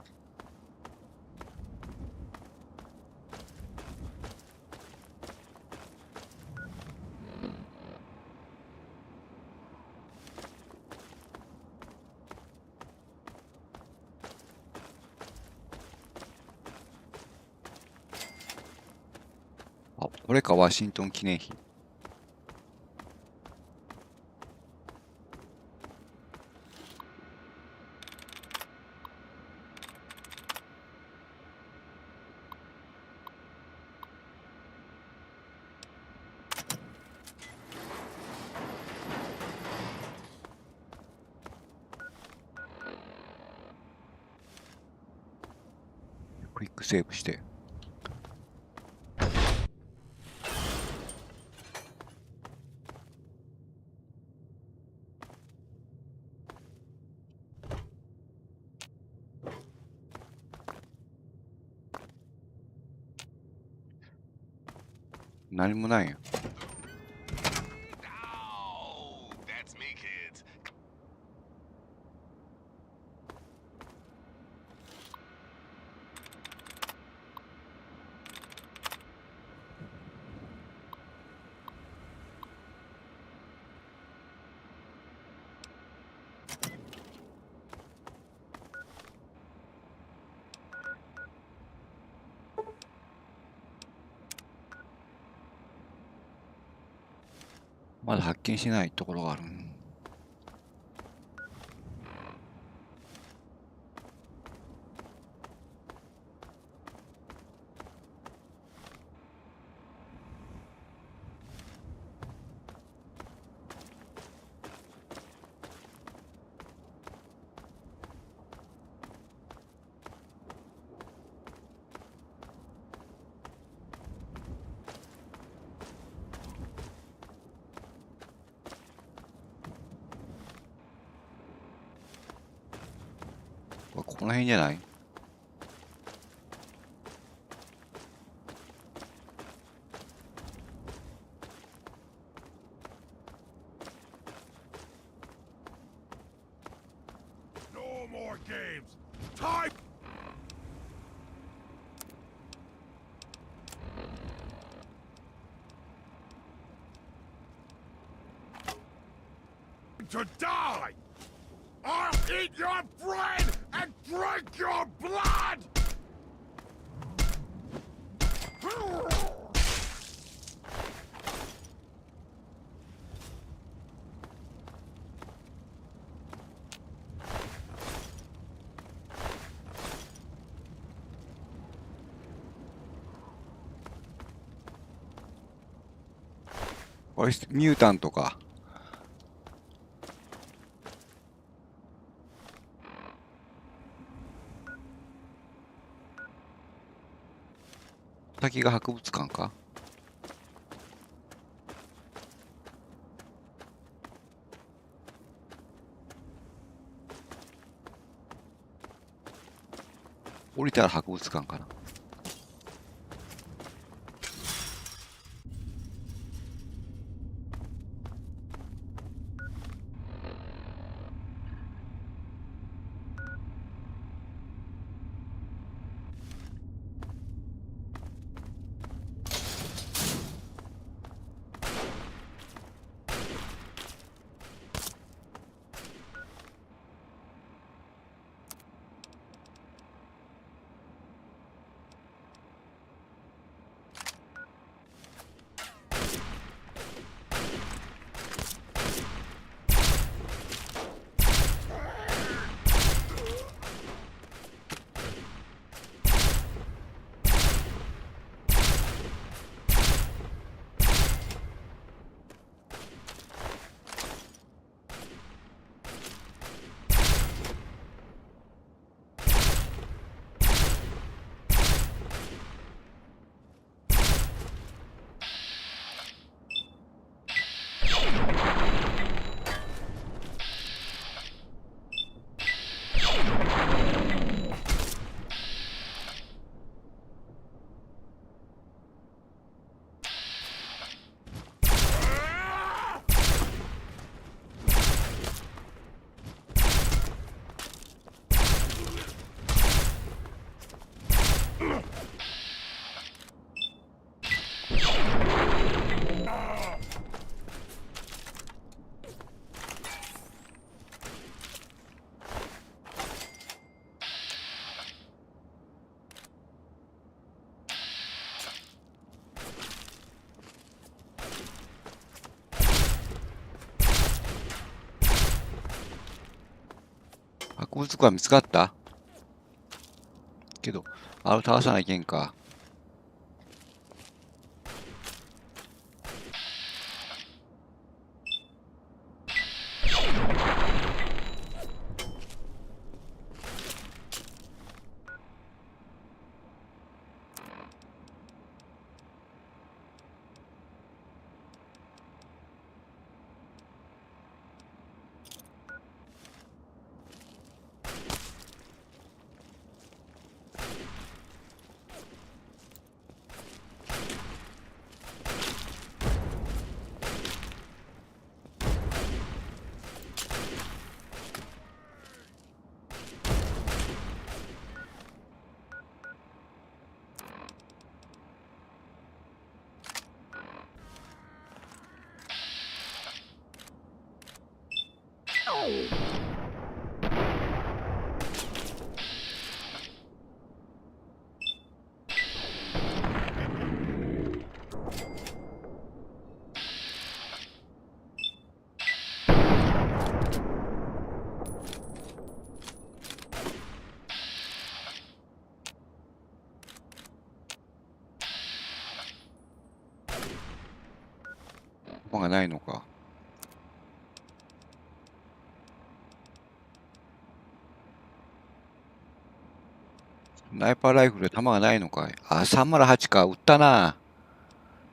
あ、これか、ワシントン記念碑。クイックセーブして。何もないよ。まだ発見しないところがある。この辺じゃない？To die! I'll eat your brain and drink your blood! これミュータントか。先が博物館か。降りたら博物館かな。博物館見つかったけど、あれを倒さないけんか。弾がないのか。スナイパーライフルで弾がないのかい。あ、308か。撃ったな。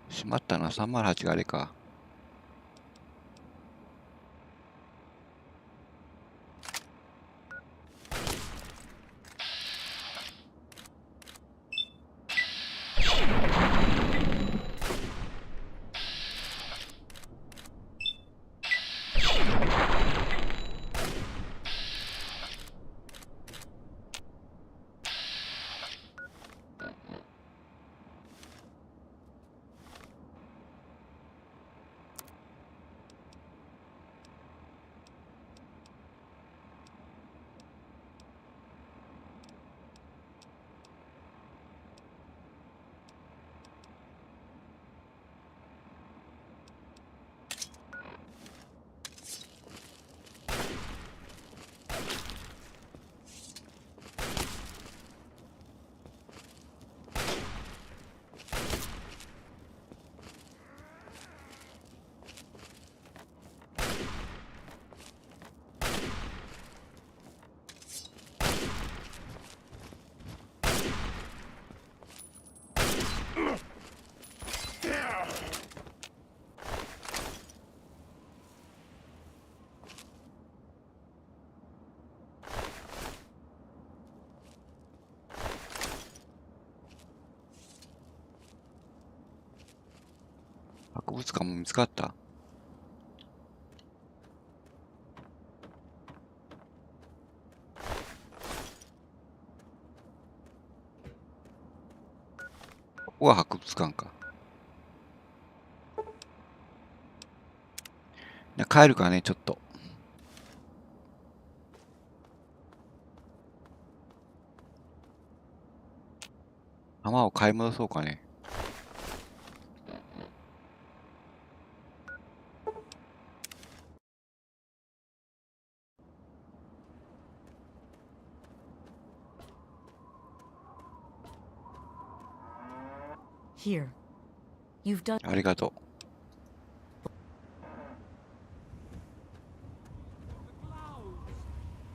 しまったな。308があれか。博物館も見つかった。ここが博物館か。帰るかね、ちょっと。弾を買い戻そうかね。Here. You've done. ありがとう。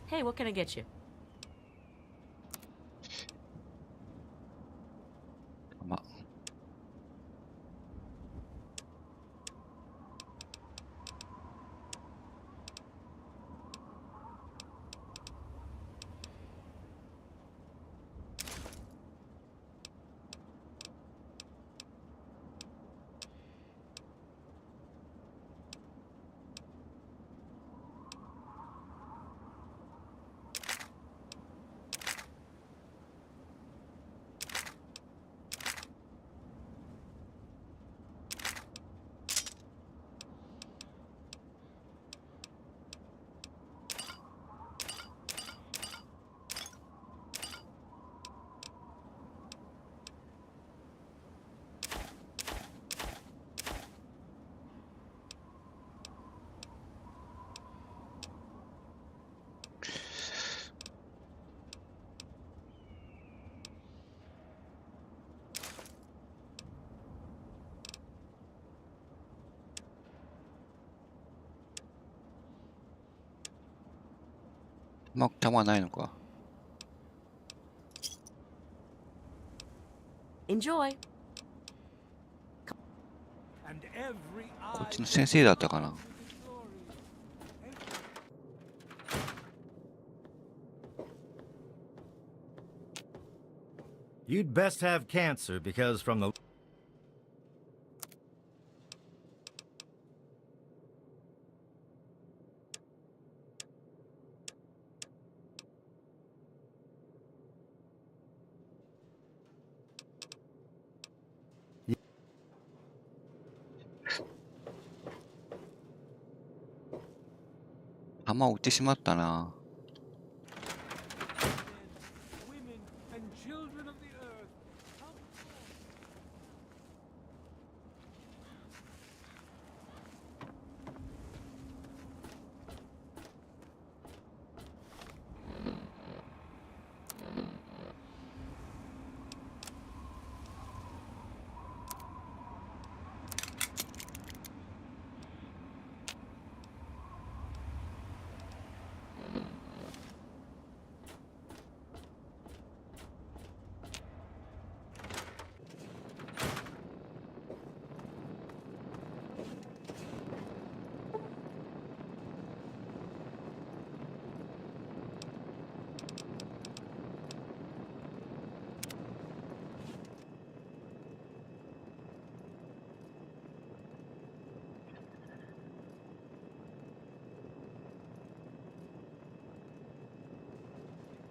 Hey, what can I get you? ま。まく弾ないのか。Enjoy. こっちの先生だったかな。You'd best have cancer because from the弾を撃ってしまったな。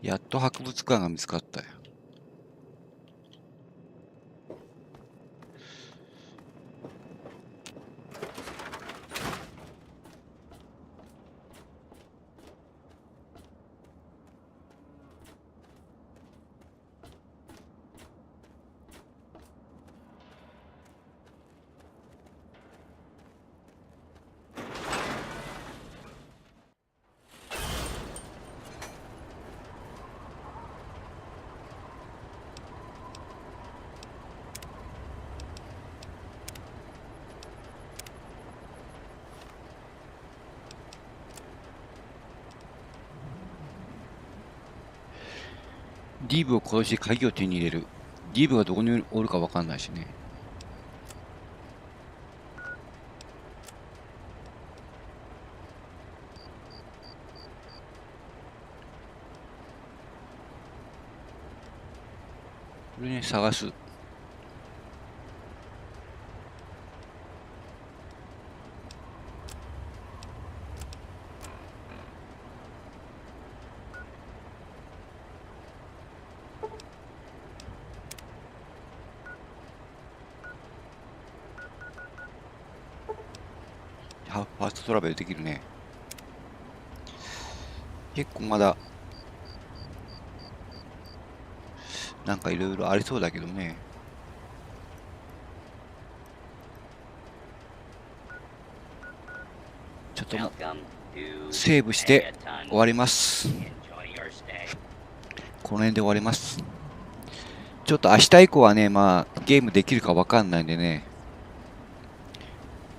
やっと博物館が見つかったよ。ディーブを殺して鍵を手に入れる。ディーブがどこにおるかわかんないしね。これね、探す。ファーストトラベルできるね。結構まだなんかいろいろありそうだけどね。ちょっともセーブして終わります。この辺で終わります。ちょっと明日以降はね、まあゲームできるかわかんないんでね、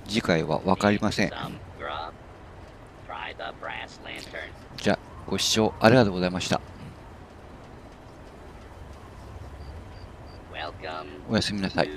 次回はわかりません。じゃあご視聴ありがとうございました。おやすみなさい。